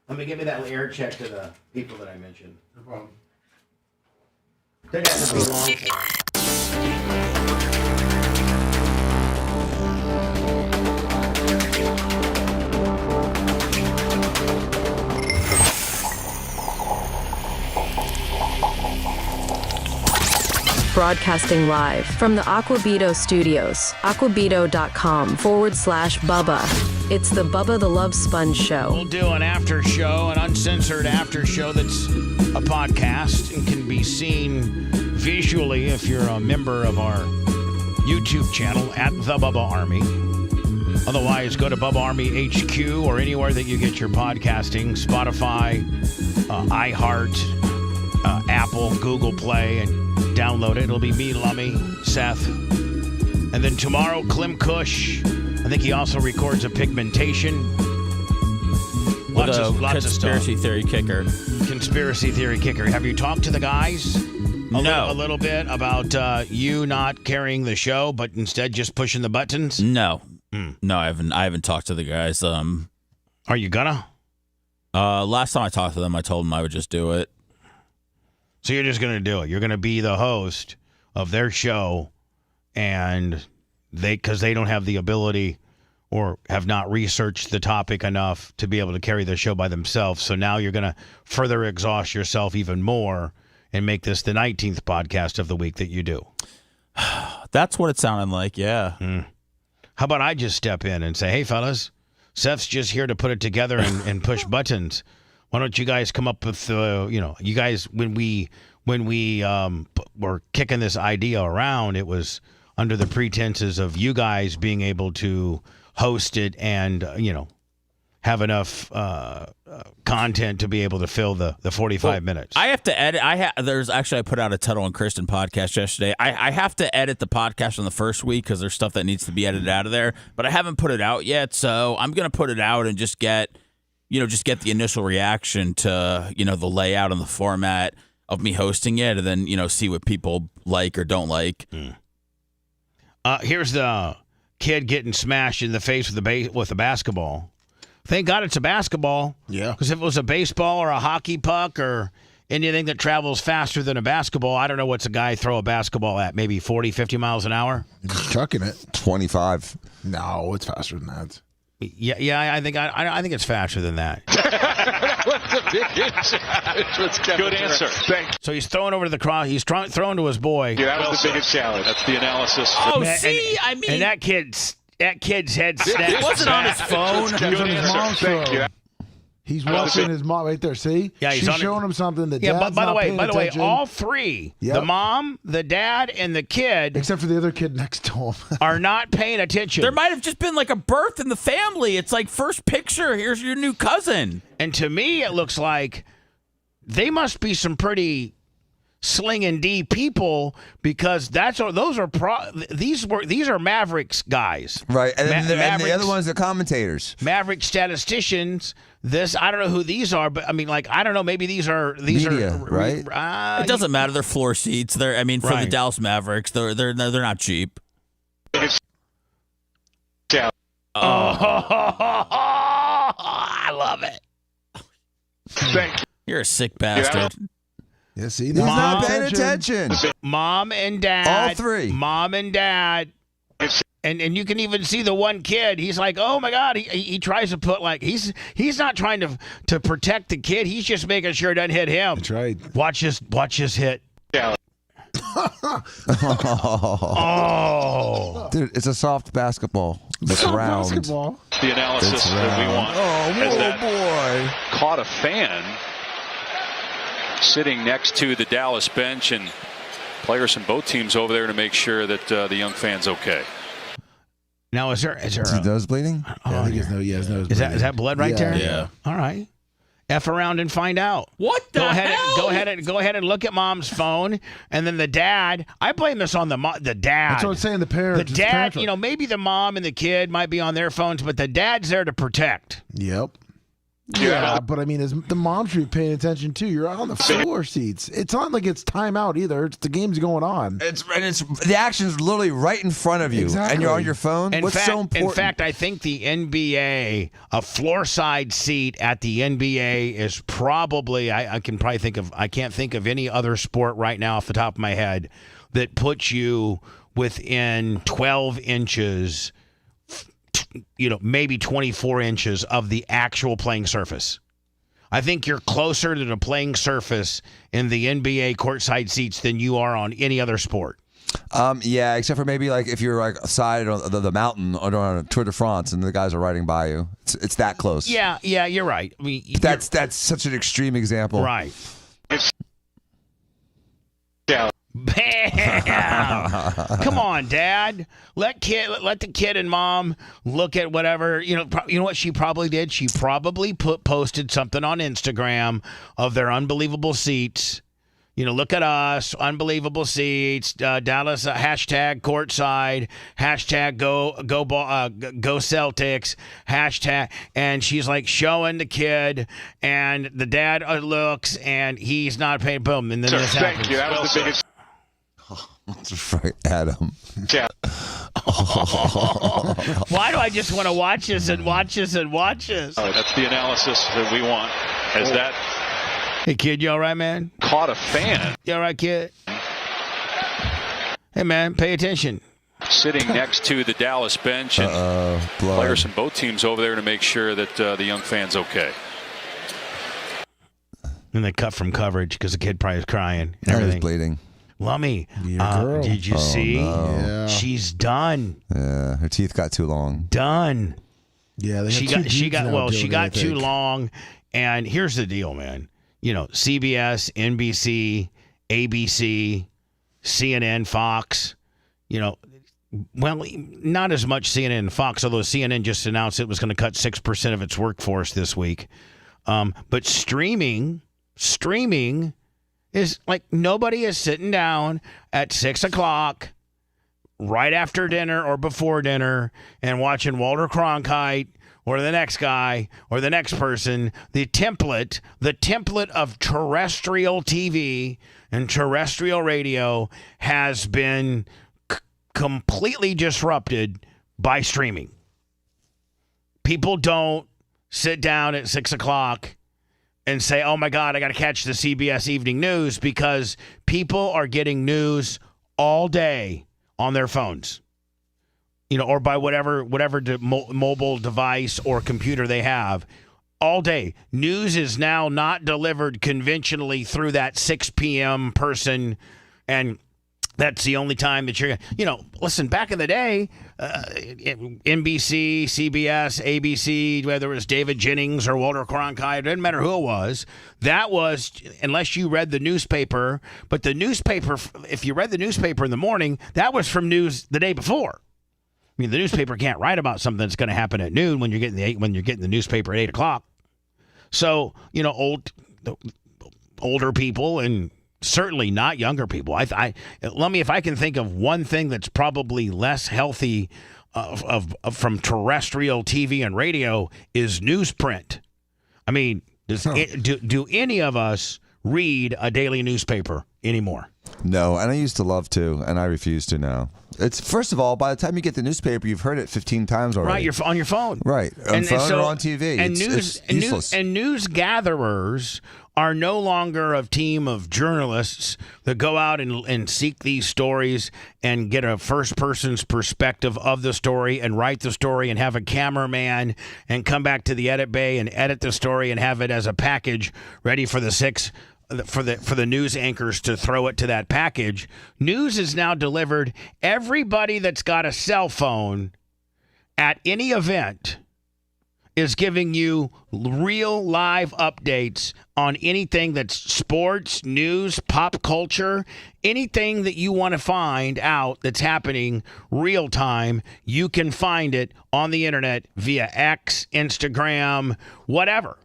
Let me give me that air check to the people that I mentioned. No problem. Didn't have to be long for it. Broadcasting live from the Aquabito studios, aquabito.com/Bubba. It's the Bubba the Love Sponge Show. We'll do an after show, an uncensored after show that's a podcast and can be seen visually if you're a member of our YouTube channel at The Bubba Army. Otherwise, go to Bubba Army HQ or anywhere that you get your podcasting, Spotify, iHeart, Apple, Google Play, and download it. It'll be me, Lummy, Seth. And then tomorrow, Clem Cush. I think he also records a pigmentation. Lots of stuff. Conspiracy theory kicker. Conspiracy theory kicker. Have you talked to the guys? No. A little bit about you not carrying the show, but instead just pushing the buttons? No. No, I haven't talked to the guys. Are you gonna? Last time I talked to them, I told them I would just do it. So you're just gonna do it. You're gonna be the host of their show, and because they don't have the ability or have not researched the topic enough to be able to carry the show by themselves. So now you're gonna further exhaust yourself even more and make this the 19th podcast of the week that you do. That's what it sounded like, yeah. How about I just step in and say, hey, fellas, Seth's just here to put it together and push buttons. Why don't you guys come up with, you guys, when we were kicking this idea around, it was under the pretenses of you guys being able to host it and, have enough content to be able to fill the 45 minutes. I have to edit. I put out a Tuttle and Kristen podcast yesterday. I have to edit the podcast on the first week because there's stuff that needs to be edited out of there, but I haven't put it out yet. So I'm going to put it out and just get the initial reaction to, the layout and the format of me hosting it, and then, see what people like or don't like. Here's the kid getting smashed in the face with a basketball. Thank God it's a basketball. Yeah. Because if it was a baseball or a hockey puck or anything that travels faster than a basketball, I don't know what's a guy throw a basketball at, maybe 40, 50 miles an hour? Just chucking it. 25. No, it's faster than that. Yeah, I think it's faster than that. Good answer. So he's throwing over to the cross. He's throwing to his boy. Yeah, that was the biggest challenge. That's the analysis. Oh, and that kid's head snapped. It wasn't on his phone. He was on his mom's phone. He's watching his mom right there. See? Yeah, she's showing him something that yeah. Dad's By the not way, attention. all three, the mom, the dad, and the kid, except for the other kid next to him, are not paying attention. There might have just been like a birth in the family. It's like first picture. Here's your new cousin. And to me, it looks like they must be some pretty slinging D people because these are Mavericks guys, right? And the other ones are commentators, Maverick statisticians. I don't know who these are, but I mean, I don't know. Maybe these media, are right? It doesn't matter. They're floor seats. For the Dallas Mavericks, they're not cheap. Oh, I love it. Thank you. You're a sick bastard. Yeah, see, he's not paying attention. Mom and dad, all three. Mom and dad. And you can even see the one kid. He's like, oh my God. He tries to put he's not trying to protect the kid. He's just making sure it doesn't hit him. That's right. Watch his hit. Yeah. Oh, dude, it's a soft basketball. It's round. Basketball. The analysis that we want. Oh boy! Caught a fan sitting next to the Dallas bench, and players from both teams over there to make sure that the young fan's okay. Now, is there his nose bleeding? Yeah, I think his nose bleeding. Is that blood right there? Yeah. All right. F around and find out. What the hell? Go ahead and look at mom's phone, and then the dad. I blame this on the dad. That's what I'm saying. The parents. The dad. Maybe the mom and the kid might be on their phones, but the dad's there to protect. Yep. Yeah, but I mean, the mom should be paying attention too. You're on the floor seats. It's not like it's timeout either. It's the game's going on. It's the action's literally right in front of you, and you're on your phone. What's so important? In fact, I think the NBA, a floor side seat at the NBA is probably. I can't think of any other sport right now off the top of my head that puts you within 12 inches. Maybe 24 inches of the actual playing surface. I think you're closer to the playing surface in the NBA courtside seats than you are on any other sport. Yeah, except for maybe if you're aside on the mountain or on a Tour de France and the guys are riding by you. It's that close. Yeah, you're right. I mean, that's such an extreme example. Right. Bam! Come on, Dad. Let the kid and mom look at whatever. You know what she probably did? She probably posted something on Instagram of their unbelievable seats. Look at us, unbelievable seats. Dallas hashtag courtside, hashtag go Celtics, hashtag. And she's showing the kid, and the dad looks, and he's not paying. Boom, and then this happens. Thank you. That was the biggest. That's right, Adam. Yeah. Why do I just want to watch this and watch this and watch this? Oh, that's the analysis that we want. Hey, kid, you all right, man? Caught a fan. You all right, kid? Hey, man, pay attention. Sitting next to the Dallas bench, and players from both teams over there to make sure that the young fan's okay. And they cut from coverage because the kid probably is crying and That is everything. bleeding. Lummy, girl. did you see? No. Yeah. She's done. Yeah, her teeth got too long. Done. Yeah, they have She two got dudes now doing she it, got I too think. long. And here's the deal, man. You know, CBS, NBC, ABC, CNN, Fox, you know, well, not as much CNN and Fox, although CNN just announced it was going to cut 6% of its workforce this week. But streaming is like nobody is sitting down at 6 o'clock right after dinner or before dinner and watching Walter Cronkite or the next guy or the next person. The template of terrestrial TV and terrestrial radio has been completely disrupted by streaming. People don't sit down at 6 o'clock and say, oh my God, I got to catch the CBS Evening News, because people are getting news all day on their phones, you know, or by whatever mobile device or computer they have all day. News is now not delivered conventionally through that 6 p.m. person, and that's the only time that you're, you know, listen, back in the day, NBC, CBS, ABC, whether it was David Jennings or Walter Cronkite, it didn't matter who it was, that was, unless you read the newspaper, but the newspaper, if you read the newspaper in the morning, that was from news the day before. I mean, the newspaper can't write about something that's going to happen at noon when you're getting the newspaper at 8 o'clock. So, you know, older people and certainly not younger people. Let me, if I can think of one thing that's probably less healthy from terrestrial TV and radio, is newsprint. I mean, do any of us read a daily newspaper anymore? No, and I used to love to, and I refuse to now. It's, first of all, by the time you get the newspaper, you've heard it 15 times already. Right, you're on your phone. Right, on phone or on TV. And it's useless. News gatherers are no longer a team of journalists that go out and seek these stories and get a first person's perspective of the story and write the story and have a cameraman and come back to the edit bay and edit the story and have it as a package ready for the news anchors to throw it to that package. News is now delivered. Everybody that's got a cell phone at any event is giving you real live updates on anything that's sports, news, pop culture, anything that you want to find out that's happening real time. You can find it on the internet via X, Instagram, whatever.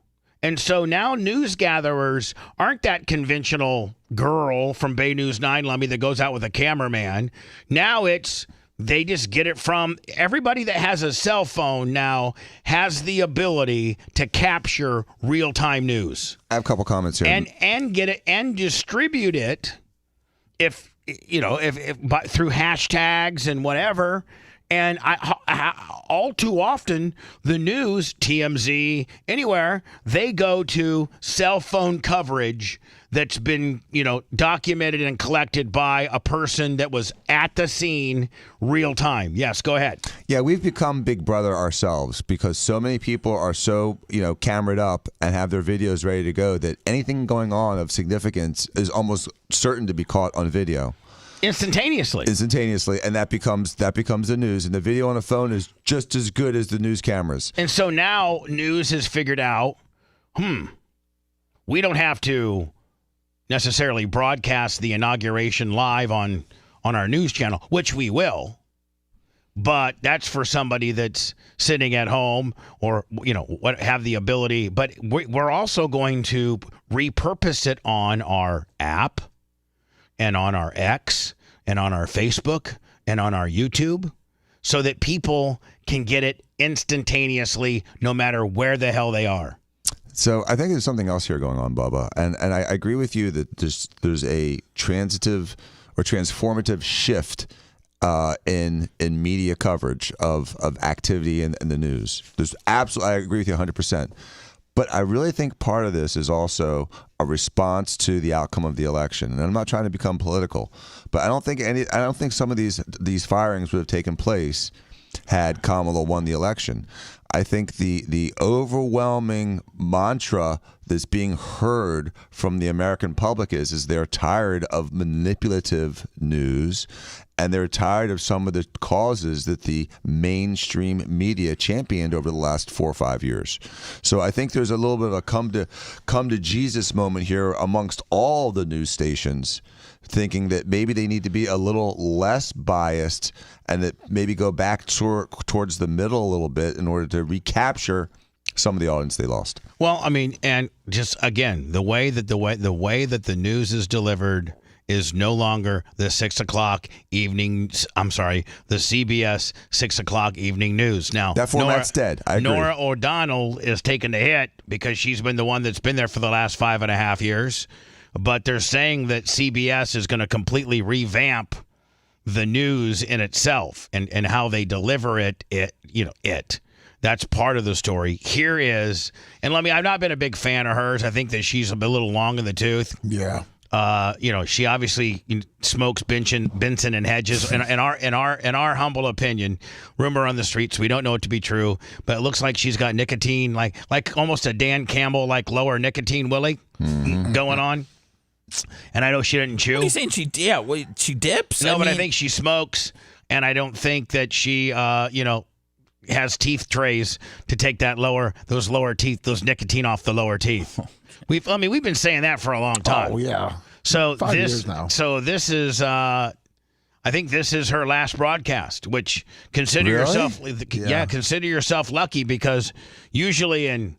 And so now news gatherers aren't that conventional girl from Bay News 9, Lummy, that goes out with a cameraman. Now they just get it from everybody that has a cell phone now has the ability to capture real-time news. I have a couple comments here. And get it and distribute it if through hashtags and whatever. And all too often, the news, TMZ, anywhere, they go to cell phone coverage that's been, documented and collected by a person that was at the scene real time. Yes, go ahead. Yeah, we've become Big Brother ourselves because so many people are so, camered up and have their videos ready to go that anything going on of significance is almost certain to be caught on video. Instantaneously, and that becomes the news, and the video on the phone is just as good as the news cameras. And so now news has figured out, we don't have to necessarily broadcast the inauguration live on our news channel, which we will, but that's for somebody that's sitting at home or have the ability. But we're also going to repurpose it on our app and on our X and on our Facebook and on our YouTube so that people can get it instantaneously no matter where the hell they are. So I think there's something else here going on, Bubba. And I agree with you that there's a transitive or transformative shift in media coverage of activity in the news. I agree with you 100%. But I really think part of this is also a response to the outcome of the election. And I'm not trying to become political, but I don't think some of these firings would have taken place had Kamala won the election. I think the overwhelming mantra that's being heard from the American public is they're tired of manipulative news, and they're tired of some of the causes that the mainstream media championed over the last 4 or 5 years. So I think there's a little bit of a come to Jesus moment here amongst all the news stations, thinking that maybe they need to be a little less biased and that maybe go back towards the middle a little bit in order to recapture some of the audience they lost. Well, I mean, and just again, the way that the news is delivered is no longer the 6 o'clock evening. I'm sorry, the CBS 6 o'clock evening news. Now that format's dead. I agree. Nora O'Donnell is taking the hit because she's been the one that's been there for the last 5.5 years. But they're saying that CBS is going to completely revamp the news in itself and how they deliver it. That's part of the story. Here is, and let me, I've not been a big fan of hers. I think that she's a little long in the tooth. Yeah. She obviously smokes Benson and Hedges. In our humble opinion, rumor on the streets, we don't know it to be true, but it looks like she's got nicotine, like almost a Dan Campbell, like lower nicotine Willie going on. And I know she didn't chew. What are you saying? She dips? No, but I think she smokes, and I don't think that she, has teeth trays to take those lower teeth, those nicotine off the lower teeth. We've been saying that for a long time. Oh yeah. So 5 years now. So this is, I think this is her last broadcast. Which consider yourself, consider yourself lucky, because usually in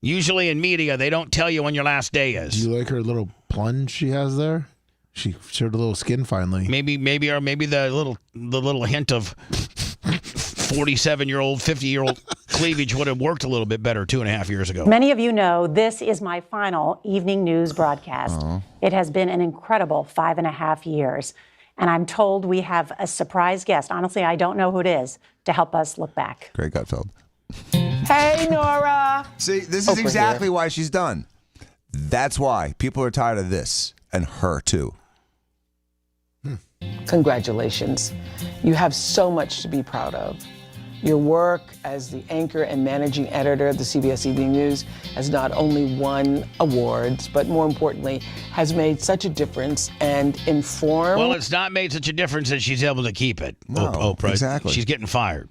media they don't tell you when your last day is. Do you like her little plunge she has there? She showed a little skin finally. Maybe the little hint of 47-year-old, 50-year-old cleavage would have worked a little bit better 2.5 years ago. Many of you know this is my final evening news broadcast. It has been an incredible 5.5 years. And I'm told we have a surprise guest. Honestly, I don't know who it is, to help us look back. Greg Gutfeld. Hey, Nora. See, this is exactly why she's done. That's why. People are tired of this. And her, too. Congratulations. You have so much to be proud of. Your work as the anchor and managing editor of the CBS Evening News has not only won awards, but more importantly, has made such a difference and informed. Well, it's not made such a difference that she's able to keep it. No, Oprah. exactly. She's getting fired.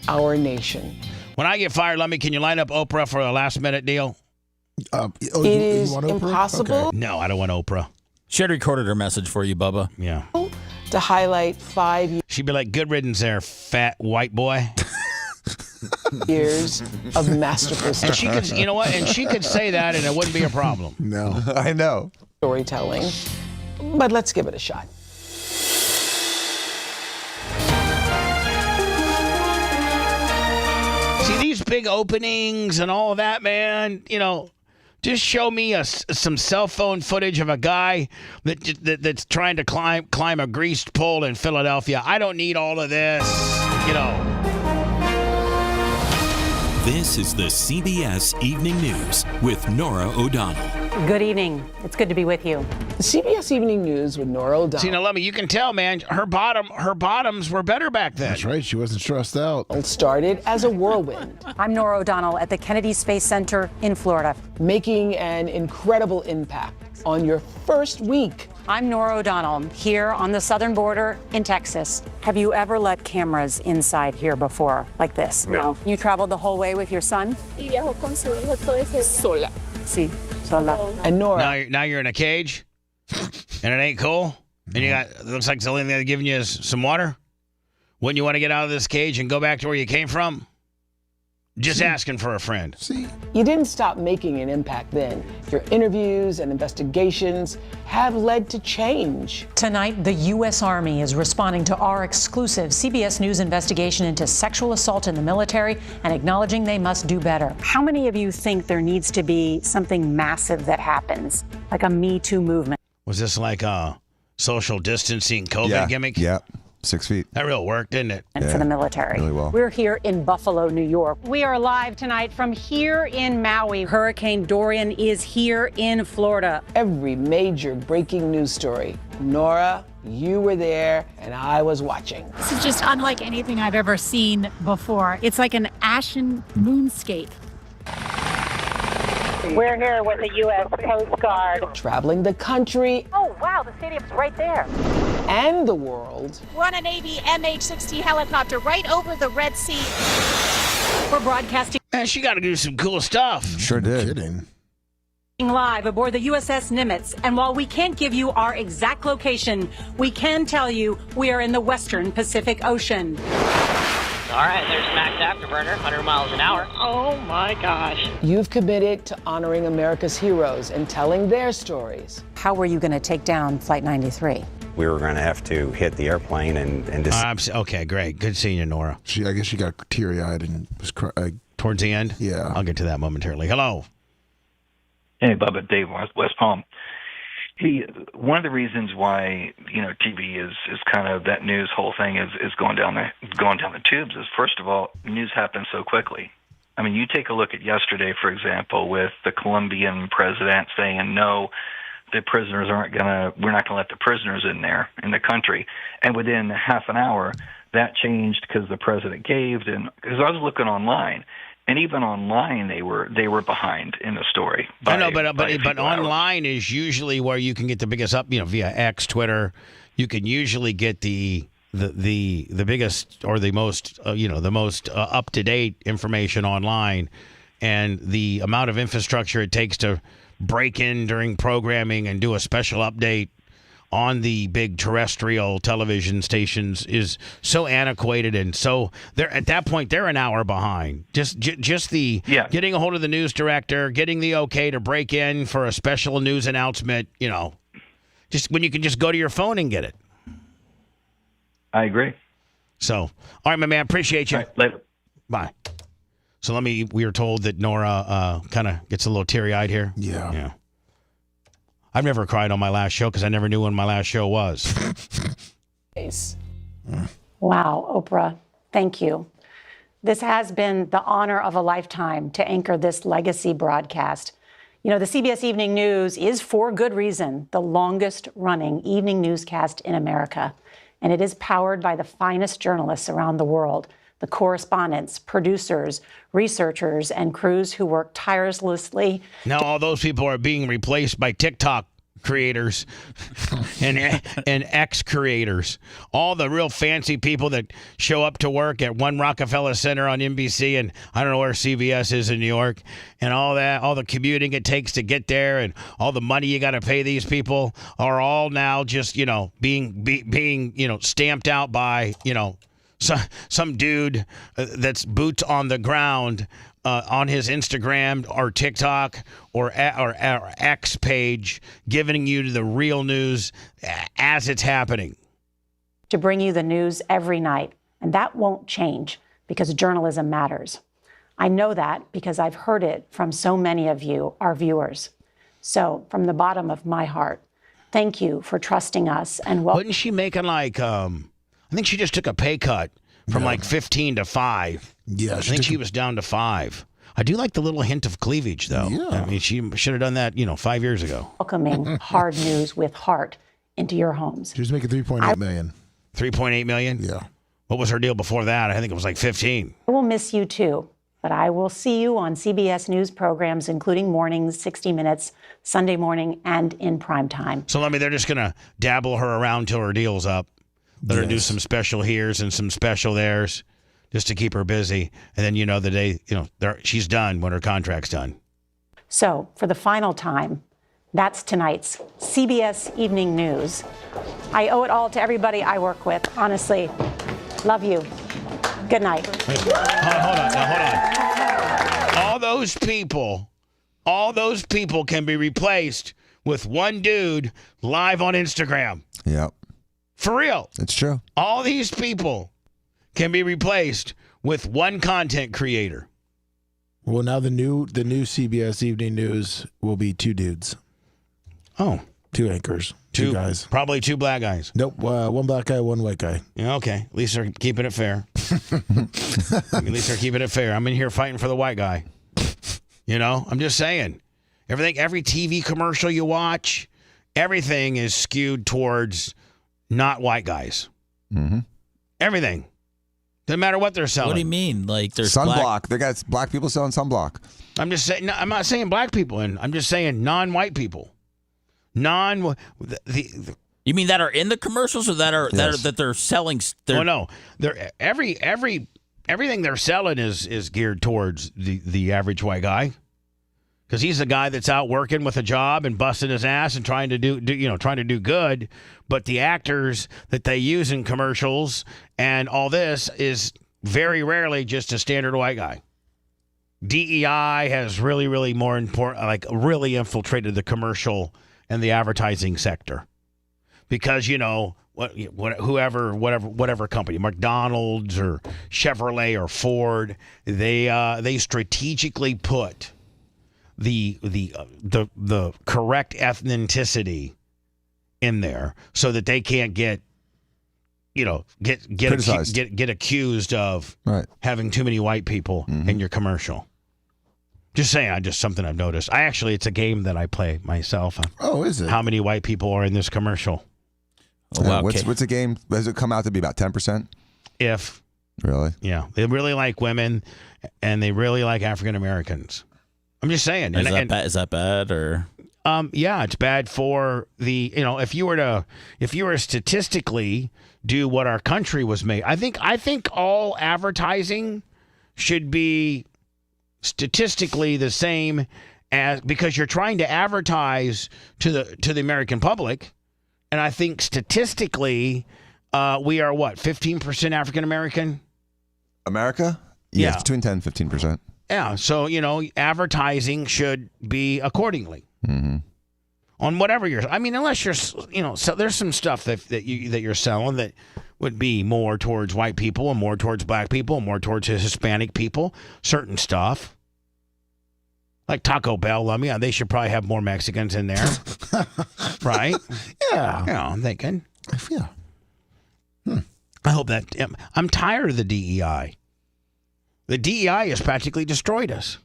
Our nation. When I get fired, can you line up Oprah for a last-minute deal? It is impossible. Okay. No, I don't want Oprah. She had recorded her message for you, Bubba. Yeah. To highlight 5 She'd be like, good riddance there, fat white boy. years of masterful And she could, you know what? And she could say that and it wouldn't be a problem. No. I know. Storytelling. But let's give it a shot. See, these big openings and all of that, man, just show me some cell phone footage of a guy that's trying to climb a greased pole in Philadelphia. I don't need all of this, This is the CBS Evening News with Nora O'Donnell. Good evening. It's good to be with you. The CBS Evening News with Nora O'Donnell. See, now, Lummy, you can tell, man, her bottoms were better back then. That's right. She wasn't stressed out. It started as a whirlwind. I'm Nora O'Donnell at the Kennedy Space Center in Florida. Making an incredible impact on your first week. I'm Nora O'Donnell here on the southern border in Texas. Have you ever let cameras inside here before, like this? No. You traveled the whole way with your son? Y viajó con su hijo todo ese sola. Sí, sola. And Nora. Now you're in a cage, and it ain't cool, and it looks like the only thing they're giving you is some water. Wouldn't you want to get out of this cage and go back to where you came from? Just asking for a friend. See? You didn't stop making an impact then. Your interviews and investigations have led to change. Tonight, the U.S. Army is responding to our exclusive CBS News investigation into sexual assault in the military and acknowledging they must do better. How many of you think there needs to be something massive that happens, like a Me Too movement? Was this like a social distancing COVID gimmick? Yeah. 6 feet. That real worked, didn't it? And for the military. Really well. We're here in Buffalo, New York. We are live tonight from here in Maui. Hurricane Dorian is here in Florida. Every major breaking news story. Nora, you were there, and I was watching. This is just unlike anything I've ever seen before. It's like an ashen moonscape. We're here with the U.S. Coast Guard. Traveling the country. Oh, wow, the stadium's right there. And the world. We're on a Navy MH-60 helicopter right over the Red Sea. We're broadcasting Man, she got to do some cool stuff. Sure did. Kidding. live aboard the USS Nimitz. And while we can't give you our exact location, we can tell you we are in the western Pacific Ocean. All right, there's max afterburner, 100 miles an hour. Oh my gosh. You've committed to honoring America's heroes and telling their stories. How were you going to take down Flight 93? We were going to have to hit the airplane and just... okay, great. Good seeing you, Nora. I guess she got teary-eyed and was towards the end? Yeah. I'll get to that momentarily. Hello. Hey, Bubba, Dave, West Palm. One of the reasons why TV is kind of that news whole thing is going down the tubes is, first of all, news happens so quickly. I mean, you take a look at yesterday, for example, with the Colombian president saying no, the prisoners we're not gonna let the prisoners in there in the country, and within half an hour that changed because the president caved. And because I was looking online. And even online, they were behind in the story. I know, but online is usually where you can get the biggest up. Via X, Twitter, you can usually get the biggest or the most up to date information online, and the amount of infrastructure it takes to break in during programming and do a special update on the big terrestrial television stations is so antiquated, and so they're at that point they're an hour behind. Just getting a hold of the news director, getting the okay to break in for a special news announcement. Just when you can just go to your phone and get it. I agree. So, all right, my man, appreciate you. All right, later. Bye. So we were told that Nora kind of gets a little teary-eyed here. Yeah. I've never cried on my last show because I never knew when my last show was. Wow, Oprah, thank you. This has been the honor of a lifetime to anchor this legacy broadcast. The CBS Evening News is, for good reason, the longest running evening newscast in America. And it is powered by the finest journalists around the world, the correspondents, producers, researchers, and crews who work tirelessly. Now all those people are being replaced by TikTok creators and X creators. All the real fancy people that show up to work at One Rockefeller Center on NBC, and I don't know where CBS is in New York, and all that, all the commuting it takes to get there, and all the money you got to pay these people are all now just being stamped out by some dude that's boots on the ground on his Instagram or TikTok or X page, giving you the real news as it's happening. To bring you the news every night, and that won't change because journalism matters. I know that because I've heard it from so many of you, our viewers. So from the bottom of my heart, thank you for trusting us. And wasn't she making I think she just took a pay cut from 15 to 5. Yeah, I think she was down to 5. I do like the little hint of cleavage, though. Yeah. I mean, she should have done that, 5 years ago. Welcoming hard news with heart into your homes. She was making $3.8 million. 3.8 million? Yeah. What was her deal before that? I think it was 15. I will miss you too, but I will see you on CBS News programs, including mornings, 60 Minutes, Sunday morning, and in prime time. So, they're just going to dabble her around till her deal's up. Let her do some special here's and some special there's just to keep her busy. And then, the day, she's done when her contract's done. So for the final time, that's tonight's CBS Evening News. I owe it all to everybody I work with. Honestly, love you. Good night. Hold on. All those people can be replaced with one dude live on Instagram. Yep. For real. It's true. All these people can be replaced with one content creator. Well, now the new CBS Evening News will be 2 dudes. Oh. 2 anchors. 2 guys. Probably 2 black guys. Nope. 1 black guy, 1 white guy. Yeah, okay. At least they're keeping it fair. At least they're keeping it fair. I'm in here fighting for the white guy. You know, I'm just saying. Every TV commercial you watch, everything is skewed towards not white guys. Mm-hmm. Everything. Doesn't matter what they're selling. What do you mean? Like there's sunblock. They got black people selling sunblock. I'm just saying. No, I'm not saying black people, and I'm just saying non-white people. You mean that are in the commercials, or that they're selling? Oh no, they're everything they're selling is geared towards the average white guy, because he's the guy that's out working with a job and busting his ass and trying to do good. But the actors that they use in commercials and all this is very rarely just a standard white guy. DEI has really more important, like really infiltrated the commercial and the advertising sector, because whatever company, McDonald's or Chevrolet or Ford, they strategically put the correct ethnicity in there so that they can't get accused of having too many white people in your commercial. Just saying, just something I've noticed. It's a game that I play myself. Oh, is it? How many white people are in this commercial? Oh, wow. What's the game? Does it come out to be about 10%? If. Really? Yeah. They really like women, and they really like African Americans. I'm just saying. Is that bad or? Yeah, it's bad for the, if you were to statistically do what our country was made. I think all advertising should be statistically the same, as because you're trying to advertise to the American public, and I think statistically we are 15% African American? America? Yeah, it's between 10 and 15%. Yeah, so advertising should be accordingly. Mm-hmm. On whatever unless you're, so there's some stuff that you're selling that would be more towards white people and more towards black people and more towards Hispanic people. Certain stuff, like Taco Bell, they should probably have more Mexicans in there, right? Yeah. I'm thinking. Yeah. I hope that. I'm tired of the DEI. The DEI has practically destroyed us.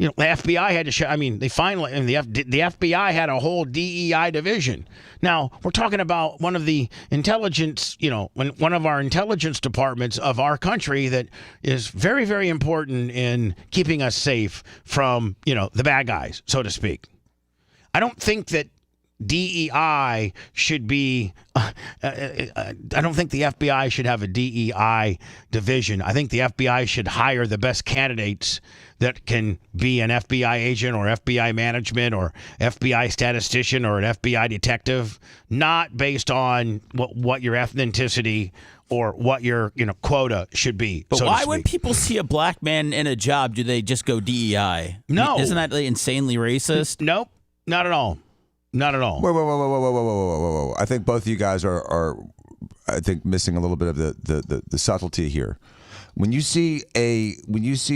The FBI had to show. They finally, and the FBI had a whole DEI division. Now we're talking about one of the intelligence, one of our intelligence departments of our country that is very, very important in keeping us safe from, the bad guys, so to speak. I don't think that DEI should be. I don't think the FBI should have a DEI division. I think the FBI should hire the best candidates that can be an FBI agent or FBI management or FBI statistician or an FBI detective, not based on what your ethnicity or what your quota should be. But why, when people see a black man in a job, do they just go DEI? No, isn't that insanely racist? Nope, not at all. Not at all. Whoa. I think both of you guys are I think missing a little bit of the subtlety here. When you see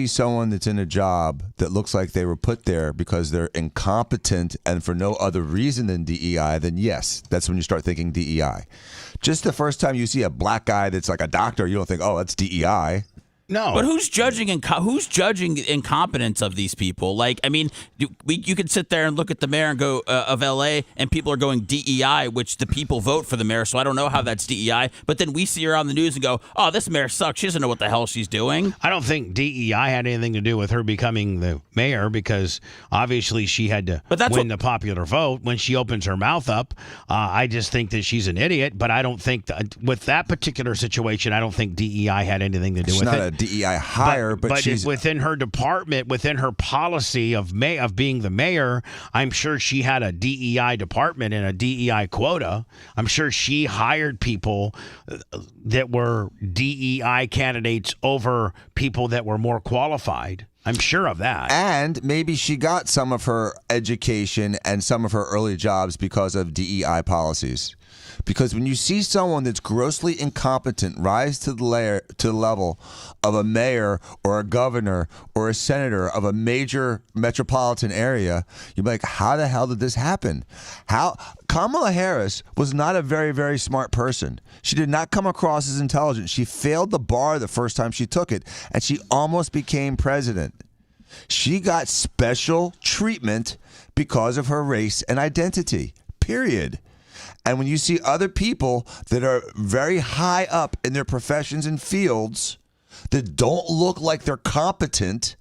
someone that's in a job that looks like they were put there because they're incompetent and for no other reason than DEI, then yes, that's when you start thinking DEI. Just the first time you see a black guy that's like a doctor, you don't think, oh, that's DEI. No, but who's judging incompetence of these people? You could sit there and look at the mayor and go of LA, and people are going DEI, which the people vote for the mayor. So I don't know how that's DEI. But then we see her on the news and go, "Oh, this mayor sucks. She doesn't know what the hell she's doing." I don't think DEI had anything to do with her becoming the mayor, because obviously she had to win the popular vote. When she opens her mouth up, I just think that she's an idiot. But I don't think with that particular situation, I don't think DEI had anything to do with it. DEI hire, but she's within her department, within her policy of being the mayor. I'm sure she had a DEI department and a DEI quota. I'm sure she hired people that were DEI candidates over people that were more qualified. I'm sure of that. And maybe she got some of her education and some of her early jobs because of DEI policies. Because when you see someone that's grossly incompetent rise to the level of a mayor or a governor or a senator of a major metropolitan area, you're like, how the hell did this happen? Kamala Harris was not a very, very smart person. She did not come across as intelligent. She failed the bar the first time she took it, and she almost became president. She got special treatment because of her race and identity, period. And when you see other people that are very high up in their professions and fields that don't look like they're competent,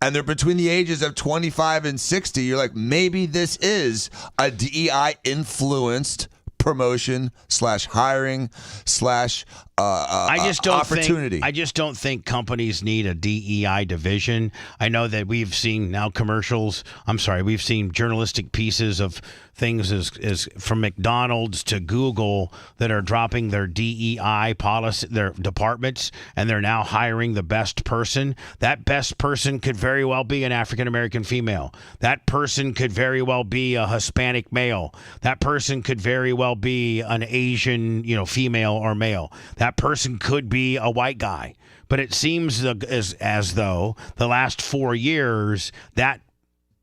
and they're between the ages of 25 and 60, you're like, maybe this is a DEI influenced promotion / hiring / opportunity. I just don't think companies need a DEI division. I know that we've seen now we've seen journalistic pieces of things as from McDonald's to Google that are dropping their DEI policy, their departments, and they're now hiring the best person. That best person could very well be an African-American female. That person could very well be a Hispanic male. That person could very well be an Asian, female or male. That person could be a white guy. But it seems as though the last 4 years, that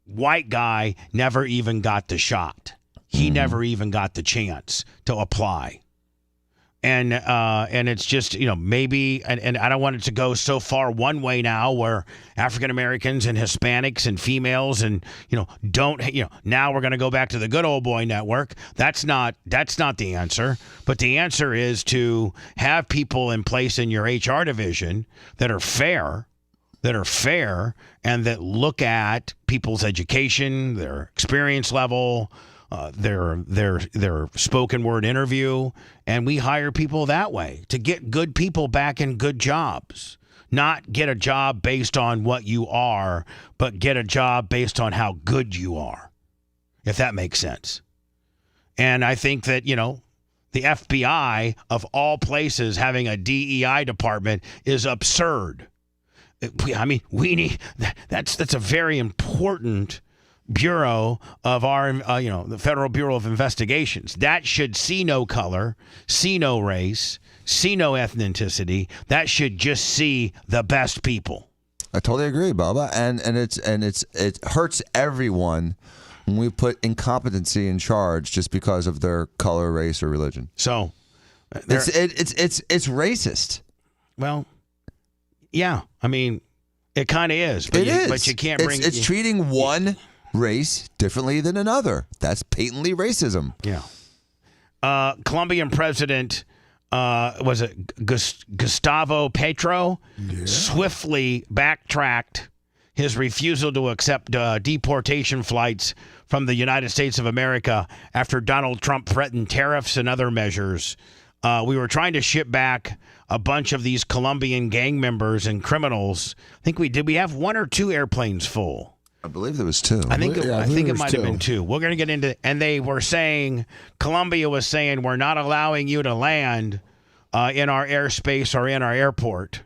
white guy never even got the shot. He never even got the chance to apply. And it's just, maybe, and I don't want it to go so far one way now where African Americans and Hispanics and females and, now we're going to go back to the good old boy network. That's not the answer. But the answer is to have people in place in your HR division that are fair and that look at people's education, their experience level, their spoken word interview, and we hire people that way to get good people back in good jobs. Not get a job based on what you are, but get a job based on how good you are, if that makes sense. And I think that, the FBI, of all places, having a DEI department is absurd. I mean, we need that's a very important bureau of our, the Federal Bureau of Investigations. That should see no color, see no race, see no ethnicity. That should just see the best people. I totally agree, Bubba, and it hurts everyone when we put incompetency in charge just because of their color, race, or religion. So it's racist. Well, yeah, I mean, it kind of is. But but you can't bring. It's treating one race differently than another. That's patently racism. Yeah. Colombian president, was it Gustavo Petro, swiftly backtracked his refusal to accept deportation flights from the United States of America after Donald Trump threatened tariffs and other measures. We were trying to ship back a bunch of these Colombian gang members and criminals. I think we did. We have 1 or 2 airplanes full. I believe there was 2. I think it might have been 2. We're going to get into, and they were saying, Colombia was saying, we're not allowing you to land in our airspace or in our airport.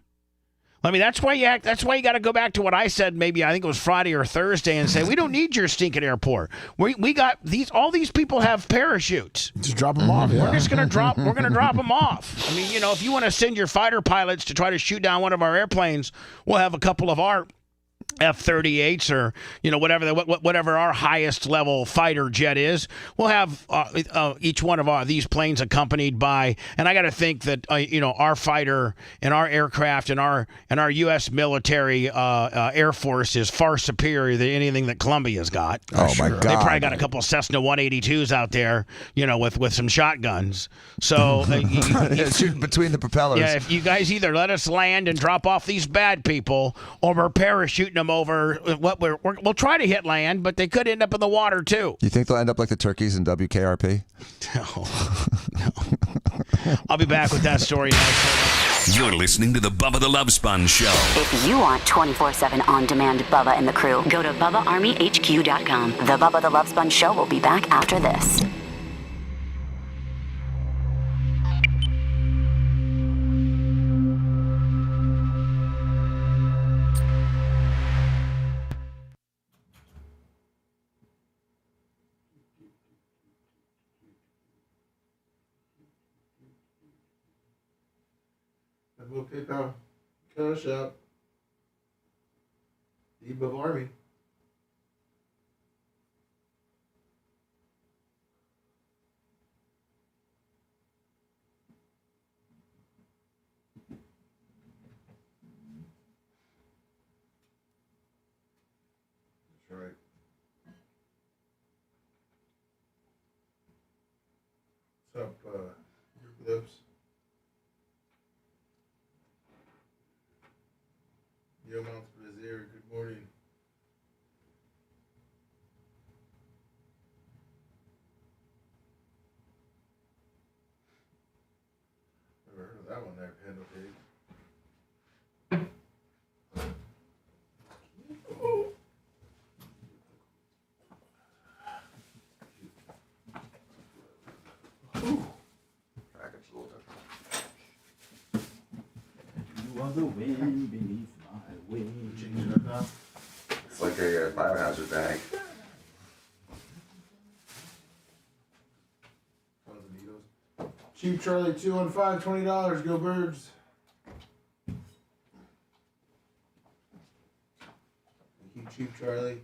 I mean, that's why you got to go back to what I said. Maybe I think it was Friday or Thursday, and say we don't need your stinking airport. We got these. All these people have parachutes. Just drop them off. We're just gonna drop. We're gonna drop them off. I mean, if you want to send your fighter pilots to try to shoot down one of our airplanes, we'll have a couple of our F-38s or whatever our highest level fighter jet is. We'll have each one of these planes accompanied by, and I got to think that our fighter and our aircraft and our U.S. military Air Force is far superior than anything that Colombia's got. Oh my God! They probably got a couple Cessna 182s out there, with some shotguns. So shooting between the propellers. Yeah, if you guys either let us land and drop off these bad people, or we're parachuting them over. We'll try to hit land, but they could end up in the water too. You think they'll end up like the turkeys in WKRP? No. I'll be back with that story next. You're listening to the Bubba the Love Sponge Show. If you want 24/7 on-demand Bubba and the crew, go to BubbaArmyHQ.com. The Bubba the Love Sponge Show will be back after this. Venmo, PayPal, Cash App, Bubba Army. That's right. What's up, your lips? Yo, Mount Brazier, good morning. Never heard of that one there, Panda Pig. Package a little different. You are the wind beneath my wings. Change it up now. It's like a biohazard bag. Tons of needles. Cheap Charlie 215, $20. Go Birds. Thank you, Cheap Charlie.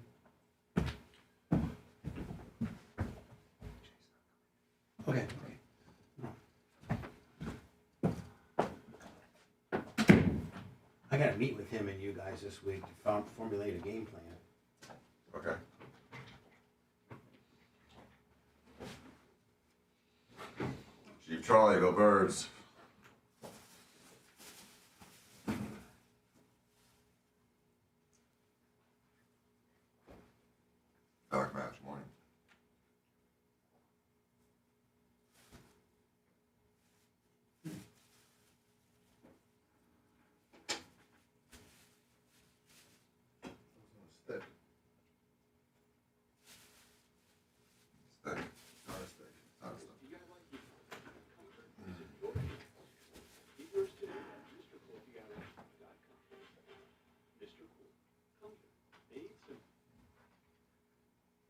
Okay. I got to meet with him and you guys this week to formulate a game plan. Okay. Cheap Charlie, go Birds. Dark match morning. Stick. Stick. Not a stick. Not a stick.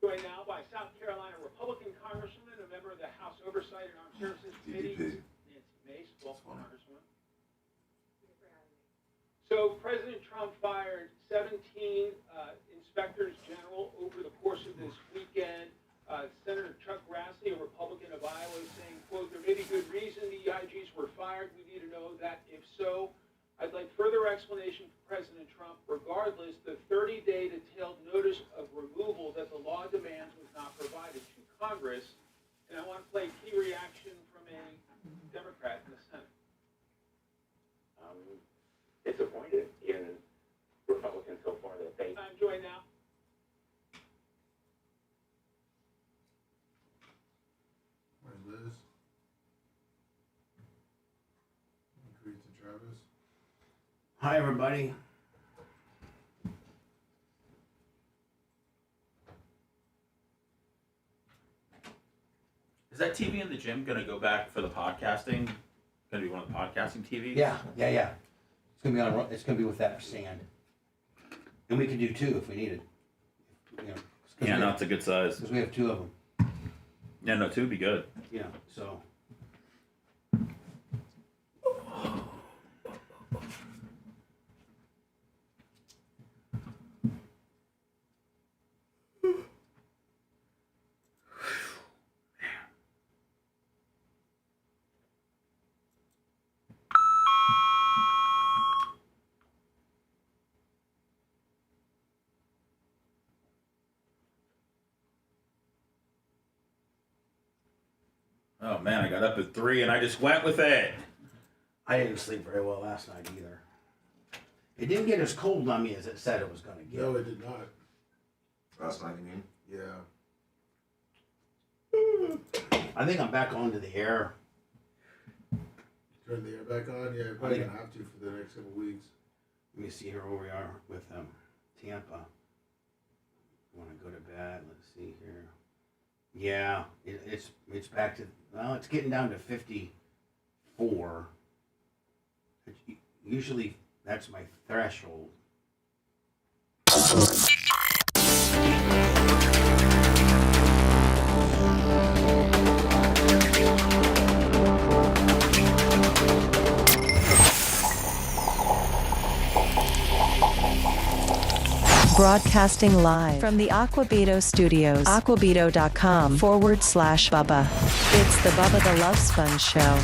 Joined now by South Carolina Republican Congresswoman, a member of the House Oversight and Armed Services Committee, Nancy Mace. Welcome, Congresswoman. So President Trump fired 17 inspectors general over the course of this weekend. Senator Chuck Grassley, a Republican of Iowa, is saying, quote, there may be good reason the EIGs were fired. We need to know that. If so, I'd like further explanation from President Trump. Regardless, the 30-day detailed notice of removal that the law demands was not provided to Congress. And I want to play key reaction from a Democrat in the Senate. Disappointed in Republicans so far that they. I'm joined now. Where's Liz? Creeds and Travis. Hi, everybody. Is that TV in the gym going to go back for the podcasting? Going to be one of the podcasting TVs? Yeah. It's gonna be on. It's gonna be with that stand, and we could do two if we needed. You know, Yeah, no, it's a good size. because we have two of them. Yeah, no, two would be good. You know, so. Oh man, I got up at 3 and I just went with it. I didn't sleep very well last night either. It didn't get as cold on me as it said it was going to get. No, it did not. Last night, you mean? Yeah. I think I'm back onto the air. Turn the air back on? Yeah, you're probably going to have to for the next couple weeks. Let me see here where we are with Tampa. Want to go to bed? Let's see here. Yeah, it's back to, well, it's getting down to 54. Usually that's my threshold. Broadcasting live from the Aquabito Studios. Aquabito.com/Bubba. It's the Bubba the Love Sponge Show.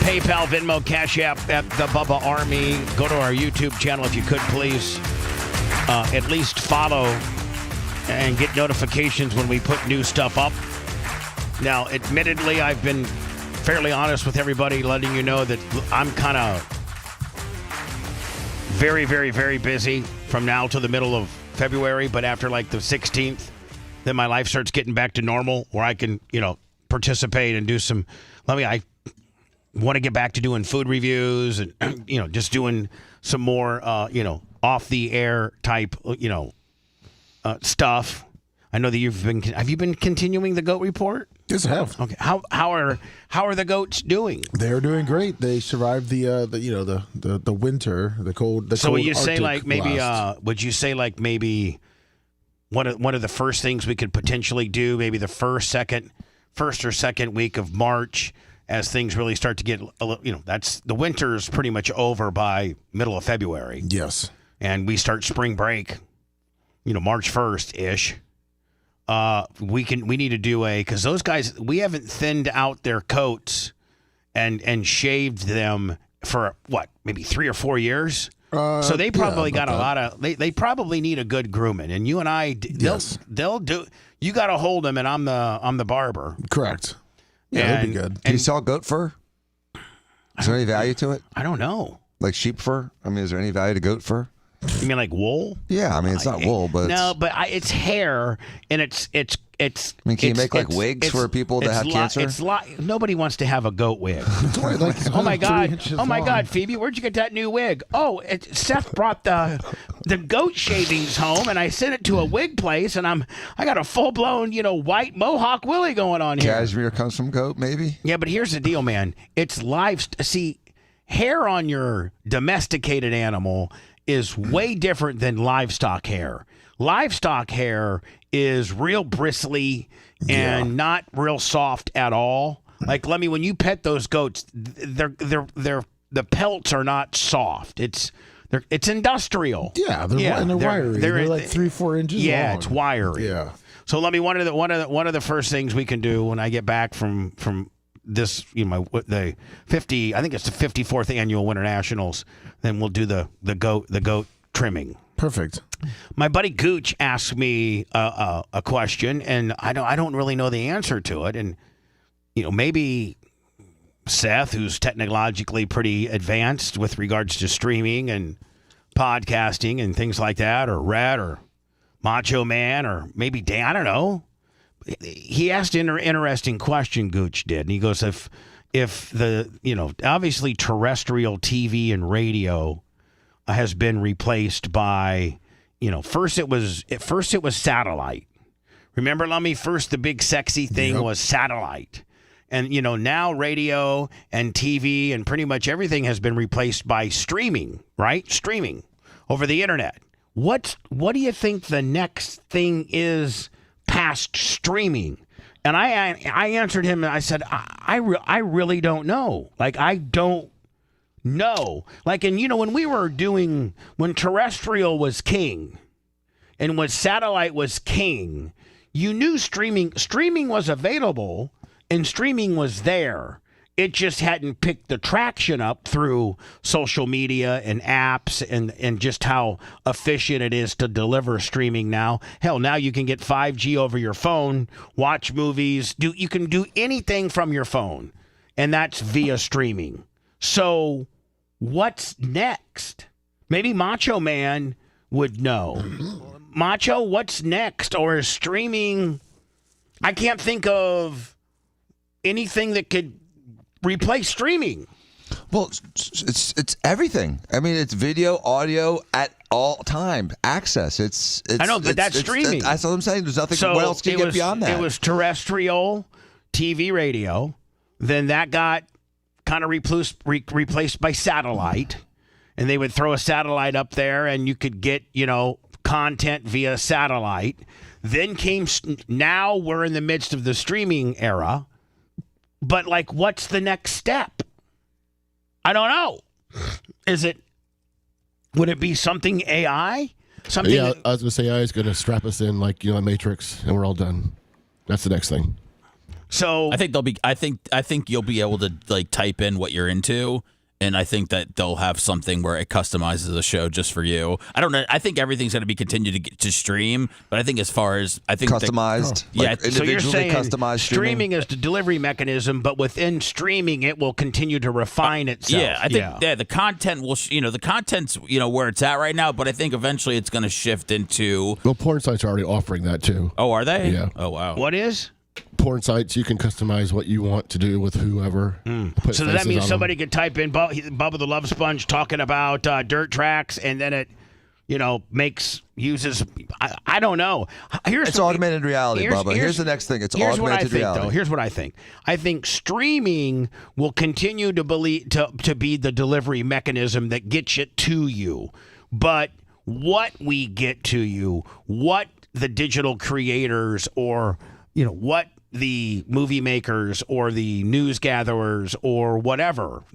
PayPal, Venmo, Cash App at the Bubba Army. Go to our YouTube channel if you could, please. At least follow and get notifications when we put new stuff up. Now, admittedly, I've been fairly honest with everybody, letting you know that I'm kind of very, very, very busy from now to the middle of February. But after like the 16th, then my life starts getting back to normal where I can, participate and do some. I want to get back to doing food reviews and, just doing some more, off the air type, stuff. I know that have you been continuing the goat report? Yes, I have. Okay. How are the goats doing? They're doing great. They survived the winter, the cold. So would you say maybe one of the first things we could potentially do, maybe the first or second week of March, as things really start to get that's the winter's pretty much over by middle of February. Yes. And we start spring break, March 1st ish. We need to do because those guys, we haven't thinned out their coats and shaved them for maybe 3 or 4 years. So they probably got a lot of. They probably need a good grooming, and you and I, they'll do. You got to hold them, and I'm the barber. Correct. Yeah, that'd be good. Do you sell goat fur? Is there any value to it? I don't know. Like sheep fur? I mean, is there any value to goat fur? You mean like wool? Yeah, I mean it's not wool, but it's hair, and it's. I mean, can you make like wigs for people that have cancer? Nobody wants to have a goat wig. Oh my god, Phoebe, where'd you get that new wig? Oh, Seth brought the goat shavings home, and I sent it to a wig place, and I got a full blown white mohawk Willie going on here. Cashmere comes from goat, maybe. Yeah, but here's the deal, man. It's see, hair on your domesticated animal is way different than livestock hair. Livestock hair is real bristly and not real soft at all. Like, when you pet those goats, the pelts are not soft. It's industrial. Yeah, and they're wiry. They're like 3-4 inches long. Yeah, it's wiry. Yeah. So one of the first things we can do when I get back from this, the 50, I think it's the 54th annual Winter Nationals, then we'll do the goat trimming. Perfect. My buddy Gooch asked me a question, and I don't really know the answer to it, and maybe Seth, who's technologically pretty advanced with regards to streaming and podcasting and things like that, or Red or Macho Man, or maybe Dan, I don't know. He asked an interesting question, Gooch did, and he goes, if the obviously terrestrial TV and radio has been replaced by first it was satellite. Remember, Lummy, first the big sexy thing was satellite, and now radio and TV and pretty much everything has been replaced by streaming, right? Streaming over the internet. What do you think the next thing is past streaming? And I answered him, and I said, I really don't know. Like, I don't know. Like, and when terrestrial was king and when satellite was king, you knew streaming was available and streaming was there. It just hadn't picked the traction up through social media and apps and just how efficient it is to deliver streaming now. Hell, now you can get 5G over your phone, watch movies, you can do anything from your phone, and that's via streaming. So what's next? Maybe Macho Man would know. Macho, what's next? Or is streaming... I can't think of anything that could replace streaming. Well, it's everything. I mean, it's video, audio at all time access. It's I know, but that's streaming. That's what I'm saying. There's nothing. What else can you get beyond that? It was terrestrial TV, radio. Then that got kind of replaced by satellite, and they would throw a satellite up there, and you could get content via satellite. Then now we're in the midst of the streaming era. But, what's the next step? I don't know. Would it be something AI? something. Yeah, I was gonna say AI is gonna strap us in like Matrix, and we're all done. That's the next thing. So I think they'll be. I think you'll be able to like type in what you're into, and I think that they'll have something where it customizes the show just for you. I don't know. I think everything's going to be continued to stream, but I think as far as customized, so you're saying customized streaming is the delivery mechanism, but within streaming, it will continue to refine itself. Yeah, I think the content will. The content's where it's at right now, but I think eventually it's going to shift into. Well, porn sites are already offering that too. Oh, are they? Yeah. Oh, wow. What is? Porn sites, you can customize what you want to do with whoever. So that means somebody could type in Bubba the Love Sponge talking about dirt tracks, and then it, uses. I don't know. It's augmented reality, Bubba. Here's the next thing. It's augmented reality. Here's what I think. I think streaming will continue to be the delivery mechanism that gets it to you, but what we get to you, what the digital creators or what the movie makers or the news gatherers or whatever,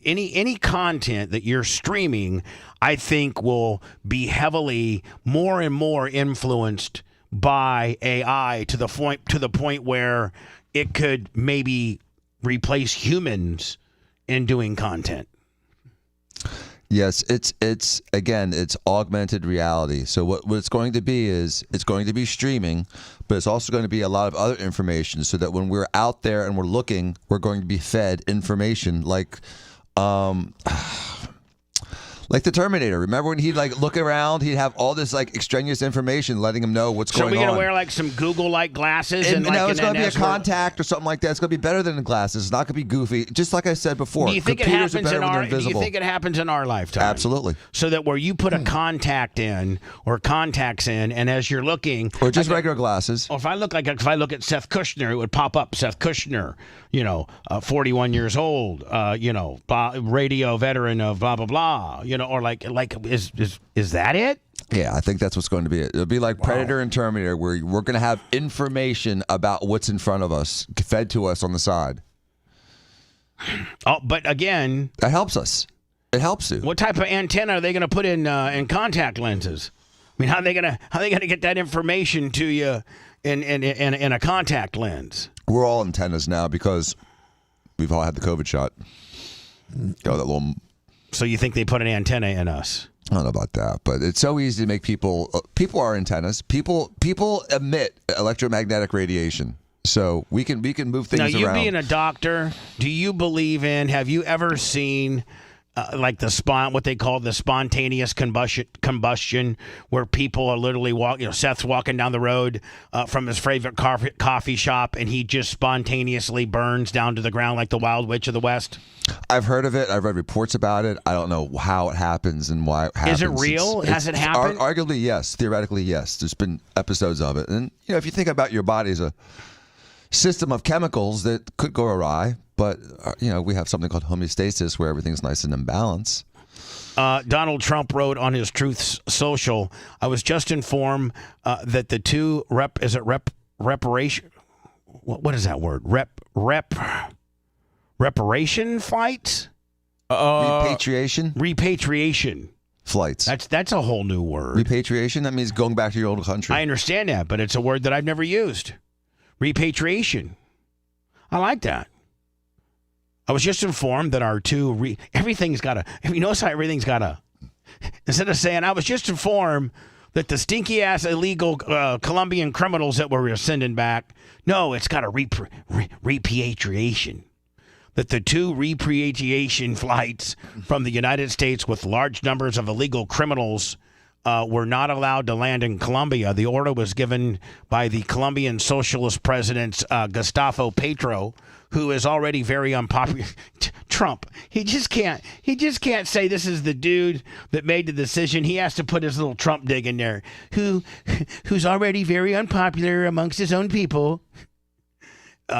any content that you're streaming, I think will be heavily more and more influenced by AI to the point where it could maybe replace humans in doing content. Yes, it's augmented reality. So what it's going to be is it's going to be streaming, but it's also going to be a lot of other information so that when we're out there and we're looking, we're going to be fed information like the Terminator. Remember when he'd look around, he'd have all this extraneous information letting him know what's going on. So we're going to wear some Google-like glasses? And it's going to be a contact or something like that. It's going to be better than the glasses. It's not going to be goofy. Just like I said before, do you think computers it happens are better when they're Do invisible. you think it happens in our lifetime? Absolutely. So that where you put a contact in or contacts in, and as you're looking, or just regular glasses. Or if I look at Seth Kushner, it would pop up Seth Kushner, 41 years old, radio veteran of blah blah blah, or is that it? Yeah, I think that's what's going to be it. It'll be like Predator and Terminator, where we're going to have information about what's in front of us fed to us on the side. Oh, but again, that helps us. It helps you. What type of antenna are they going to put in contact lenses? I mean, how are they going to get that information to you in a contact lens? We're all antennas now because we've all had the COVID shot. That little. So you think they put an antenna in us? I don't know about that, but it's so easy to make people are antennas. People emit electromagnetic radiation, so we can move things around. Now, you being a doctor, do you believe in? Have you ever seen what they call the spontaneous combustion, where people are literally Seth's walking down the road from his favorite coffee shop, and he just spontaneously burns down to the ground like the Wild Witch of the West? I've heard of it. I've read reports about it. I don't know how it happens and why it happens. Is it real? Has it happened? Arguably, yes. Theoretically, yes. There's been episodes of it. And, if you think about your body as a system of chemicals that could go awry, but, we have something called homeostasis where everything's nice and in balance. Donald Trump wrote on his Truth Social, I was just informed that the two reparation? What is that word? Reparation flights? Repatriation flights. That's a whole new word. Repatriation? That means going back to your old country. I understand that, but it's a word that I've never used. Repatriation. I like that. I was just informed that our two everything's got to. You notice how everything's got to. Instead of saying I was just informed that the stinky ass illegal Colombian criminals that we're sending back. No, it's got a repatriation. That the two repatriation flights from the United States with large numbers of illegal criminals were not allowed to land in Colombia. The order was given by the Colombian socialist president Gustavo Petro, who is already very unpopular. Trump, he just can't say this is the dude that made the decision. He has to put his little Trump dig in there. Who's already very unpopular amongst his own people.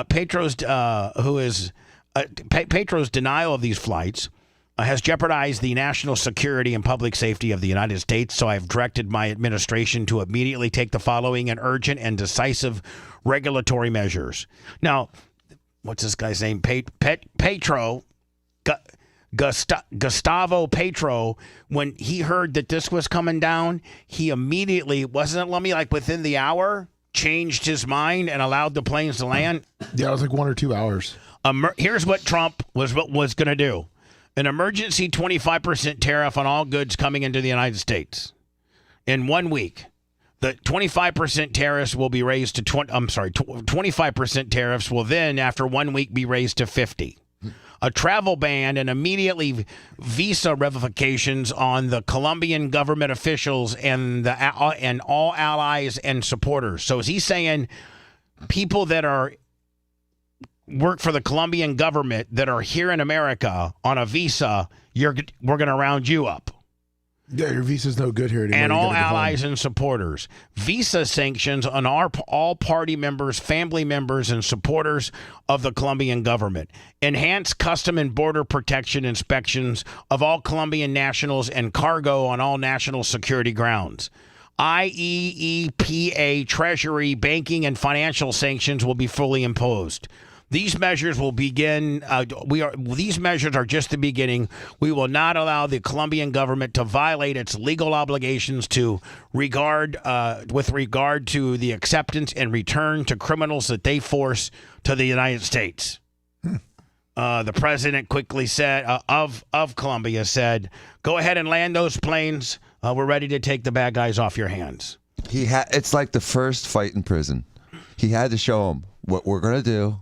Petro's denial of these flights has jeopardized the national security and public safety of the United States, so I have directed my administration to immediately take the following and urgent and decisive regulatory measures. Now, what's this guy's name? Petro Gustavo Petro, when he heard that this was coming down, he immediately, wasn't it, Lummy, like within the hour, changed his mind and allowed the planes to land? Yeah, it was like 1 or 2 hours. Here's what Trump was going to do. An emergency 25% tariff on all goods coming into the United States. In 1 week, the 25% tariffs will be raised to 25% tariffs will then, after 1 week, be raised to 50. A travel ban and immediately visa revocations on the Colombian government officials and all allies and supporters. So is he saying people that work for the Colombian government that are here in America on a visa, we're going to round you up? Yeah, your visa's no good here anymore. And all allies and supporters. Visa sanctions on all party members, family members, and supporters of the Colombian government. Enhanced custom and border protection inspections of all Colombian nationals and cargo on all national security grounds. IEEPA, Treasury, banking, and financial sanctions will be fully imposed. These measures will begin. These measures are just the beginning. We will not allow the Colombian government to violate its legal obligations with regard to the acceptance and return to criminals that they force to the United States. The president quickly said of Colombia said, "Go ahead and land those planes. We're ready to take the bad guys off your hands." It's like the first fight in prison. He had to show them what we're going to do.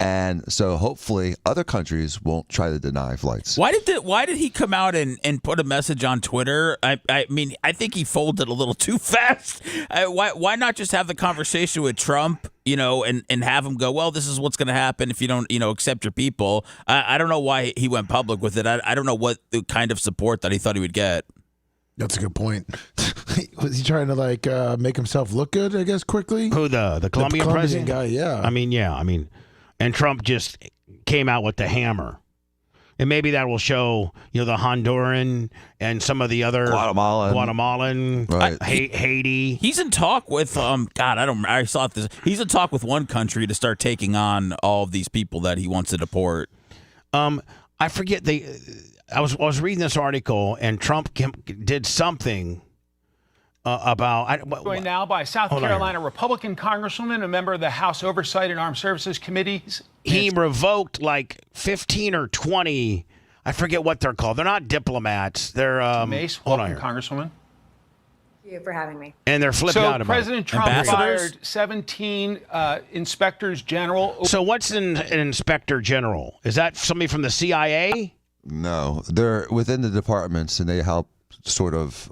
And so hopefully other countries won't try to deny flights. Why did he come out and put a message on Twitter? I mean, I think he folded a little too fast. Why not just have the conversation with Trump, and have him go, well, this is what's going to happen if you don't, accept your people. I don't know why he went public with it. I don't know what the kind of support that he thought he would get. That's a good point. Was he trying to make himself look good, I guess, quickly? Who, the Colombian president? Guy, yeah. I mean, and Trump just came out with the hammer. And maybe that will show, the Honduran and some of the other Guatemalan, right. Haiti. He's in talk with I saw this. He's in talk with one country to start taking on all of these people that he wants to deport. I forget I was reading this article and Trump did something Joined now by South Carolina Republican Congresswoman, a member of the House Oversight and Armed Services Committees. He revoked 15 or 20. I forget what they're called. They're not diplomats. They're Mace, welcome, Congresswoman. Thank you for having me. And they're flipped out about President Trump fired 17 inspectors general. So what's an inspector general? Is that somebody from the CIA? No, they're within the departments, and they help sort of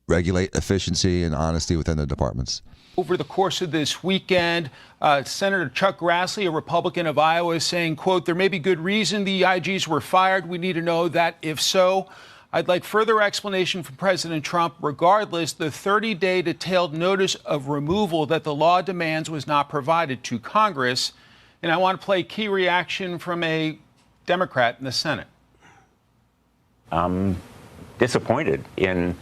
regulate efficiency and honesty within the departments. Over the course of this weekend, Senator Chuck Grassley, a Republican of Iowa, is saying, quote, there may be good reason the IGs were fired. We need to know that. If so, I'd like further explanation from President Trump. Regardless, the 30-day detailed notice of removal that the law demands was not provided to Congress. And I want to play key reaction from a Democrat in the Senate. Disappointed in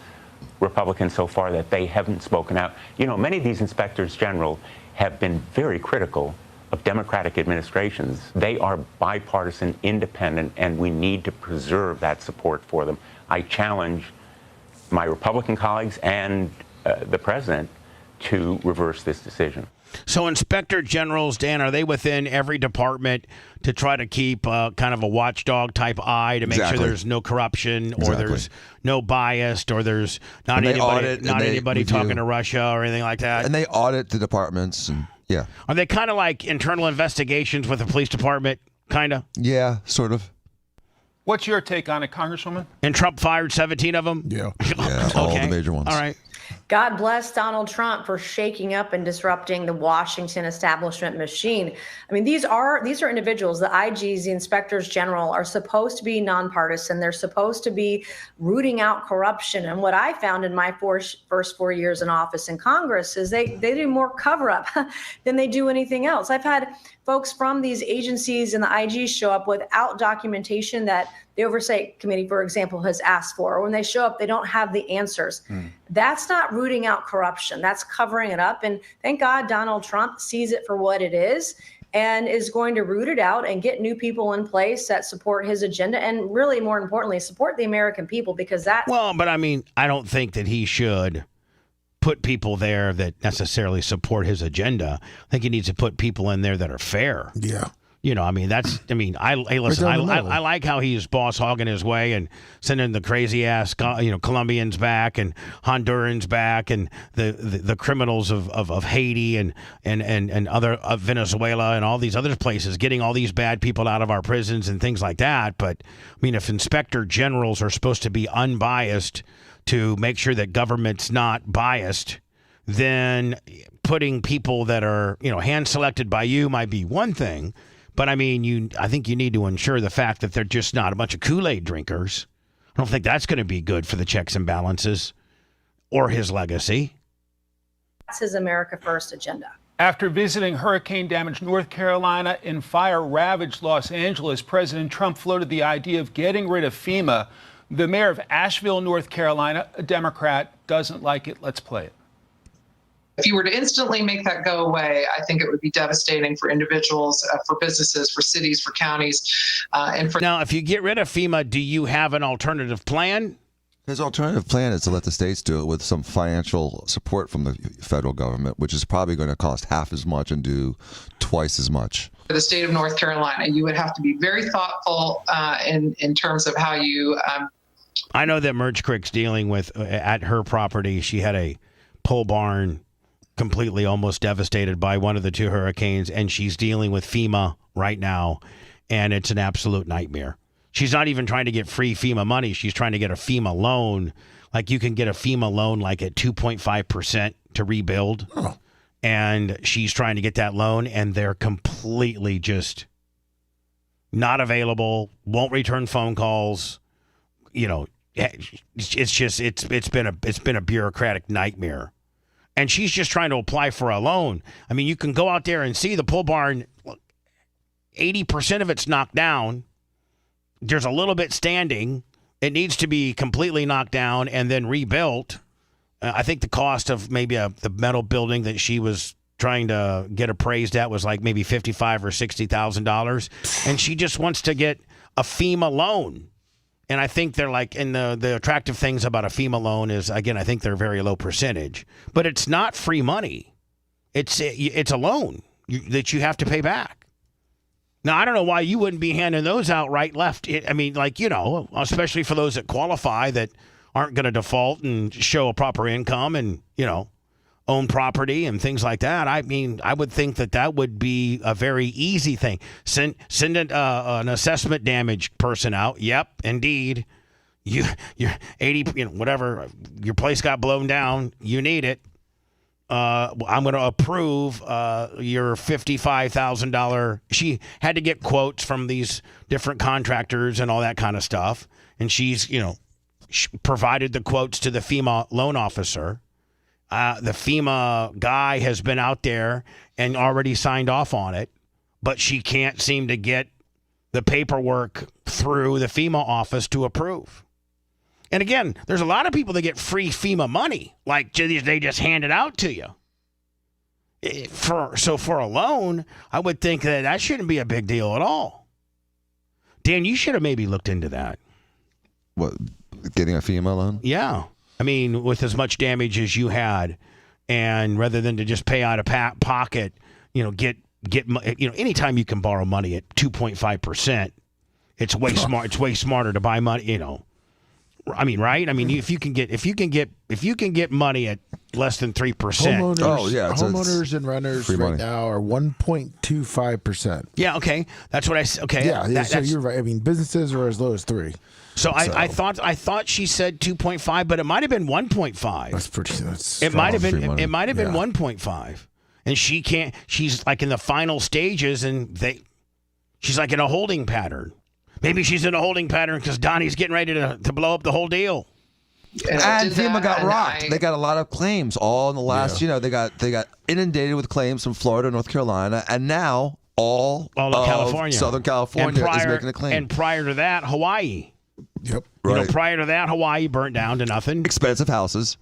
Republicans so far that they haven't spoken out. Many of these inspectors general have been very critical of Democratic administrations. They are bipartisan, independent, and we need to preserve that support for them. I challenge my Republican colleagues and the president to reverse this decision. So inspector generals, Dan, are they within every department to try to keep kind of a watchdog type eye to make sure there's no corruption or there's no bias or there's not anybody talking to Russia or anything like that? And they audit the departments. And, yeah. Are they kind of like internal investigations with the police department, kind of? Yeah, sort of. What's your take on it, Congresswoman? And Trump fired 17 of them? Yeah, all the major ones. All right. God bless Donald Trump for shaking up and disrupting the Washington establishment machine. I mean, these are individuals, the IGs, the inspectors general, are supposed to be nonpartisan. They're supposed to be rooting out corruption. And what I found in my first 4 years in office in Congress is they do more cover up than they do anything else. I've had folks from these agencies and the IGs show up without documentation that the Oversight Committee, for example, has asked for. Or when they show up, they don't have the answers. That's not rooting out corruption. That's covering it up. And thank God Donald Trump sees it for what it is. and is going to root it out and get new people in place that support his agenda and really, more importantly, support the American people, because that's... Well, but I mean, I don't think that he should put people there that necessarily support his agenda. I think he needs to put people in there that are fair. Yeah. You know, I mean, hey, listen, I like how he's boss hogging his way and sending the crazy ass, Colombians back and Hondurans back and the criminals of Haiti and other of Venezuela and all these other places, getting all these bad people out of our prisons and things like that. But I mean, if inspector generals are supposed to be unbiased to make sure that government's not biased, then putting people that are, hand selected by you might be one thing. But I mean, I think you need to ensure the fact that they're just not a bunch of Kool-Aid drinkers. I don't think that's going to be good for the checks and balances or his legacy. That's his America First agenda. After visiting hurricane-damaged North Carolina and fire-ravaged Los Angeles, President Trump floated the idea of getting rid of FEMA. The mayor of Asheville, North Carolina, a Democrat, doesn't like it. Let's play it. If you were to instantly make that go away, I think it would be devastating for individuals, for businesses, for cities, for counties, and for... Now, if you get rid of FEMA, do you have an alternative plan? His alternative plan is to let the states do it with some financial support from the federal government, which is probably going to cost half as much and do twice as much. For the state of North Carolina, you would have to be very thoughtful in terms of how you... I know that Merge Creek's dealing with, at her property, she had a pole barn completely almost devastated by one of the two hurricanes, and she's dealing with FEMA right now, and it's an absolute nightmare. She's not even trying to get free FEMA money. She's trying to get a FEMA loan. Like, you can get a FEMA loan like at 2.5% to rebuild, and she's trying to get that loan, and they're completely just not available, won't return phone calls. It's been a bureaucratic nightmare. And she's just trying to apply for a loan. I mean, you can go out there and see the pole barn, 80% of it's knocked down. There's a little bit standing. It needs to be completely knocked down and then rebuilt. I think the cost of maybe the metal building that she was trying to get appraised at was like maybe $55,000 or $60,000. And she just wants to get a FEMA loan. And I think they're like, and the attractive things about a FEMA loan is, again, I think they're very low percentage. But it's not free money. It's a loan that you have to pay back. Now, I don't know why you wouldn't be handing those out right, left. Especially for those that qualify that aren't going to default and show a proper income and, own property and things like that. I mean, I would think that would be a very easy thing. Send an assessment damage person out. Yep, indeed. You're 80, whatever, your place got blown down. You need it. I'm going to approve your $55,000. She had to get quotes from these different contractors and all that kind of stuff. And she's, provided the quotes to the FEMA loan officer. The FEMA guy has been out there and already signed off on it, but she can't seem to get the paperwork through the FEMA office to approve. And again, there's a lot of people that get free FEMA money, like they just hand it out to you. For a loan, I would think that shouldn't be a big deal at all. Dan, you should have maybe looked into that. What, getting a FEMA loan? Yeah. I mean, with as much damage as you had, and rather than to just pay out of pocket, get anytime you can borrow money at 2.5%, it's way smart. It's way smarter to buy money. I mean, right? I mean, if you can get money at less than 3%. Homeowners and renters right now are 1.25%. Yeah. Okay. That's what I said. Okay. Yeah. So you're right. I mean, businesses are as low as 3%. So I thought she said 2.5, but it might have been 1.5. That's pretty. That's it might have been 1.5, and she can't. She's like in the final stages, and she's like in a holding pattern. Maybe she's in a holding pattern because Donnie's getting ready to blow up the whole deal. And FEMA got rocked. They got a lot of claims all in the last. They got inundated with claims from Florida, North Carolina, and now all of California, Southern California is making a claim. And prior to that, Hawaii. Yep. Right. Prior to that, Hawaii burnt down to nothing. Expensive houses.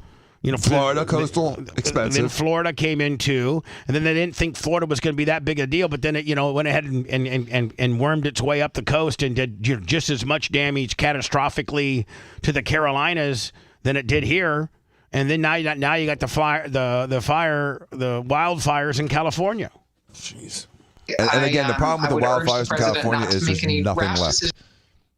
Florida coastal expensive. Then Florida came in too, and then they didn't think Florida was going to be that big a deal. But then it went ahead and wormed its way up the coast and did just as much damage catastrophically to the Carolinas than it did here. And then now you got the wildfires in California. Jeez. And again, the problem with the wildfires in California is there's nothing left.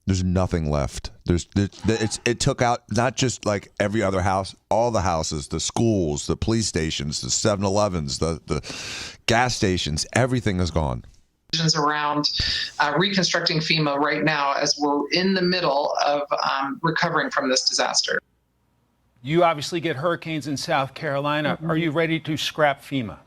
There's nothing left. It took out not just like every other house, all the houses, the schools, the police stations, the 7-Elevens, the gas stations. Everything is gone. Around reconstructing FEMA right now as we're in the middle of recovering from this disaster. You obviously get hurricanes in South Carolina. Are you ready to scrap FEMA?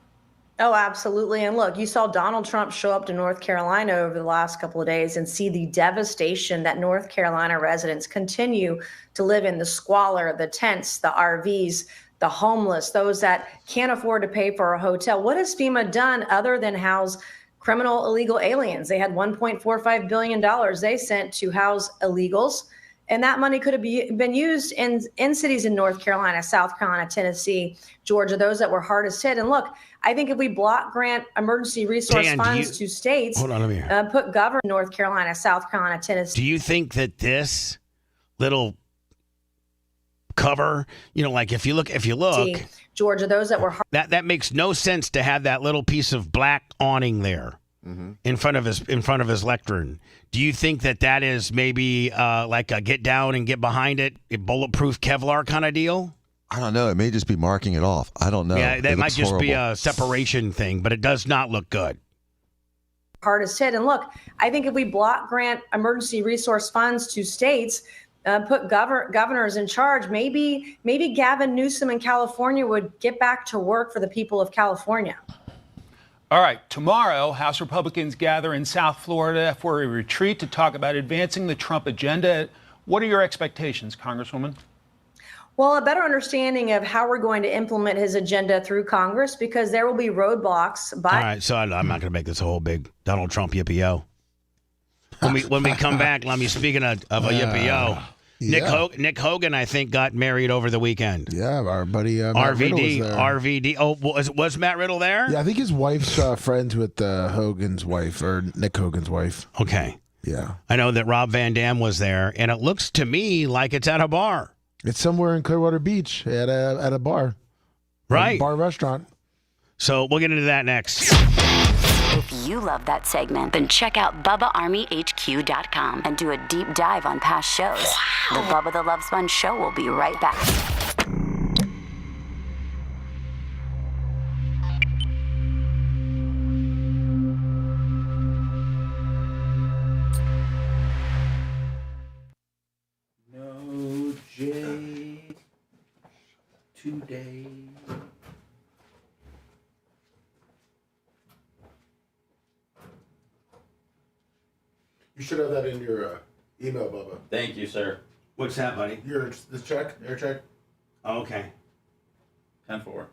Oh, absolutely. And look, you saw Donald Trump show up to North Carolina over the last couple of days and see the devastation that North Carolina residents continue to live in, the squalor, the tents, the RVs, the homeless, those that can't afford to pay for a hotel. What has FEMA done other than house criminal illegal aliens? They had $1.45 billion they sent to house illegals. And that money could have been used in cities in North Carolina, South Carolina, Tennessee, Georgia, those that were hardest hit. And look, I think if we block grant emergency resource funds to states, hold on, let me hear. put governor North Carolina, South Carolina, Tennessee. Do you think that this little cover, like if you look, Georgia, those that were that makes no sense to have that little piece of black awning there in front of his lectern. Do you think that is maybe like a get down and get behind it, a bulletproof Kevlar kind of deal? I don't know. It may just be marking it off. I don't know. Yeah, that might just be a separation thing, but it does not look good. Hardest hit. And look, I think if we block grant emergency resource funds to states, put governors in charge, maybe Gavin Newsom in California would get back to work for the people of California. All right, tomorrow, House Republicans gather in South Florida for a retreat to talk about advancing the Trump agenda. What are your expectations, Congresswoman? Well, a better understanding of how we're going to implement his agenda through Congress, because there will be roadblocks. All right, so I'm not going to make this a whole big Donald Trump yippee-yo. When we come back, let me, speaking of a yippee-yo, Nick Hogan, I think, got married over the weekend. Yeah, our buddy Matt Riddle was there. RVD. Oh, was Matt Riddle there? Yeah, I think his wife's friends with Hogan's wife, or Nick Hogan's wife. Okay. Yeah. I know that Rob Van Dam was there, and it looks to me like it's at a bar. It's somewhere in Clearwater Beach at a bar. Right. A bar restaurant. So we'll get into that next. If you love that segment, then check out BubbaArmyHQ.com and do a deep dive on past shows. The Bubba the Love Sponge Show will be right back. No J today. You should have that in your email, Bubba. Thank you, sir. What's that, buddy? Your check, air check. Oh, okay. 10-4.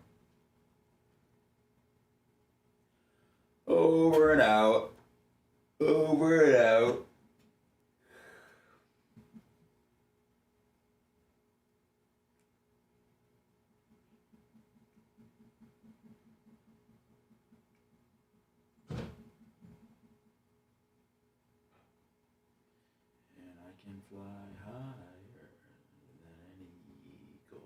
Over and out. Over and out. Fly higher than an eagle.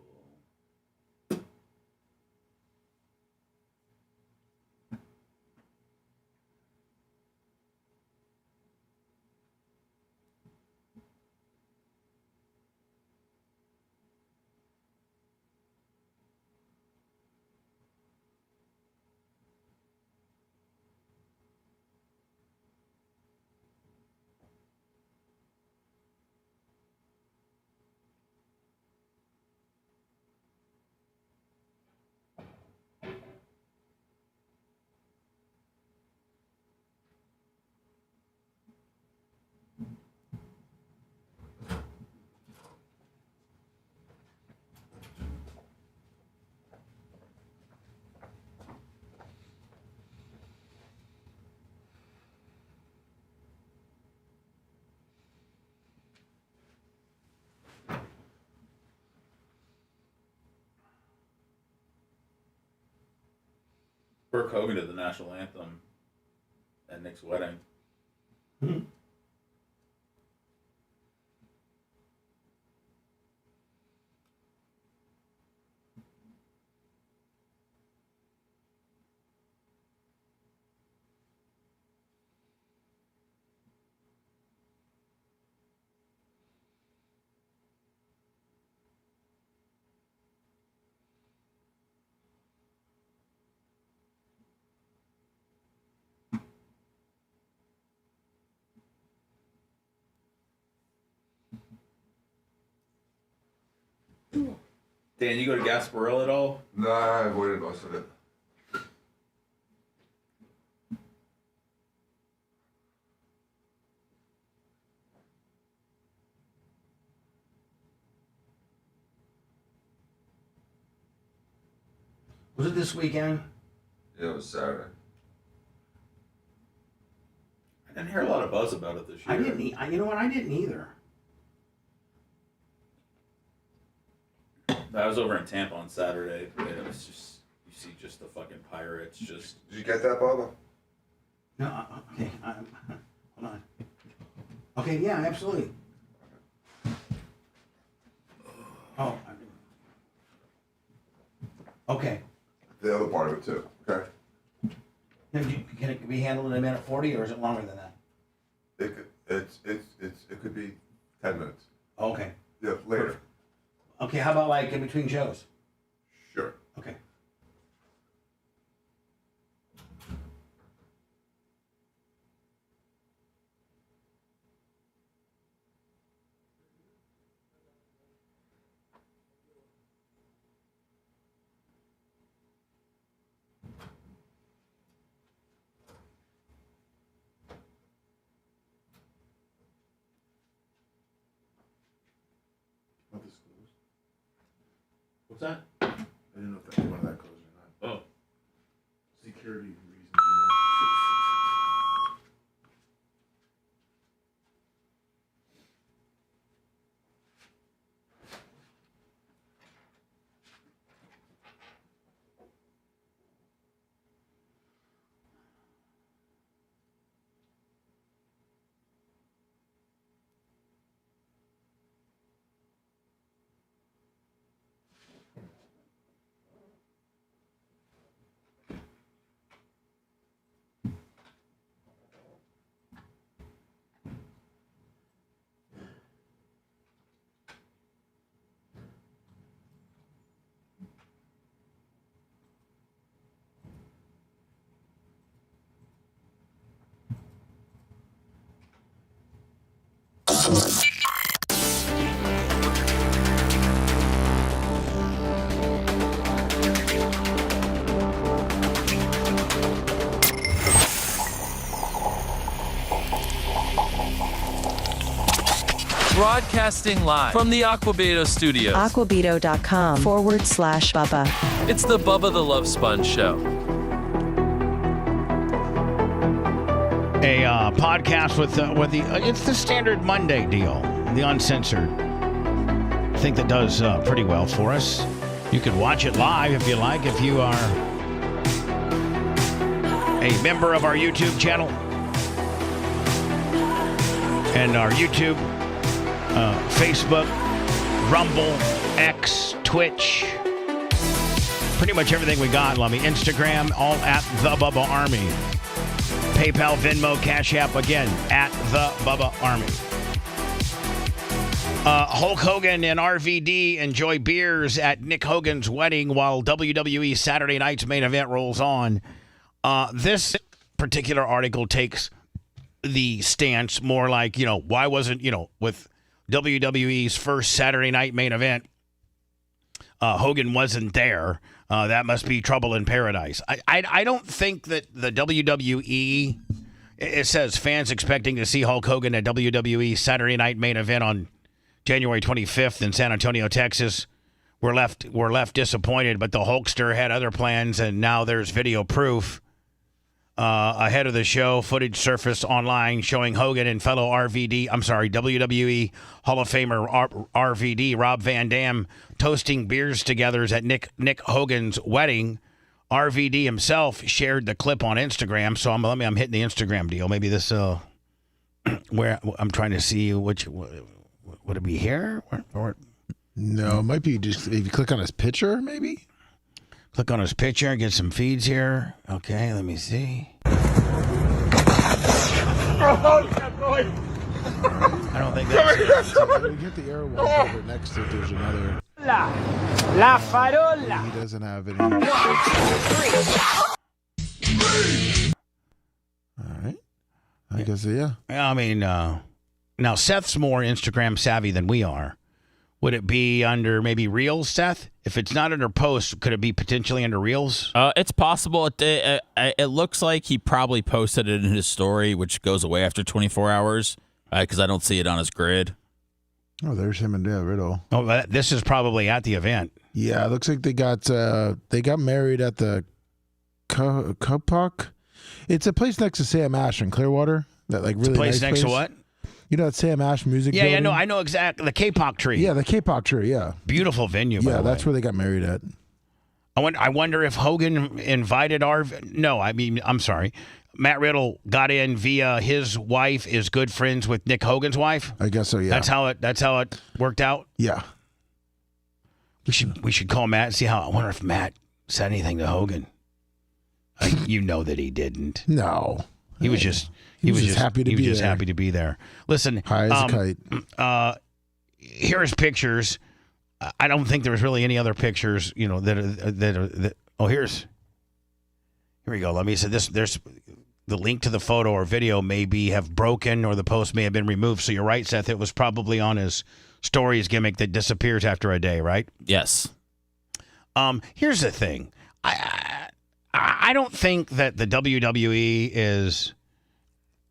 Burke Hogan did the national anthem at Nick's wedding. Dan, you go to Gasparilla at all? No, I avoided most of it. Was it this weekend? Yeah, it was Saturday. I didn't hear a lot of buzz about it this year. I didn't. You know what? I didn't either. I was over in Tampa on Saturday, and it was just, you see just the fucking pirates just... Did you get that, Bubba? No, okay. Hold on. Okay, yeah, absolutely. Oh. Okay. The other part of it too. Okay. Now, can it be handled in a minute 40, or is it longer than that? It could be 10 minutes. Okay. Yeah, later. Perfect. Okay, how about like in between shows? Sure. Okay. What's that? I didn't know if that one of that closed or not. Oh. Security reasons. Broadcasting live from the Aquabeto studios. Aquabeto.com/Bubba. It's the Bubba the Love Sponge Show. A podcast with the it's the standard Monday deal, the uncensored. I think that does pretty well for us. You can watch it live if you like, if you are a member of our YouTube channel and our YouTube, Facebook, Rumble, X, Twitch, pretty much everything we got, Lummy. Instagram, all at The Bubba Army. PayPal, Venmo, Cash App, again, at The Bubba Army. Hulk Hogan and RVD enjoy beers at Nick Hogan's wedding while WWE Saturday Night's main event rolls on. This particular article takes the stance more like, why wasn't, with WWE's first Saturday night main event, Hogan wasn't there. That must be trouble in paradise. I don't think that the WWE, it says fans expecting to see Hulk Hogan at WWE Saturday night main event on January 25th in San Antonio, Texas. We're left disappointed, but the Hulkster had other plans, and now there's video proof. Ahead of the show, footage surfaced online showing Hogan and fellow WWE Hall of Famer RVD, Rob Van Dam, toasting beers together at Nick Hogan's wedding RVD himself shared the clip on Instagram. So I'm hitting the Instagram deal. Maybe this where I'm trying to see which would it be here or no, it might be just if you click on his picture, maybe. Click on his picture, get some feeds here. Okay, let me see. I don't think that's it. When you get the arrow wallpaper next to it, there's another. La farola. He doesn't have any. All right. I guess, yeah. I mean, now Seth's more Instagram savvy than we are. Would it be under maybe Reels, Seth? If it's not under posts, could it be potentially under Reels? It's possible. It looks like he probably posted it in his story, which goes away after 24 hours because I don't see it on his grid. Oh, there's him and Riddle. Oh, this is probably at the event. Yeah, it looks like they got married at the Kupok. It's a place next to Sam Ash in Clearwater. That like really it's a place nice next to what? You know that Sam Ash music Yeah, building? I know exactly. The K-pop tree. Yeah, the K-pop tree, yeah. Beautiful venue, by Yeah, the that's way. where they got married at. I wonder if Hogan invited I'm sorry. Matt Riddle got in via his wife is good friends with Nick Hogan's wife. I guess so, yeah. That's how it worked out. Yeah. We should call Matt and see how. I wonder if Matt said anything to Hogan. You know that he didn't. No. He was just happy to be there. He was just happy to be there. Listen, high as a kite. Here's pictures. I don't think there was really any other pictures, that here we go. Let me say this. There's the link to the photo or video have broken or the post may have been removed. So you're right, Seth. It was probably on his stories gimmick that disappears after a day, right? Yes. Here's the thing. I don't think that the WWE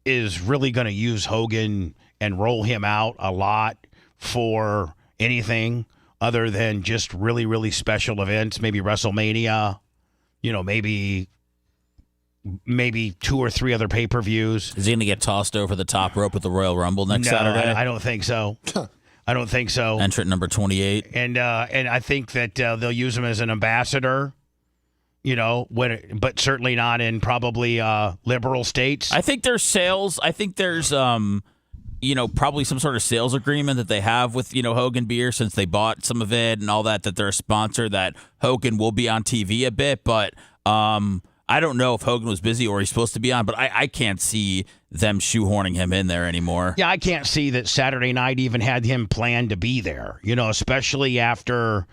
is really going to use Hogan and roll him out a lot for anything other than just really, really special events, maybe WrestleMania, maybe 2 or 3 other pay-per-views. Is he going to get tossed over the top rope at the Royal Rumble next Saturday? I don't think so. I don't think so. Entrant number 28. And I think that they'll use him as an ambassador. But certainly not in probably liberal states. I think there's sales. I think there's, probably some sort of sales agreement that they have with, Hogan Beer since they bought some of it and all that they're a sponsor, that Hogan will be on TV a bit. But I don't know if Hogan was busy or he's supposed to be on, but I can't see them shoehorning him in there anymore. Yeah, I can't see that Saturday night even had him planned to be there, especially after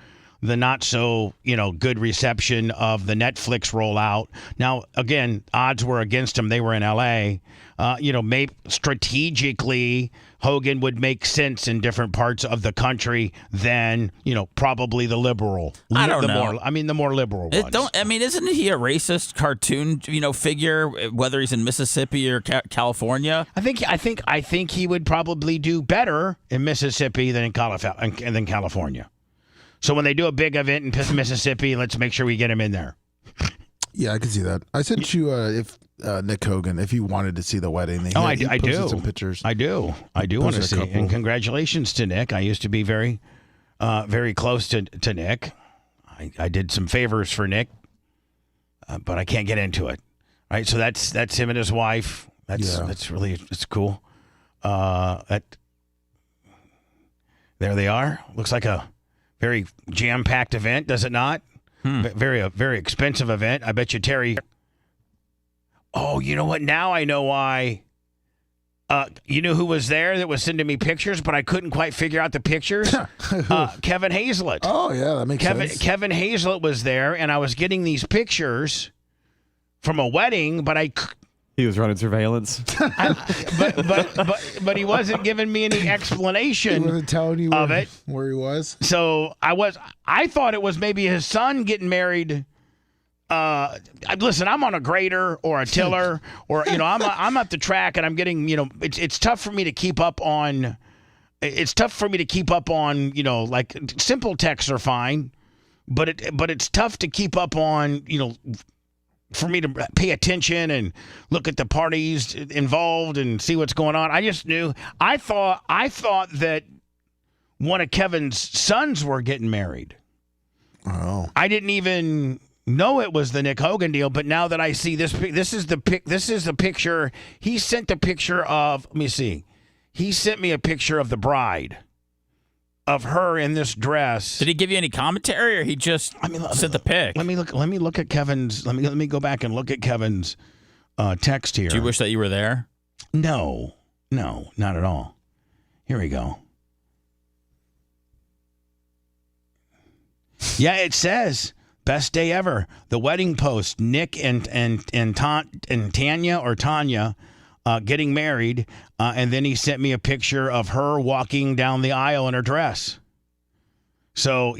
the not so, good reception of the Netflix rollout. Now, again, odds were against him. They were in L.A. Maybe strategically, Hogan would make sense in different parts of the country than, probably the liberal. I don't know. The more liberal ones. Isn't he a racist cartoon, figure, whether he's in Mississippi or California? I think he would probably do better in Mississippi than in California. So when they do a big event in Mississippi, let's make sure we get him in there. Yeah, I can see that. I sent you if Nick Hogan, if you wanted to see the wedding. I do. Some pictures. I do want to see. And congratulations to Nick. I used to be very, very close to Nick. I did some favors for Nick, but I can't get into it. All right, so that's him and his wife. That's really cool. There they are. Looks like a very jam-packed event, does it not? Very very expensive event. I bet you Terry. Oh, you know what? Now I know why. You know who was there that was sending me pictures, but I couldn't quite figure out the pictures? Kevin Hazlett. Oh, yeah, that makes sense. Kevin Hazlett was there, and I was getting these pictures from a wedding, but he was running surveillance. but he wasn't giving me any explanation. He wasn't telling you where he was. So I thought it was maybe his son getting married. Listen, I'm on a grader or a tiller, or I'm up the track and I'm getting it's tough for me to keep up on. It's tough for me to keep up on like simple texts are fine, but it's tough to keep up on for me to pay attention and look at the parties involved and see what's going on. I just knew. I thought that one of Kevin's sons were getting married. Oh. I didn't even know it was the Nick Hogan deal, but now that I see this is the picture. He sent a picture of. Let me see. He sent me a picture of the bride, of her in this dress. Did he give you any commentary, or he just sent the pic? Let me look at Kevin's. Let me go back and look at Kevin's text here. Do you wish that you were there? No, not at all. Here we go. Yeah, it says best day ever. The wedding post. Nick and Tanya getting married, and then he sent me a picture of her walking down the aisle in her dress. So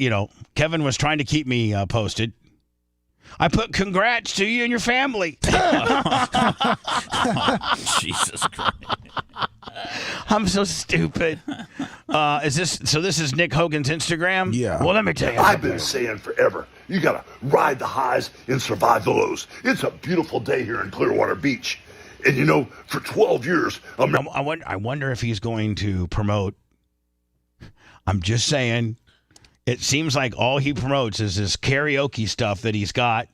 Kevin was trying to keep me posted. I put congrats to you and your family. Jesus Christ. I'm so stupid. This is Nick Hogan's Instagram? Yeah. Well, let me tell you. I've been saying forever, you got to ride the highs and survive the lows. It's a beautiful day here in Clearwater Beach. And for 12 years... I wonder if he's going to promote... I'm just saying, it seems like all he promotes is this karaoke stuff that he's got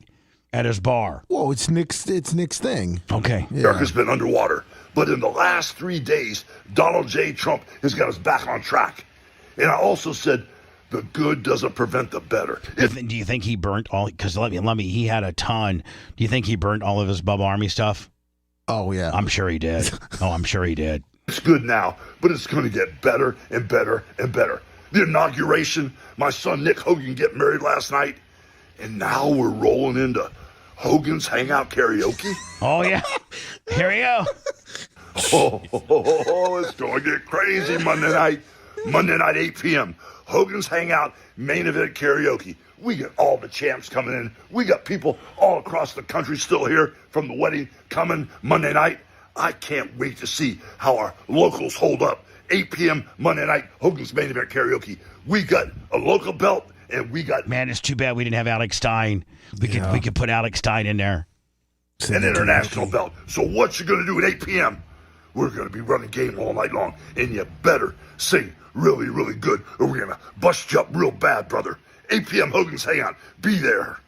at his bar. Whoa, it's Nick's thing. Okay. Yeah. America's been underwater. But in the last 3 days, Donald J. Trump has got us back on track. And I also said, the good doesn't prevent the better. Do you think he burnt all... Because let me, he had a ton. Do you think he burnt all of his Bubba Army stuff? Oh, yeah. I'm sure he did. I'm sure he did. It's good now, but it's going to get better and better and better. The inauguration, my son Nick Hogan get married last night, and now we're rolling into Hogan's Hangout Karaoke. Oh, yeah. Here we go. It's going to get crazy Monday night, 8 p.m. Hogan's Hangout Main Event Karaoke. We got all the champs coming in. We got people all across the country still here from the wedding coming Monday night. I can't wait to see how our locals hold up. 8 p.m. Monday night, Hogan's Main Event Karaoke. We got a local belt, and we got... Man, it's too bad we didn't have Alex Stein. We could put Alex Stein in there. An international belt. So what you going to do at 8 p.m.? We're going to be running game all night long, and you better sing really, really good, or we're going to bust you up real bad, brother. 8 p.m. Hogan's Hangout. Be there.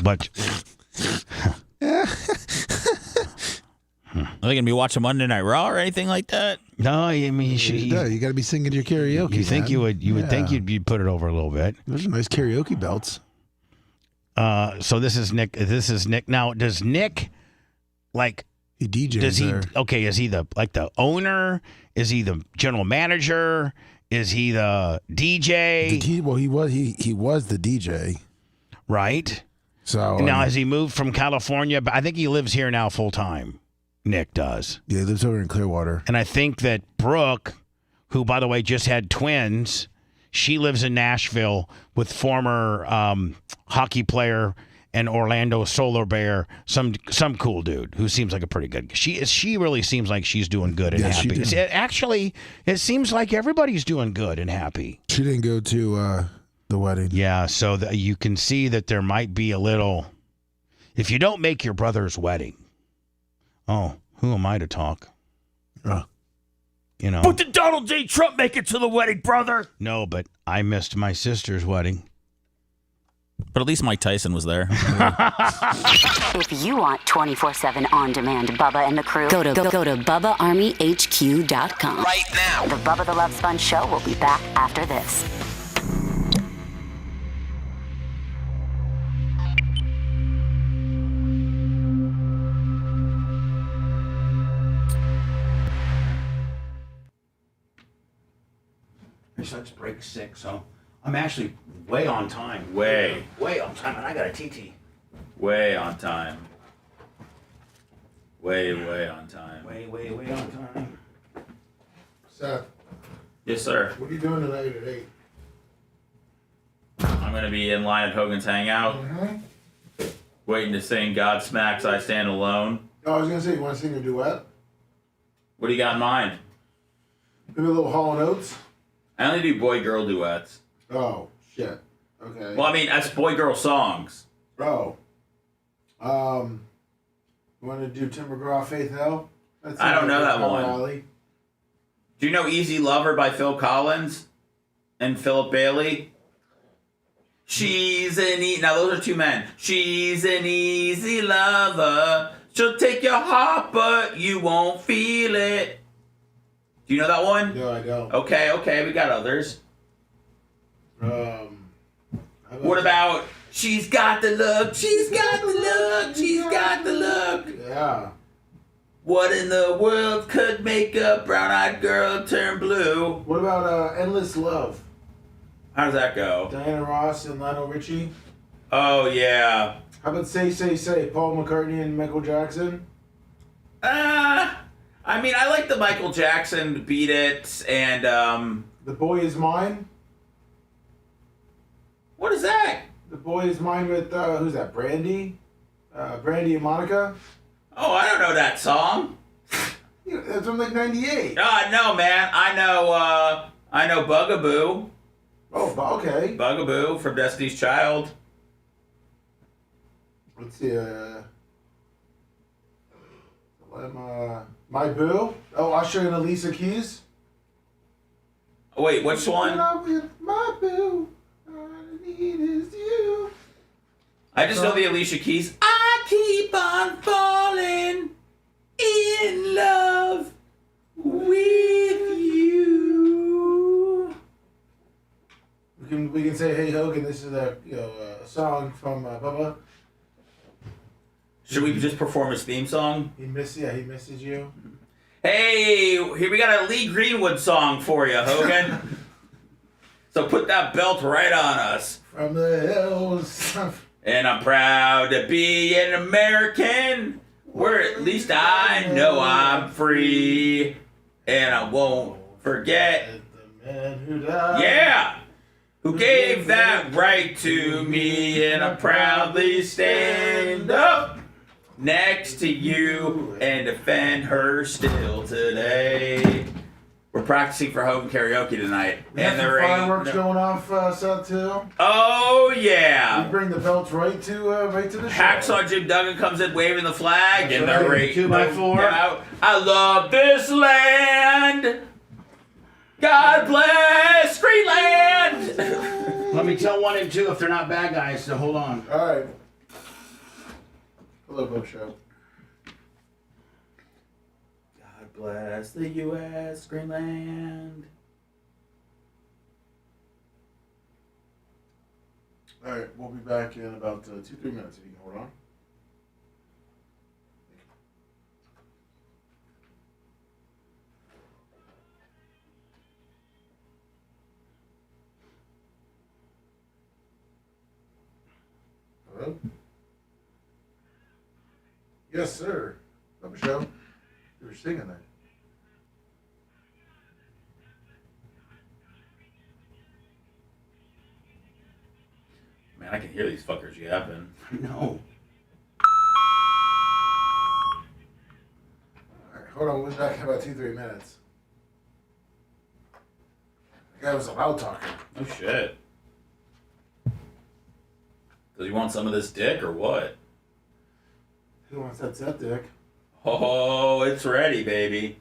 But... Are they going to be watching Monday Night Raw or anything like that? No, I mean, you got to be singing your karaoke. You think you would think you'd put it over a little bit. Those are nice karaoke belts. So this is Nick. Now, does Nick he DJs? Does he? There. Okay, is he the owner? Is he the general manager? Is he the DJ? He was the DJ, right? So now has he moved from California? But I think he lives here now full time. Nick does. Yeah, he lives over in Clearwater. And I think that Brooke, who by the way just had twins, she lives in Nashville with former hockey player and Orlando Solar Bear, some cool dude who seems like a pretty good. She really seems like she's doing good and happy. It seems like everybody's doing good and happy. She didn't go to the wedding. Yeah, so you can see that there might be a little. If you don't make your brother's wedding, who am I to talk? But did Donald J. Trump make it to the wedding, brother? No, but I missed my sister's wedding. But at least Mike Tyson was there. If you want 24/7 on-demand Bubba and the crew, go to BubbaArmyHQ.com. Right now. The Bubba the Love Sponge show will be back after this. So it's break 6, so I'm actually way on time. Way on time, and I got a TT. Way on time. Way on time. Way on time. Seth. Yes, sir. What are you doing tonight at 8? I'm going to be in line at Hogan's Hangout. Mm-hmm. Waiting to sing God Smacks, I Stand Alone. Oh, I was going to say, you want to sing a duet? What do you got in mind? Maybe a little Hall & Oates? I only do boy-girl duets. Oh, shit. Okay. Well, I mean, that's boy-girl songs. Oh. You want to do Tim McGraw, Faith Hill? I don't know that one. Rally. Do you know Easy Lover by Phil Collins and Philip Bailey? She's now those are two men. She's an easy lover. She'll take your heart, but you won't feel it. Do you know that one? No, I don't. Okay, we got others. What about she's got the look, she's got the look, she's got the look. Yeah. What in the world could make a brown-eyed girl turn blue? What about Endless Love? How does that go? Diana Ross and Lionel Richie. Oh, yeah. How about Say, Say, Say? Paul McCartney and Michael Jackson? I mean, I like the Michael Jackson Beat It and, The Boy Is Mine? What is that? The Boy Is Mine with, who's that, Brandy? Brandy and Monica? Oh, I don't know that song. Yeah, that's from like 98. No, man. I know Bugaboo. Oh, okay. Bugaboo from Destiny's Child. Let's see, My Boo? Oh, Usher and Alicia Keys? Oh, wait, which one? My Boo, all I need is you. I just know the Alicia Keys. I keep on falling in love with you. We can say, hey Hogan, this is a song from Bubba. Should we just perform his theme song? He misses you. Hey, here we got a Lee Greenwood song for you, Hogan. So put that belt right on us. From the hills. And I'm proud to be an American, where at least I know I'm free. And I won't forget the man who died. Yeah! Who gave that right to me, and I proudly stand up next to you and defend her still today. We're practicing for Hogan karaoke tonight. We have some fireworks going off, Seth, too. Oh, yeah. We bring the belts right to the show. Hacksaw Jim Duggan comes in waving the flag, That's and right. they're right 2x4. out. I love this land. God bless Greenland. Let me tell 1 and 2 if they're not bad guys, so hold on. All right. Hello, Bob Show. God bless the U.S. Greenland. All right, we'll be back in about 2-3 minutes if you can hold on. Hello? Yes, sir. Bubba Show. You were singing that. Man, I can hear these fuckers yapping. No. All right, hold on. We'll be back in about 2-3 minutes. The guy was a loud talker. Oh, shit. Does he want some of this dick or what? Who wants that set, Dick? Oh, it's ready, baby.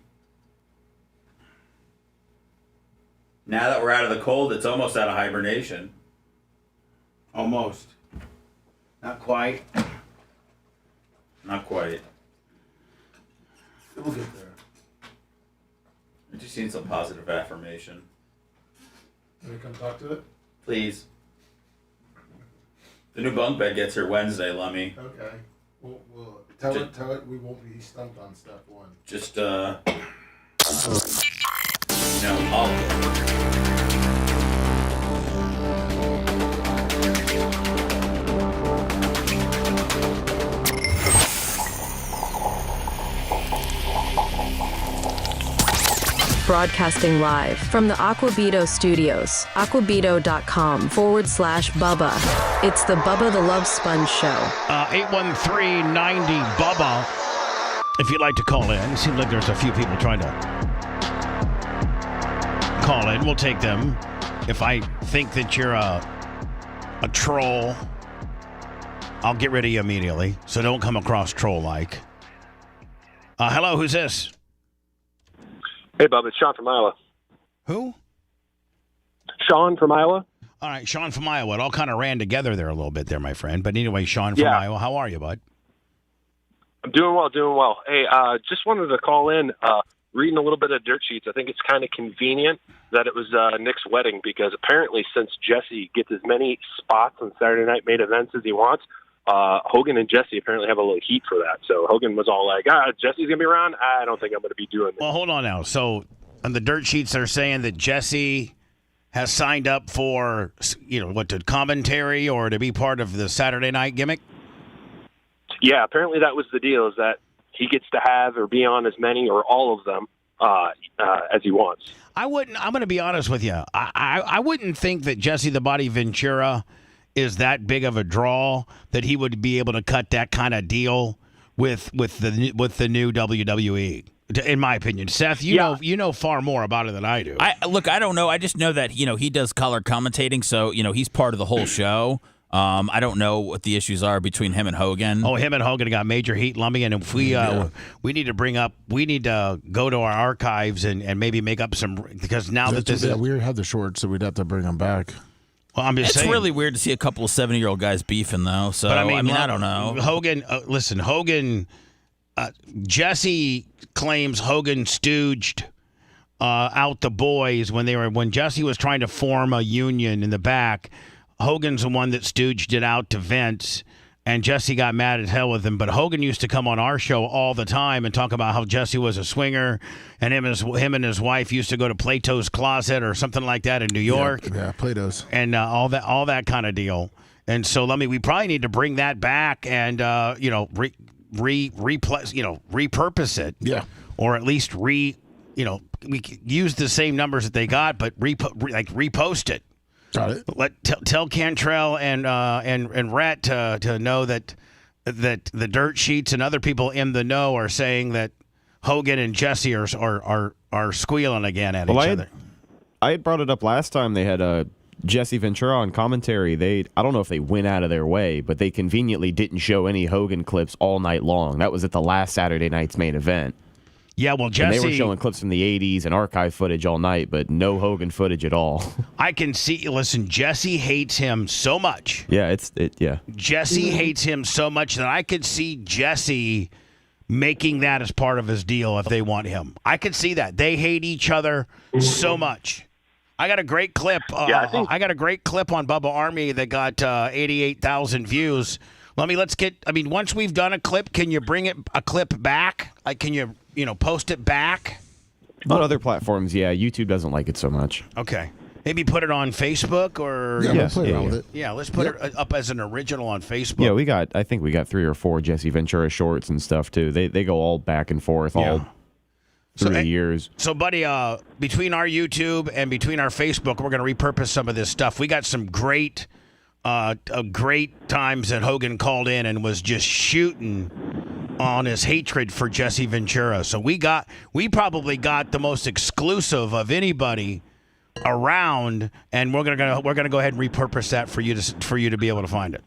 Now that we're out of the cold, it's almost out of hibernation. Almost. Not quite. Not quite. We'll get there. I just need some positive affirmation. Can we come talk to it? Please. The new bunk bed gets here Wednesday, Lummy. Okay. We'll tell it we won't be stumped on step one. Just, I'll Broadcasting live from the Aquabito studios, aquabito.com/Bubba. It's the Bubba the Love Sponge Show. 813-90-BUBBA. If you'd like to call in. Seems like there's a few people trying to call in. We'll take them. If I think that you're a troll, I'll get rid of you immediately. So don't come across troll-like. Hello, who's this? Hey, Bubba, it's Sean from Iowa. Who? Sean from Iowa. All right, Sean from Iowa. It all kind of ran together there a little bit there, my friend. But anyway, Sean from Iowa, how are you, bud? I'm doing well. Hey, just wanted to call in, reading a little bit of dirt sheets. I think it's kind of convenient that it was Nick's wedding because apparently since Jesse gets as many spots on Saturday Night main events as he wants, Hogan and Jesse apparently have a little heat for that. So Hogan was all like, Jesse's going to be around? I don't think I'm going to be doing this. Well, hold on now. So on the dirt sheets, they're saying that Jesse has signed up for, to commentary or to be part of the Saturday night gimmick? Yeah, apparently that was the deal, is that he gets to have or be on as many or all of them as he wants. I'm going to be honest with you. I wouldn't think that Jesse the Body Ventura is that big of a draw that he would be able to cut that kind of deal with the new WWE. In my opinion, Seth, you know far more about it than I do. I don't know. I just know that he does color commentating, so he's part of the whole show. I don't know what the issues are between him and Hogan. Oh, him and Hogan got major heat, Lummy, and if we need to go to our archives and maybe make up some, because now that this is, we had the shorts, so we'd have to bring them back. Well, I'm just saying. It's really weird to see a couple of 70-year-old guys beefing, though. So but I don't know. Hogan, listen, Hogan. Jesse claims Hogan stooged out the boys when Jesse was trying to form a union in the back. Hogan's the one that stooged it out to Vince, and Jesse got mad as hell with him. But Hogan used to come on our show all the time and talk about how Jesse was a swinger, and him and his wife used to go to Plato's Closet or something like that in New York. Yeah, Plato's, and all that kind of deal. And so, we probably need to bring that back and repurpose it, or at least we could use the same numbers that they got, but repost it. Got it. Tell Cantrell and Rhett to know that the dirt sheets and other people in the know are saying that Hogan and Jesse are squealing again at each other. I had brought it up last time. They had Jesse Ventura on commentary. I don't know if they went out of their way, but they conveniently didn't show any Hogan clips all night long. That was at the last Saturday night's main event. Yeah, well, Jesse... And they were showing clips from the 80s and archive footage all night, but no Hogan footage at all. I can see... Listen, Jesse hates him so much. Yeah, Jesse hates him so much that I could see Jesse making that as part of his deal if they want him. I could see that. They hate each other so much. I got a great clip. I got a great clip on Bubba Army that got 88,000 views. Once we've done a clip, can you bring a clip back? Can you post it back? On other platforms, yeah. YouTube doesn't like it so much. Okay. Maybe put it on Facebook or... play around with it. Yeah, let's put it up as an original on Facebook. Yeah, I think we got 3 or 4 Jesse Ventura shorts and stuff, too. They go all back and forth all through the years. So, buddy, between our YouTube and between our Facebook, we're going to repurpose some of this stuff. We got some great times that Hogan called in and was just shooting on his hatred for Jesse Ventura. So we probably got the most exclusive of anybody around, and we're gonna go ahead and repurpose that for you to be able to find it.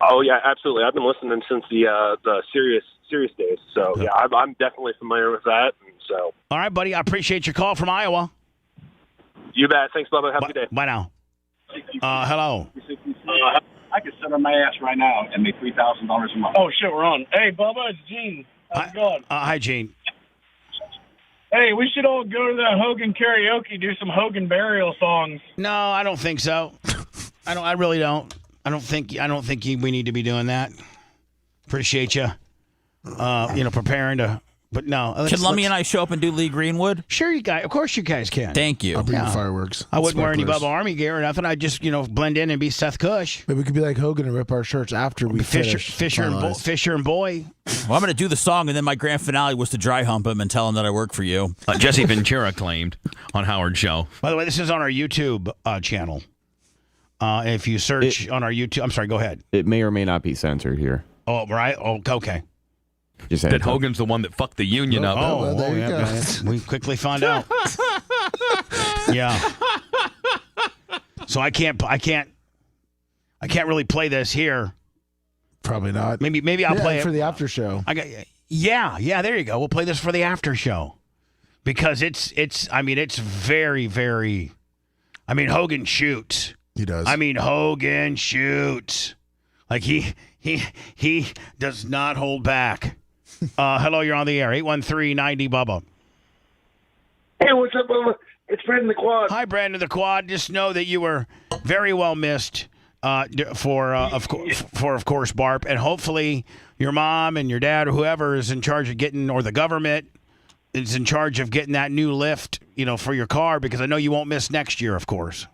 Oh yeah, absolutely. I've been listening since the serious days. So yeah, I'm definitely familiar with that. And so all right, buddy, I appreciate your call from Iowa. You bet. Thanks, Bubba. Have a good day. Bye now. Hello. I could sit on my ass right now and make $3,000 a month. Oh shit, we're on. Hey, Bubba, it's Gene. How's it going? Hi, Gene. Hey, we should all go to that Hogan karaoke, do some Hogan burial songs. No, I don't think so. I really don't. I don't think we need to be doing that. Appreciate you. Preparing to. But no. Can Lummy and I show up and do Lee Greenwood? Sure, you guys. Of course, you guys can. Thank you. I'll bring the fireworks. I wouldn't wear any Bubba Army gear or nothing. I'd just blend in and be Seth Cush. Maybe we could be like Hogan and rip our shirts after we finish. Fisher and Boy. Well, I'm going to do the song, and then my grand finale was to dry hump him and tell him that I work for you. Jesse Ventura claimed on Howard's show. By the way, this is on our YouTube channel. If you search on our YouTube, I'm sorry. Go ahead. It may or may not be censored here. Oh, right. Oh, okay. That Hogan's the one that fucked the union up. Oh, there you go. We quickly found out. Yeah. So I can't really play this here. Probably not. Maybe I'll play it for the after show. Yeah. There you go. We'll play this for the after show because it's very, very. Hogan shoots. He does. I mean, Hogan shoots. Like he does not hold back. Hello, you're on the air. 813-90 Bubba. Hey, what's up, Bubba? It's Brandon the Quad. Hi, Brandon the Quad. Just know that you were very well missed for of course, Barb, and hopefully your mom and your dad or whoever is in charge of getting, or the government is in charge of getting that new lift, for your car, because I know you won't miss next year, of course.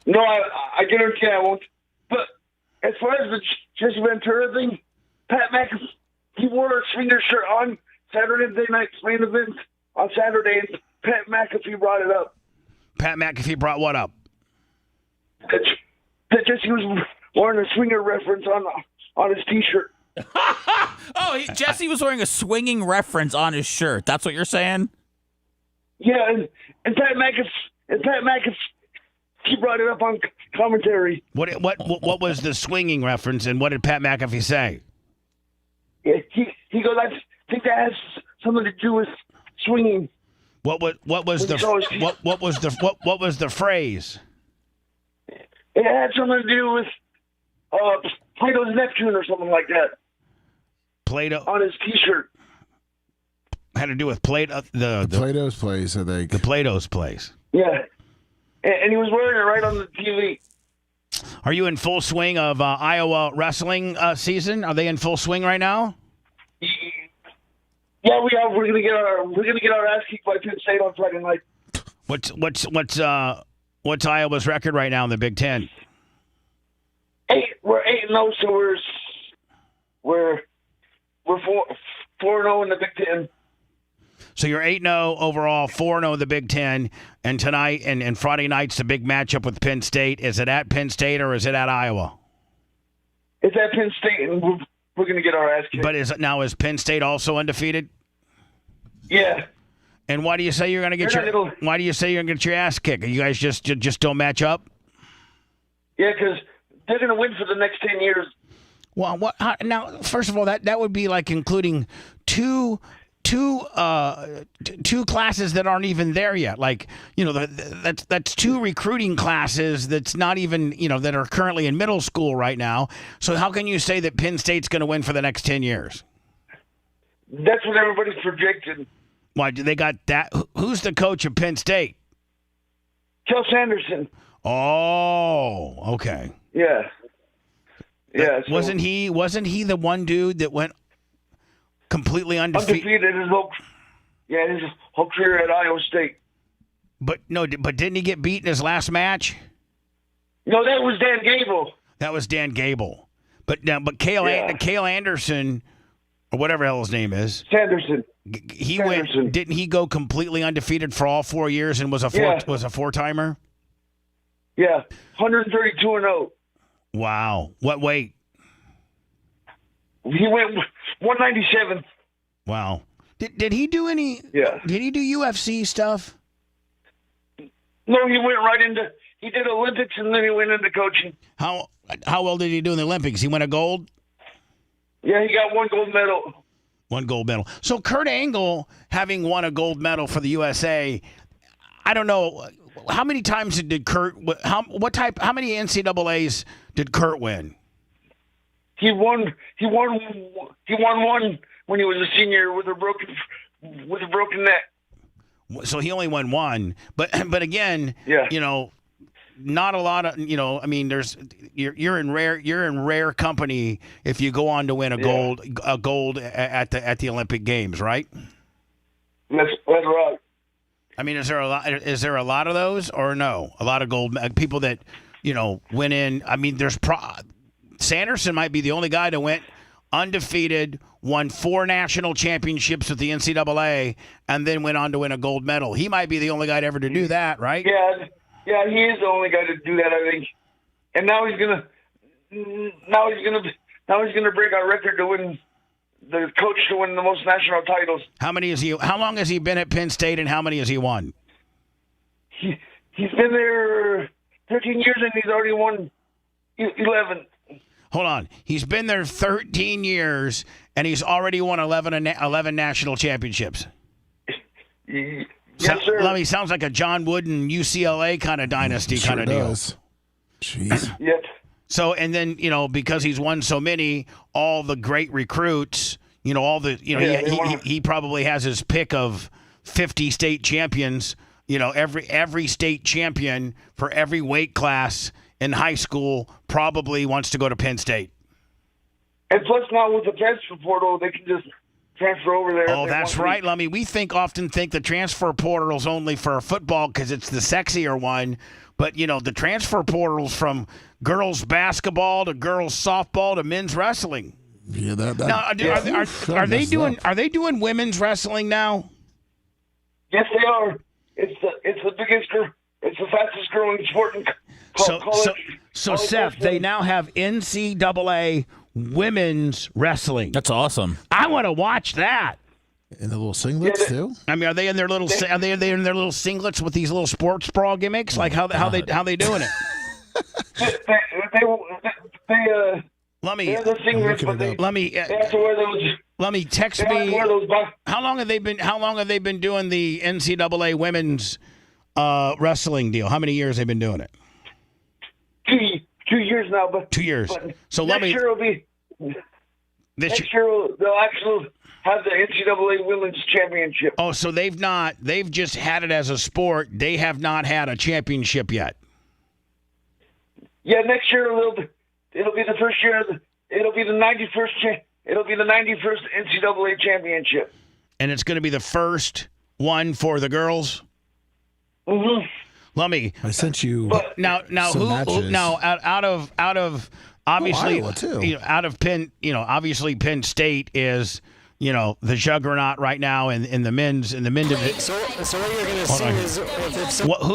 No, I guarantee I won't. But as far as the Jesse Ventura thing, Pat McAfee, he wore a swinger shirt on Saturday night's main event on Saturday, and Pat McAfee brought it up. Pat McAfee brought what up? That Jesse was wearing a swinger reference on his T-shirt. Jesse was wearing a swinging reference on his shirt. That's what you're saying? Yeah, and Pat McAfee, he brought it up on commentary. What was the swinging reference, and what did Pat McAfee say? Yeah, he goes, I think that has something to do with swinging. What was the phrase? It had something to do with Plato's Neptune or something like that. Plato on his T-shirt. Had to do with Plato, the Plato's Place, I think. The Plato's Place. Yeah, and he was wearing it right on the TV. Are you in full swing of Iowa wrestling season? Are they in full swing right now? Yeah, we are. We're gonna get our ass kicked by Penn State on Friday night. What's Iowa's record right now in the Big Ten? We're 8-0, so we're 4-0 in the Big Ten. So you're 8-0 overall, 4-0 in the Big Ten, and tonight and Friday night's the big matchup with Penn State. Is it at Penn State or is it at Iowa? It's at Penn State, and we're going to get our ass kicked. But is Penn State also undefeated? Yeah. And why do you say you're going to get Why do you say you're going to get your ass kicked? You guys just don't match up? Yeah, because they're going to win for the next 10 years. Well, now? First of all, that would be like including two classes that aren't even there yet. Like, that's two recruiting classes that's not even, that are currently in middle school right now. So how can you say that Penn State's going to win for the next 10 years? That's what everybody's projecting. Why do they got that? Who's the coach of Penn State? Kel Sanderson. Oh, okay. Yeah. Yeah. Wasn't he the one dude that went completely undefeated his whole career at Iowa State? But didn't he get beat in his last match? No, that was Dan Gable. That was Dan Gable. But Cale Anderson, or whatever the hell his name is, Sanderson. Went. Didn't he go completely undefeated for all 4 years and was a four-timer? Yeah, 132-0. Wow. What weight? He went 197. Wow. Did he do any? Yeah. Did he do UFC stuff? No, he went right into. He did Olympics and then he went into coaching. How well did he do in the Olympics? He won a gold? Yeah, he got one gold medal. One gold medal. So Kurt Angle, having won a gold medal for the USA, I don't know how many times did Kurt? How many NCAAs did Kurt win? He won one when he was a senior with a broken neck. So he only won one, but again, not a lot of I mean, you're in rare company if you go on to win a gold at the Olympic Games, right? That's right. I mean, is there a lot of those or no? A lot of gold people that went in. I mean, Sanderson might be the only guy that went undefeated, won 4 national championships with the NCAA, and then went on to win a gold medal. He might be the only guy ever to do that, right? Yeah, he is the only guy to do that, I think. And now he's gonna break our record to win the coach to win the most national titles. How long has he been at Penn State, and how many has he won? He's been there 13 years, and he's already won 11. Hold on. He's been there 13 years, and he's already won 11 national championships. Yes, sir. Sounds like a John Wooden UCLA kind of dynasty kind of deal. Jeez. Yep. So, and then, because he's won so many, all the great recruits, all the, he probably has his pick of 50 state champions, every state champion for every weight class in high school probably wants to go to Penn State. And plus now with the transfer portal, they can just transfer over there. Oh, that's right, Lummy. We often think the transfer portal's only for football because it's the sexier one. But, the transfer portal's from girls basketball to girls softball to men's wrestling. Yeah, are they doing women's wrestling now? Yes, they are. It's the biggest, it's the fastest growing sport in college. So Seth, they now have NCAA women's wrestling. That's awesome. I want to watch that. In the little singlets too. I mean, are they in their little singlets with these little sports bra gimmicks? Like how they doing it? Let me text me. How long have they been doing the NCAA women's wrestling deal? How many years have they been doing it? 2 years now, but 2 years. So next year will be. Next year they'll actually have the NCAA Women's Championship. Oh, so they've just had it as a sport. They have not had a championship yet. Yeah, next year it'll be the first year. It'll be the 91st. It'll be the 91st NCAA Championship. And it's going to be the first one for the girls. Mm-hmm. I sent you. Now, out of obviously, Iowa too. Out of Penn, obviously Penn State is, the juggernaut right now in the men's division. So what you're going to see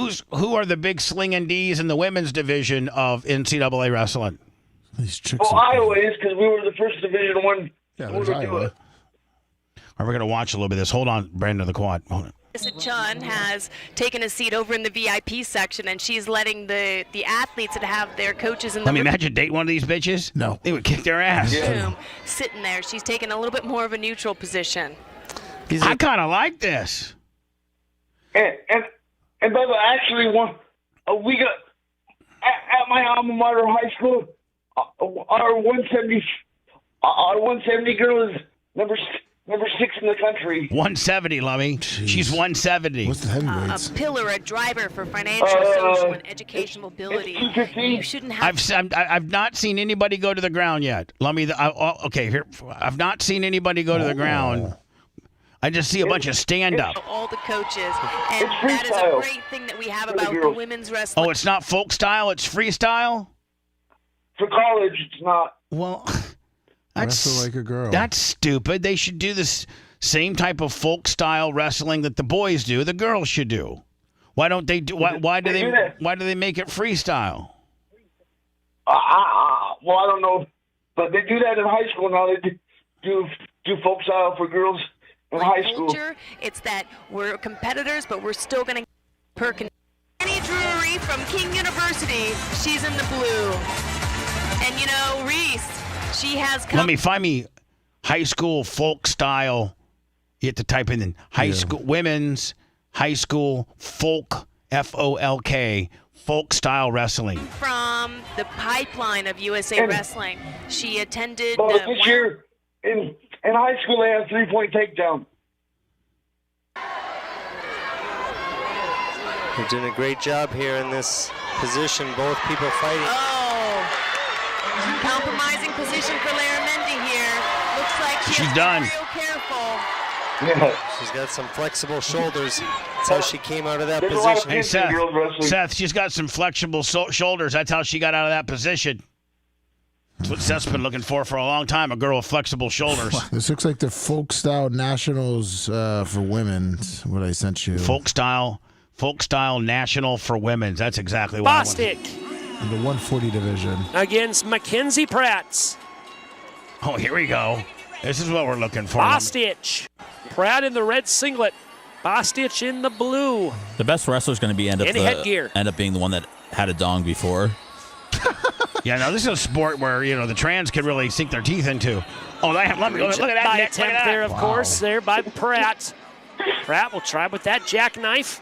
is who are the big slinging D's in the women's division of NCAA wrestling? These chicks. Iowa is because we were the first Division I. Yeah, there's Iowa. All right, we're going to watch a little bit of this. Hold on, Brandon, the quad. Hold on. Chun has taken a seat over in the VIP section, and she's letting the athletes that have their coaches in the Let me imagine date one of these bitches. No. They would kick their ass. room sitting there. She's taking a little bit more of a neutral position. I kind of like this. And Bubba, actually, we got at my alma mater high school, our 170 girl is number 6 in the country. 170, Lummy. She's 170. What's the heavyweights? A pillar, a driver for financial, social, and educational mobility. You shouldn't have. I've not seen anybody go to the ground yet. Lummy, okay, here. I've not seen anybody go to the ground. I just see a bunch of stand-up. All the coaches, and that is a great thing that we have about the women's wrestling. Oh, it's not folk style, it's freestyle? For college, it's not. Well, Wrestle like a girl. That's stupid. They should do this same type of folk style wrestling that the boys do. The girls should do. Why don't they do? Why do they make it freestyle? Well, I don't know, but they do that in high school now. They do folk style for girls in high school. It's that we're competitors, but we're still going to Annie Drury from King University. She's in the blue, and Reese. She has Let me find me high school folk style. You have to type in high school women's high school folk FOLK folk style wrestling. From the pipeline of USA Wrestling. She attended this year in high school they have 3-point takedown. They're doing a great job here in this position. Both people fighting. Compromising position for Laramendi here. Looks like she's done. Real careful. Yeah. She's got some flexible shoulders. That's how she came out of that position. Hey, Seth, she's got some flexible shoulders. That's how she got out of that position. That's what Seth's been looking for a long time, a girl with flexible shoulders. This looks like the folk style nationals for women. What I sent you. Folk style national for women. That's exactly what Bostic. In the 140 division. Against Mackenzie Pratt. Oh, here we go. This is what we're looking for. Bostich. Pratt in the red singlet. Bostich in the blue. The best wrestler is going to be end up being the one that had a dong before. Yeah, no, this is a sport where the trans can really sink their teeth into. Oh, look at that! Nick, attempt there, of course, there by Pratt. Pratt will try with that jackknife.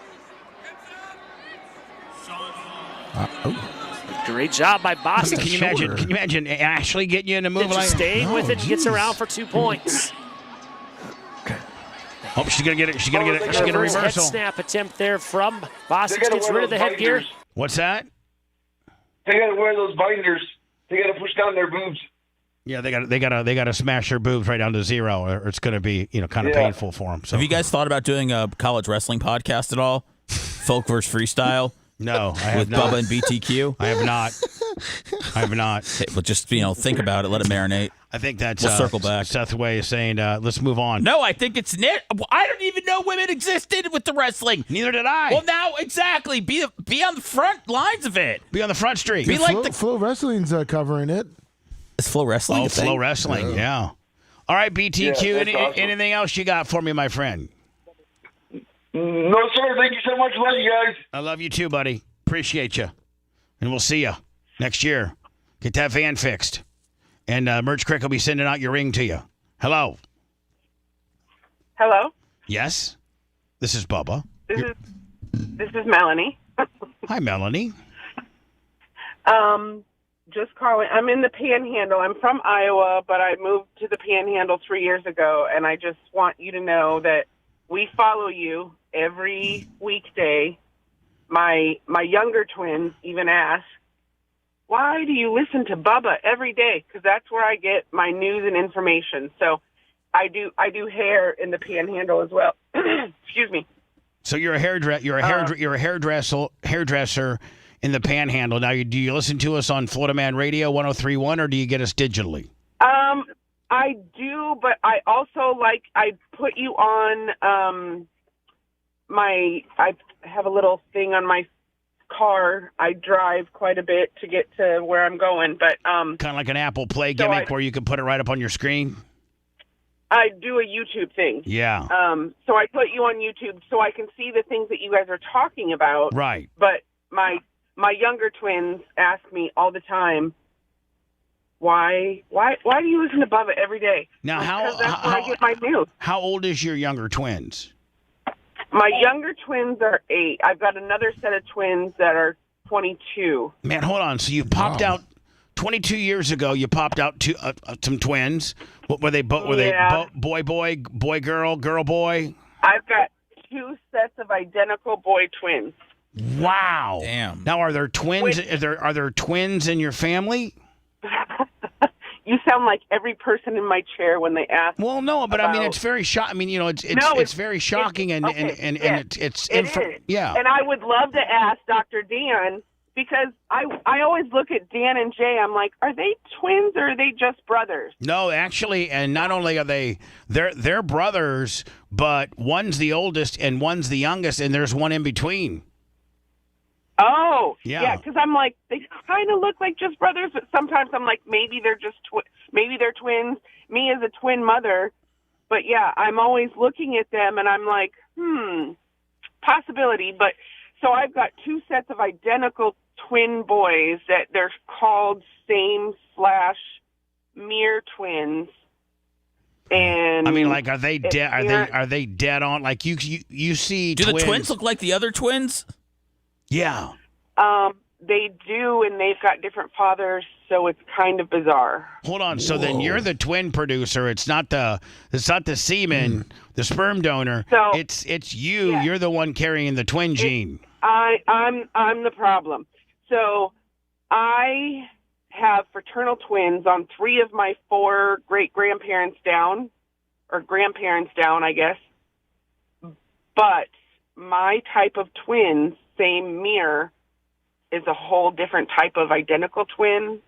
Great job by Boston. Can you imagine Ashley getting you in a move like staying with it, gets around for 2 points. Oh, she's gonna get it. She's gonna get it. She's gonna Reverse head reversal. snap attempt there from Boston. They gotta Gets wear rid of the those headgear. binders. What's that? They got to wear those binders. They got to push down their boobs. Yeah, they got to smash their boobs right down to zero, or it's going to be kind of painful for them. So, have you guys thought about doing a college wrestling podcast at all? Folk versus freestyle. No, I have with not. Bubba and BTQ. I have not. I have not. Okay, well, just think about it. Let it marinate. I think that's we'll circle back. Seth's way of saying let's move on. No, I think it's Nick. I don't even know women existed with the wrestling. Neither did I. Well, now exactly. Be on the front lines of it. Be on the front street. Be like Flow Wrestling's covering it. Is Flow Wrestling? Oh, Flow Wrestling. Yeah. All right, BTQ. Yeah, anything else you got for me, my friend? No, sir. Thank you so much. Love you guys. I love you too, buddy. Appreciate you. And we'll see you next year. Get that van fixed. And Merch Crick will be sending out your ring to you. Hello. Hello. Yes. This is Bubba. This is Melanie. Hi, Melanie. Just calling. I'm in the Panhandle. I'm from Iowa, but I moved to the Panhandle 3 years ago, and I just want you to know that we follow you every weekday. My younger twins even ask, why do you listen to Bubba every day? Because that's where I get my news and information. So I do hair in the Panhandle as well. Excuse me. So you're a hairdresser in the Panhandle. Now, do you listen to us on Florida Man Radio 103.1, or do you get us digitally? I do, but I also I put you on I have a little thing on my car. I drive quite a bit to get to where I'm going, but kind of like an Apple Play gimmick where you can put it right up on your screen. I do a YouTube thing. Yeah. So I put you on YouTube so I can see the things that you guys are talking about. Right. But my younger twins ask me all the time, why do you listen to Bubba every day? Now, because that's where I get my news. How old is your younger twins? My younger twins are 8. I've got another set of twins that are 22. Man, hold on. So you popped out 22 years ago. You popped out some twins. What were they? Were they boy, girl, girl, boy? I've got 2 sets of identical boy twins. Wow. Damn. Now, are there twins? Are there twins in your family? You sound like every person in my chair when they ask. Well, no, but I mean, it's very shocking. I mean, it's very shocking, it's yeah. And I would love to ask Dr. Dan, because I always look at Dan and Jay. I'm like, are they twins or are they just brothers? No, actually, and not only are they're brothers, but one's the oldest and one's the youngest, and there's one in between. Oh, yeah. Because I'm like, they kind of look like just brothers, but sometimes I'm like, maybe they're just maybe they're twins. Me as a twin mother, but yeah, I'm always looking at them and I'm like, possibility. But so I've got 2 sets of identical twin boys that they're called same/mirror twins. And I mean, like, are they dead? Are they dead on? Like you see? Do the twins look like the other twins? Yeah. They do, and they've got different fathers, so it's kind of bizarre. Hold on. So then you're the twin producer. It's not the semen, the sperm donor. So it's you. Yeah. You're the one carrying the twin gene. I'm the problem. So I have fraternal twins on 3 of my 4 great-grandparents down, or grandparents down, I guess. But my type of twins, same mirror, is a whole different type of identical twin,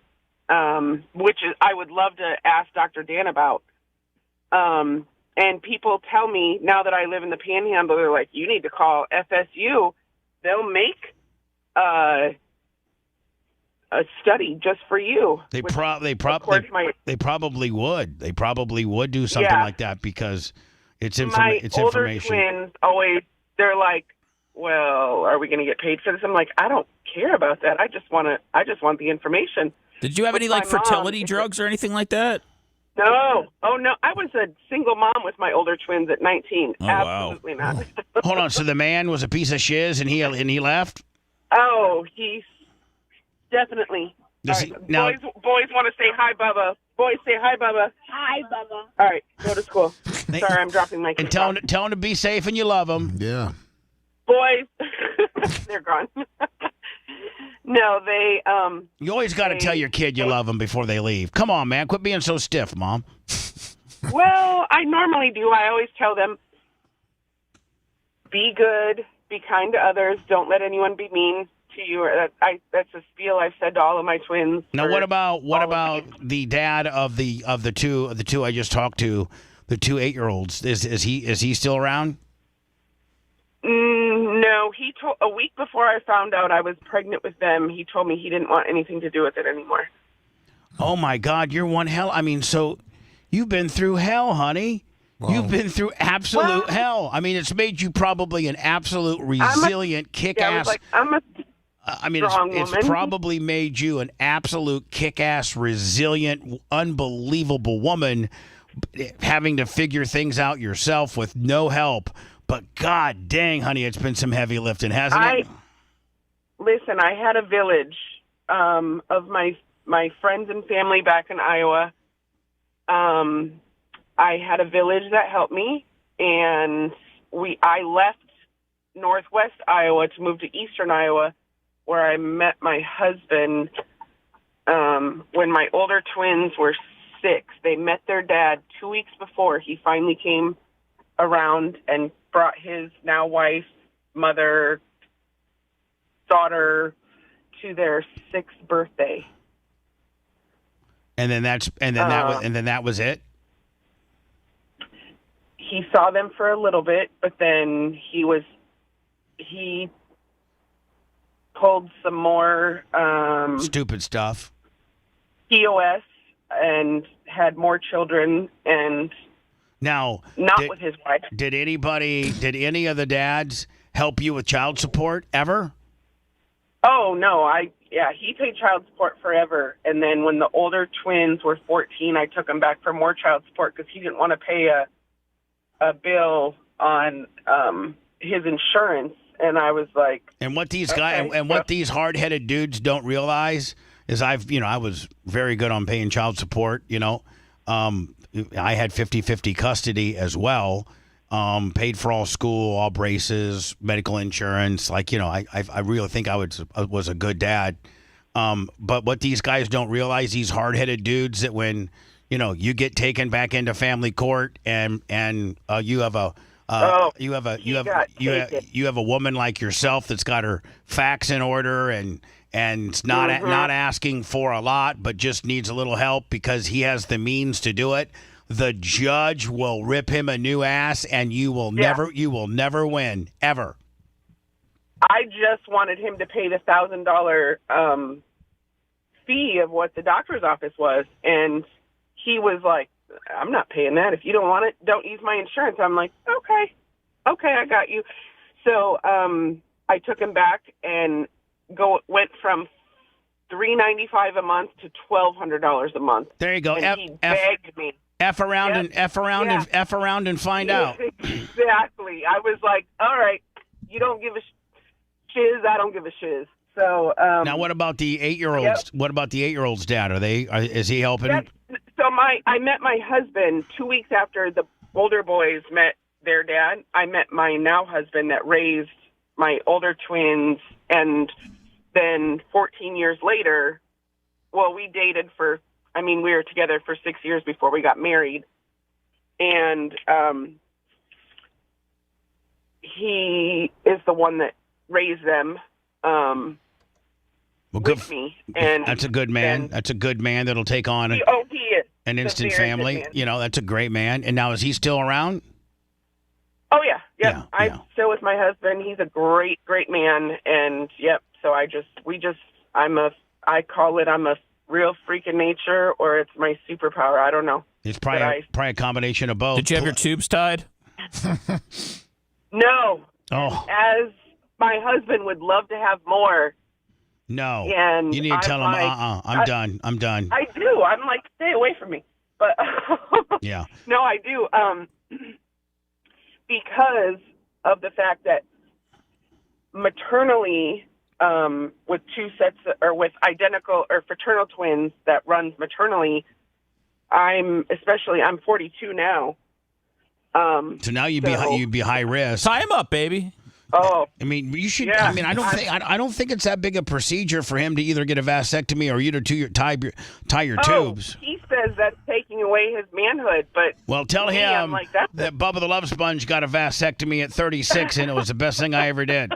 which is I would love to ask Dr. Dan about. And people tell me now that I live in the Panhandle, they're like, you need to call FSU. They'll make a study just for you. They probably would. They probably would do something like that because it's information. My older twins always, they're like, well, are we going to get paid for this? I'm like, I don't care about that. I just want the information. Did you have any fertility drugs or anything like that? No. Oh no, I was a single mom with my older twins at 19. Oh, absolutely wow. not. Hold on. So the man was a piece of shiz and he left? Oh, Definitely. Does All he- right. now- Boys want to say hi, Bubba. Boys say hi, Bubba. Hi, Bubba. All right, go to school. Sorry, I'm dropping my And kids tell off. him to be safe and you love him. Yeah. Boys, they're gone. No, they. You always got to tell your kid you love them before they leave. Come on, man. Quit being so stiff, Mom. Well, I normally do. I always tell them, be good, be kind to others, don't let anyone be mean to you. That's a spiel I've said to all of my twins. Now, what about the dad of the two I just talked to, the 2 8-year-olds? Is he still around? No, he told a week before I found out I was pregnant with them. He told me he didn't want anything to do with it anymore. Oh my God, you're one hell. I mean, so you've been through hell, honey. You've been through absolute hell. I mean, it's made you probably an absolute resilient, kick-ass. It's probably made you an absolute kick-ass, resilient, unbelievable woman, having to figure things out yourself with no help. But God dang, honey, it's been some heavy lifting, hasn't it? Listen, I had a village of my friends and family back in Iowa. I had a village that helped me, and I left northwest Iowa to move to eastern Iowa, where I met my husband when my older twins were 6. They met their dad 2 weeks before he finally came around and brought his now wife, mother, daughter to their 6th birthday. And then that was it. He saw them for a little bit, but then he pulled some more stupid stuff. POS and had more children, and now with his wife. Did any of the dads help you with child support ever? Oh no, he paid child support forever, and then when the older twins were 14, I took him back for more child support because he didn't want to pay a bill on his insurance, and I was like. And what these guys and what these hard-headed dudes don't realize is I was very good on paying child support. I had 50-50 custody as well. Paid for all school, all braces, medical insurance. I really think I was a good dad. But what these guys don't realize, these hard-headed dudes, that when you get taken back into family court and you have a woman like yourself that's got her facts in order and not asking for a lot, but just needs a little help because he has the means to do it. The judge will rip him a new ass, and you will never win ever. I just wanted him to pay the $1,000 fee of what the doctor's office was, and he was like, "I'm not paying that. If you don't want it, don't use my insurance." I'm like, "Okay, I got you." So I took him back and went from $395 a month to $1,200 a month. There you go. And he begged me. F around and find out. Exactly. I was like, all right, you don't give a shiz, I don't give a shiz. So now, what about the 8-year-olds? Yep. What about the 8-year-olds' dad? Is he helping? I met my husband 2 weeks after the older boys met their dad. I met my now husband that raised my older twins, and then 14 years later, we dated we were together for 6 years before we got married. And he is the one that raised them with me. And that's a good man. That's a good man that'll take on he is. An instant family. That's a great man. And now, is he still around? Oh, yeah. Yep. I'm still with my husband. He's a great, great man. And, yep, so I call it I'm a real freak of nature, or it's my superpower. I don't know. It's probably a combination of both. Did you have your tubes tied? No. Oh. As my husband would love to have more. No. And you need to tell him, I'm done. I'm done. I do. I'm like, stay away from me. But yeah. No, I do. Because of the fact that maternally, with two sets or with identical or fraternal twins that runs maternally. I'm 42 now. So now you'd be high risk. Tie him up, baby. Oh, I mean, you should. Yeah. I mean, I don't think it's that big a procedure for him to either get a vasectomy or you to tie your tubes. He says that's taking away his manhood, but Well, tell me, I'm him like, that's that Bubba the Love Sponge got a vasectomy at 36, and it was the best thing I ever did.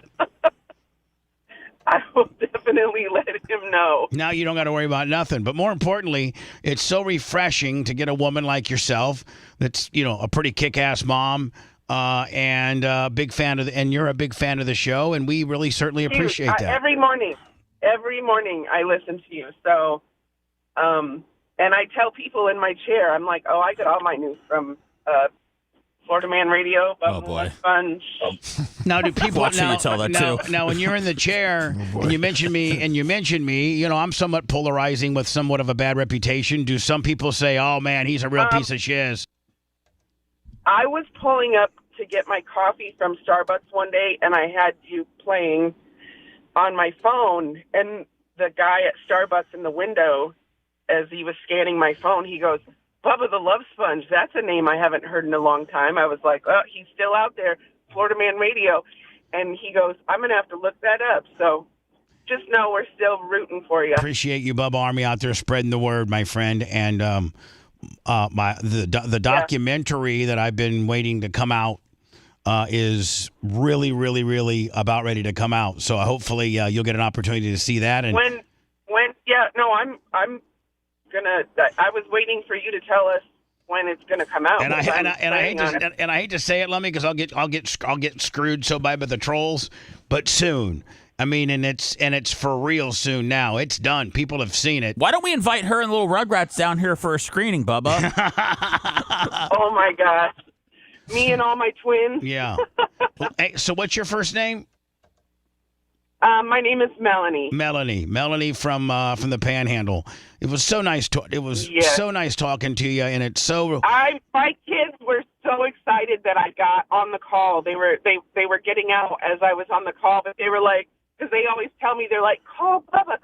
I will definitely let him know. Now you don't got to worry about nothing. But more importantly, it's so refreshing to get a woman like yourself that's, a pretty kick-ass mom and a big fan and you're a big fan of the show, and we really certainly appreciate that. Every morning I listen to you. So, and I tell people in my chair, I'm like, I get all my news from Florida Man Radio, Bubba the Love Sponge. Now, do people Watch you tell that too. Now, when you're in the chair and you mention me, I'm somewhat polarizing with somewhat of a bad reputation. Do some people say, "Oh man, he's a real piece of shiz"? I was pulling up to get my coffee from Starbucks one day, and I had you playing on my phone, and the guy at Starbucks in the window, as he was scanning my phone, he goes, Bubba the Love Sponge, that's a name I haven't heard in a long time. I was like, he's still out there, Florida Man Radio. And he goes, I'm going to have to look that up. So just know we're still rooting for you. Appreciate you, Bubba Army, out there spreading the word, my friend. And the documentary that I've been waiting to come out is really, really, really about ready to come out. So hopefully you'll get an opportunity to see that. And I was waiting for you to tell us when it's gonna come out. And I hate to say it, Lummy, because I'll get screwed so bad by the trolls, but soon. I mean, and it's for real soon now. It's done. People have seen it. Why don't we invite her and little Rugrats down here for a screening, Bubba? Oh my gosh, me and all my twins. Yeah. Hey, so what's your first name? My name is Melanie. Melanie from the Panhandle. It was so nice. So nice talking to you, and it's so. My kids were so excited that I got on the call. They were getting out as I was on the call, but they were like, because they always tell me, they're like, call Bubba.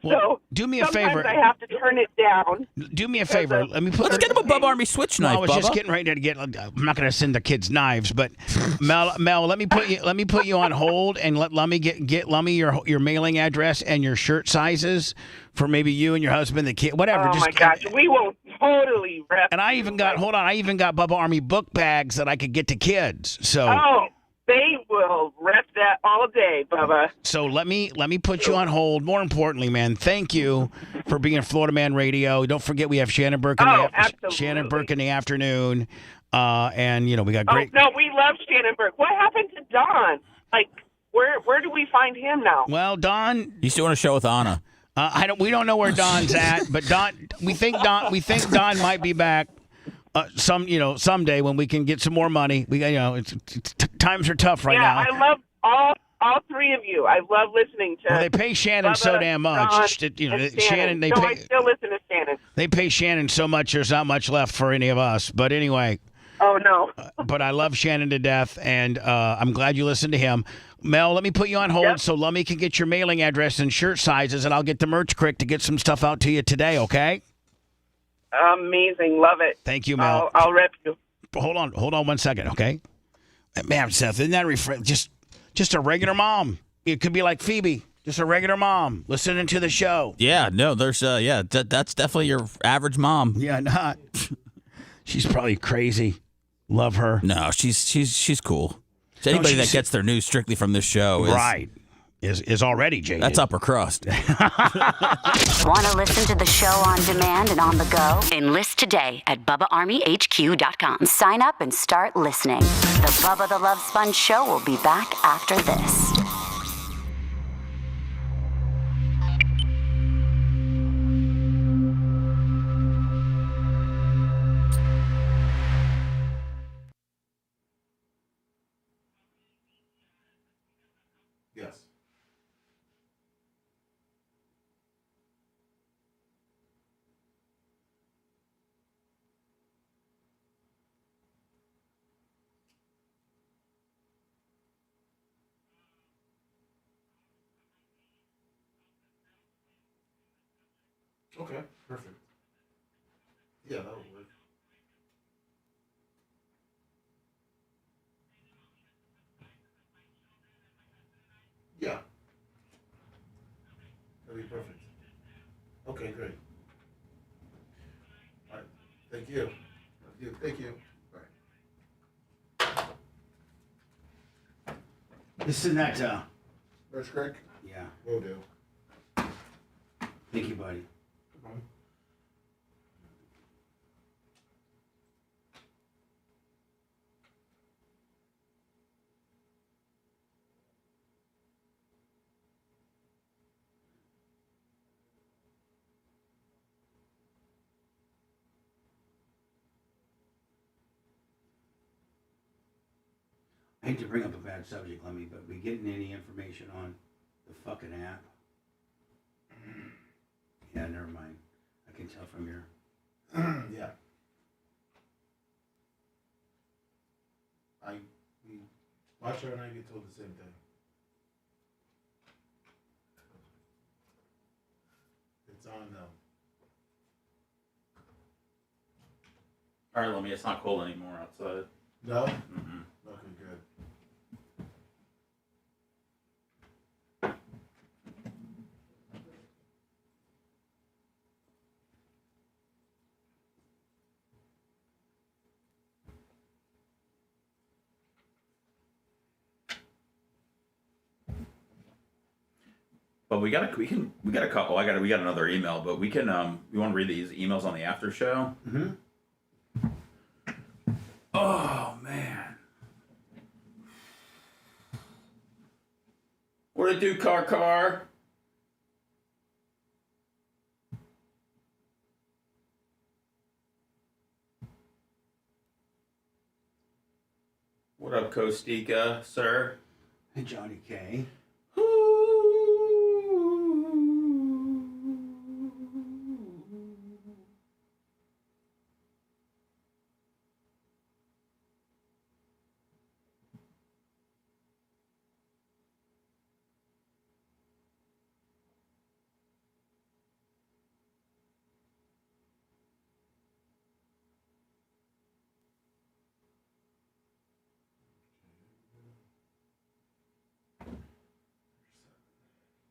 Well, so do me a favor. I have to turn it down. Do me a favor. Let's get him a Bubba Army switch knife. I was just getting ready to get. I'm not going to send the kids knives, but Mel, let me put you on hold and let me get Lummy your mailing address and your shirt sizes for maybe you and your husband, the kid, whatever. Oh my gosh, we will totally rep. And I even got Bubba Army book bags that I could get to kids. So. Oh. They will rep that all day, Bubba. So let me put you on hold. More importantly, man, thank you for being Florida Man Radio. Don't forget we have Shannon Burke in the afternoon. And we got great. Oh, no, we love Shannon Burke. What happened to Don? Like, where do we find him now? Well, Don, he's doing a show with Anna. We don't know where Don's at, but we think Don might be back. Someday when we can get some more money. Times are tough right now. Yeah, I love all three of you. I love listening to. Well, they pay Shannon Bubba, so damn much. Don, Shannon. I still listen to Shannon. They pay Shannon so much. There's not much left for any of us. But anyway. Oh no. But I love Shannon to death, and I'm glad you listened to him. Mel, let me put you on hold so Lummy can get your mailing address and shirt sizes, and I'll get the merch crick to get some stuff out to you today. Okay. Amazing. Love it. Thank you, Mel. I'll rep you. Hold on 1 second, okay? Man, Seth, isn't that just a regular mom? It could be like Phoebe, just a regular mom listening to the show. Yeah, no, there's that's definitely your average mom. Yeah, not. She's probably crazy. Love her. No, she's cool. Anybody that gets their news strictly from this show is already jaded. That's upper crust. Want to listen to the show on demand and on the go? Enlist today at BubbaArmyHQ.com. Sign up and start listening. The Bubba the Love Sponge Show will be back after this. Yes. Okay, perfect. Yeah, that would work. Yeah. That'd be perfect. Okay, great. All right. Thank you. Thank you. This is that, Birch Creek? yeah. Will do. Thank you, buddy. I hate to bring up a bad subject, Lemmy, but we getting any information on the fucking app? Yeah, never mind. I can tell from your... Yeah. Macho and I get told the same thing. It's on now. All right, Lemmy, it's not cold anymore outside. No? Mm-hmm. Okay, good. But we got a couple. We got another email, but we can you want to read these emails on the after show? Mm-hmm. Oh man. What it do, car? What up, Kostika, sir? Hey, Johnny K.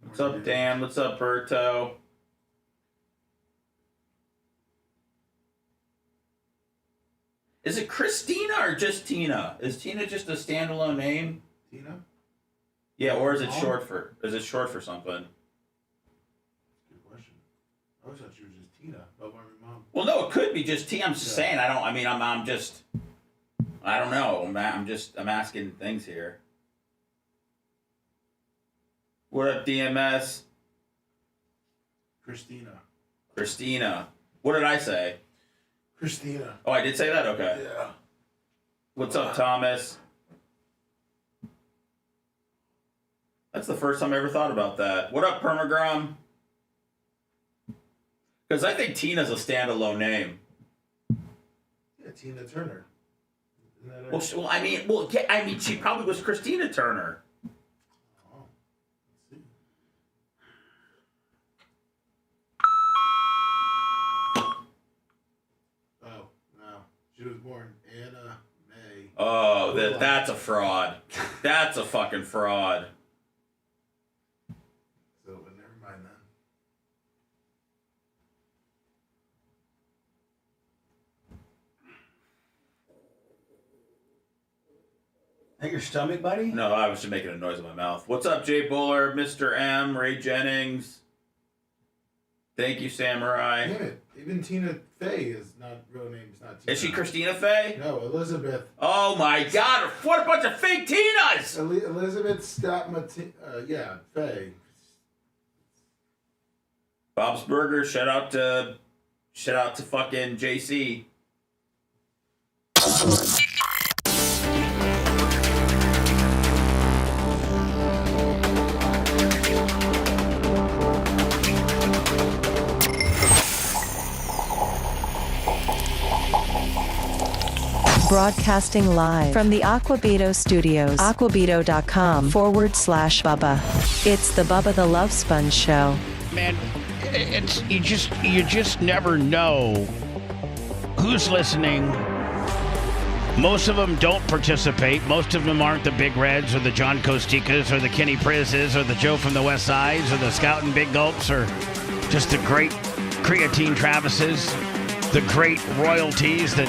What's up, Dan? What's up, Berto? Is it Christina or just Tina? Is Tina just a standalone name? Tina? Yeah, or is it short for something? Good question. I always thought she was just Tina. Bubba Army Mom. Well, no, it could be just Tina. I'm just saying. I don't know. I'm asking things here. What up, DMS? Christina. What did I say? Christina. Oh, I did say that? Okay. Yeah. What's up, Thomas? That's the first time I ever thought about that. What up, Permagrum? Because I think Tina's a standalone name. Yeah, Tina Turner. Isn't that Well, she probably was Christina Turner. She was born Anna May. Oh, that's a fraud. That's a fucking fraud. So, never mind then. Is that your stomach, buddy? No, I was just making a noise in my mouth. What's up, Jay Buller, Mr. M, Ray Jennings? Thank you, Samurai. Damn it. Even Tina Fey is not real name. It's not Tina. Is she Christina Fey? No, Elizabeth. Oh my God! What a bunch of fake Tinas! Elizabeth yeah, Fey. Bob's Burgers. Shout out to fucking JC. Broadcasting live from the Aquabito Studios. Aquabito.com/Bubba. It's the Bubba the Love Sponge Show. Man, it's you just never know who's listening. Most of them don't participate. Most of them aren't the Big Reds or the John Costikas or the Kenny Prizzes or the Joe from the West Sides or the Scout and Big Gulps or just the great Creatine Travises, the great royalties that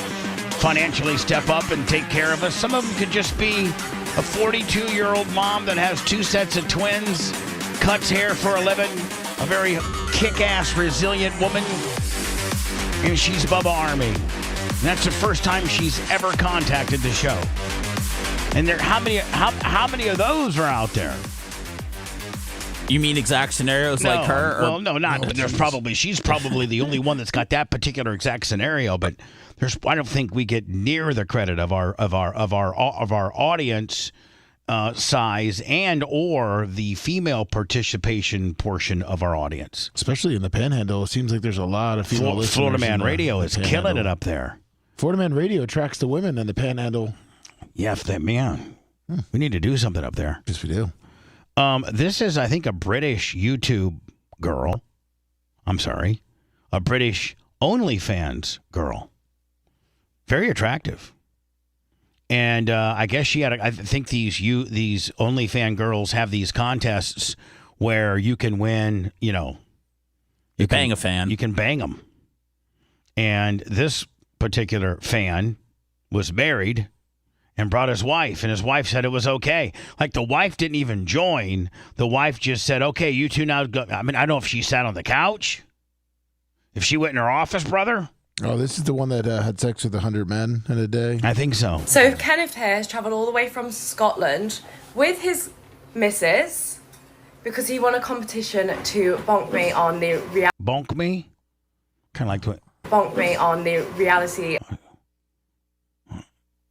financially step up and take care of us. Some of them could just be a 42-year-old mom that has 2 sets of twins, cuts hair for a living, a very kick-ass, resilient woman, and she's Bubba Army. And that's the first time she's ever contacted the show. And there, how many of those are out there? You mean exact scenarios like her? Well, no, not. She's probably the only one that's got that particular exact scenario. But I don't think we get near the credit of our audience size and or the female participation portion of our audience. Especially in the Panhandle, it seems like there's a lot of female listeners. Florida Man Radio is killing it up there. Florida Man Radio attracts the women in the Panhandle. Yeah, we need to do something up there. Yes, we do. This is, I think, a British YouTube girl. I'm sorry, a British OnlyFans girl. Very attractive. And I guess she had. I think these OnlyFans girls have these contests where you can win. You bang a fan. You can bang them. And this particular fan was married and brought his wife, and his wife said it was okay. Like, the wife didn't even join. The wife just said, okay, you two now go. I mean, I don't know if she sat on the couch, if she went in her office, brother. Oh, this is the one that had sex with 100 men in a day? I think so. So Kenneth here has travelled all the way from Scotland with his missus because he won a competition to bonk me on the Bonk me? Kind of like what? Bonk me on the reality.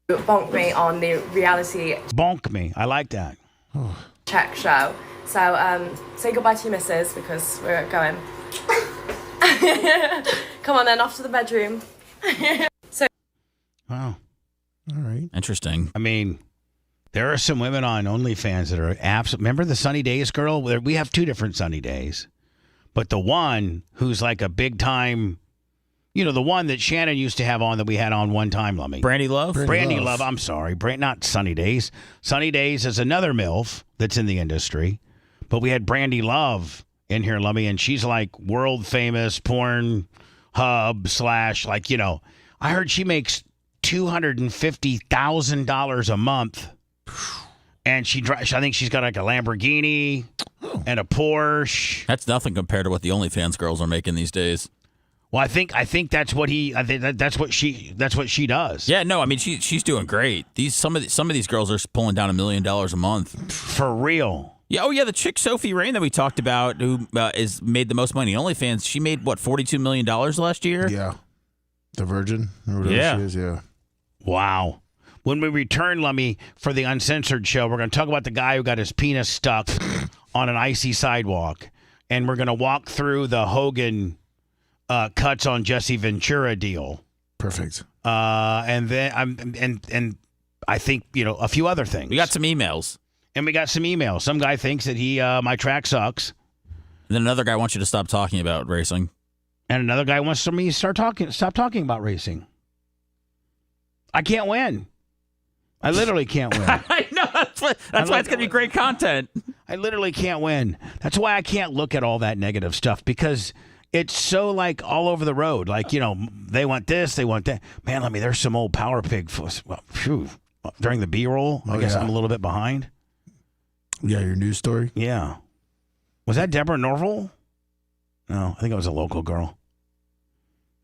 Bonk me on the reality. Bonk me. I like that. Check show. So say goodbye to your missus because we're going. Come on then, off to the bedroom. Wow. All right. Interesting. I mean, there are some women on OnlyFans that are absolute. Remember the Sunny Days girl? We have 2 different Sunny Days. But the one who's like a big time, the one that Shannon used to have on that we had on one time, Lummy. Brandy Love? Brandy Love. I'm sorry. Not Sunny Days. Sunny Days is another MILF that's in the industry. But we had Brandy Love in here, Lummy, and she's like world famous porn hub / I heard she makes $250,000 a month. And I think she's got like a Lamborghini and a Porsche. That's nothing compared to what the OnlyFans girls are making these days. Well, I think that's what that's what she does. Yeah, no, I mean she's doing great. Some of these girls are pulling down $1 million a month for real. Yeah, the chick Sophie Rain that we talked about, who is made the most money on OnlyFans, she made what, $42 million last year? Yeah, the Virgin or whatever she is. Yeah. Wow. When we return, Lummy, for the Uncensored show, we're going to talk about the guy who got his penis stuck on an icy sidewalk, and we're going to walk through the Hogan cuts on Jesse Ventura deal. Perfect. And then and I think a few other things. We got some emails. Some guy thinks that my track sucks. And then another guy wants you to stop talking about racing. And another guy wants me to stop talking about racing. I can't win. I literally can't win. I know. That's why it's going to be great content. I literally can't win. That's why I can't look at all that negative stuff, because it's so like all over the road. Like, they want this, they want that. Man, there's some old Power Pig during the B-roll. I guess I'm a little bit behind. Yeah, your news story? Yeah. Was that Deborah Norville? No, I think it was a local girl.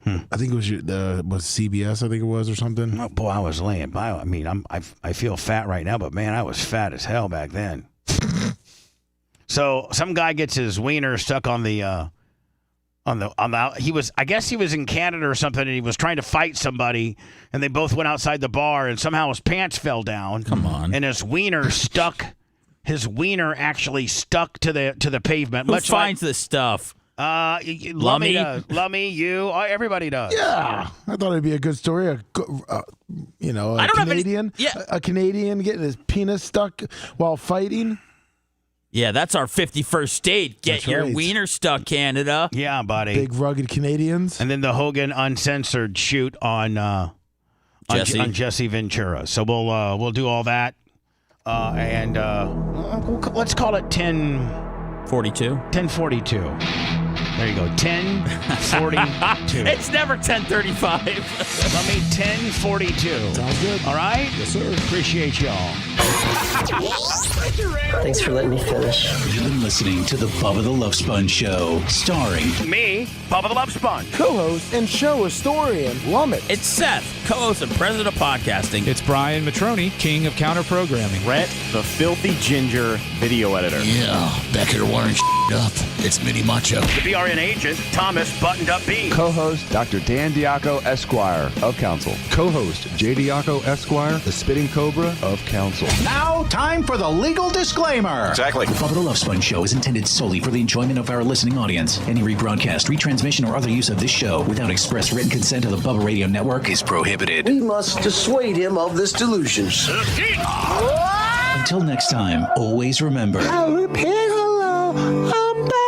I think it was was CBS, I think it was, or something. Oh, boy, I was laying by. I mean, I feel fat right now, but man, I was fat as hell back then. So some guy gets his wiener stuck on the I guess he was in Canada or something, and he was trying to fight somebody, and they both went outside the bar, and somehow his pants fell down. Come on. And his wiener stuck. His wiener actually stuck to the pavement. Who finds this stuff? Lummy does. Lummy, you, everybody does. Yeah, I thought it'd be a good story. A Canadian, a Canadian getting his penis stuck while fighting. Yeah, that's our 51st state. Get That's your right. wiener stuck, Canada. Yeah, buddy. Big rugged Canadians. And then the Hogan uncensored shoot on Jesse Ventura. So we'll do all that, and let's call it 10:42. 10:42. There you go. 10:42. It's never 10:35. Let me 10:42. Sounds good. All right. Yes, sir. Appreciate y'all. Thanks for letting me finish. You've been listening to the Bubba the Love Sponge Show, starring me, Bubba the Love Sponge, co-host and show historian Lummit. It's Seth, co-host and president of podcasting. It's Brian Matroni, king of counter programming. Rhett, the filthy ginger video editor. Yeah, back here wiring up. It's Mini Macho. The BRN agent, Thomas Buttoned Up B. Co-host Dr. Dan Diaco Esquire of Council. Co-host J. Diaco Esquire, the Spitting Cobra of Council. Now, time for the legal disclaimer. Exactly. The Bubba the Love Sponge Show is intended solely for the enjoyment of our listening audience. Any rebroadcast, retransmission, or other use of this show without express written consent of the Bubba Radio Network is prohibited. We must dissuade him of this delusion. Until next time, always remember. I'll repeat hello. I'm back.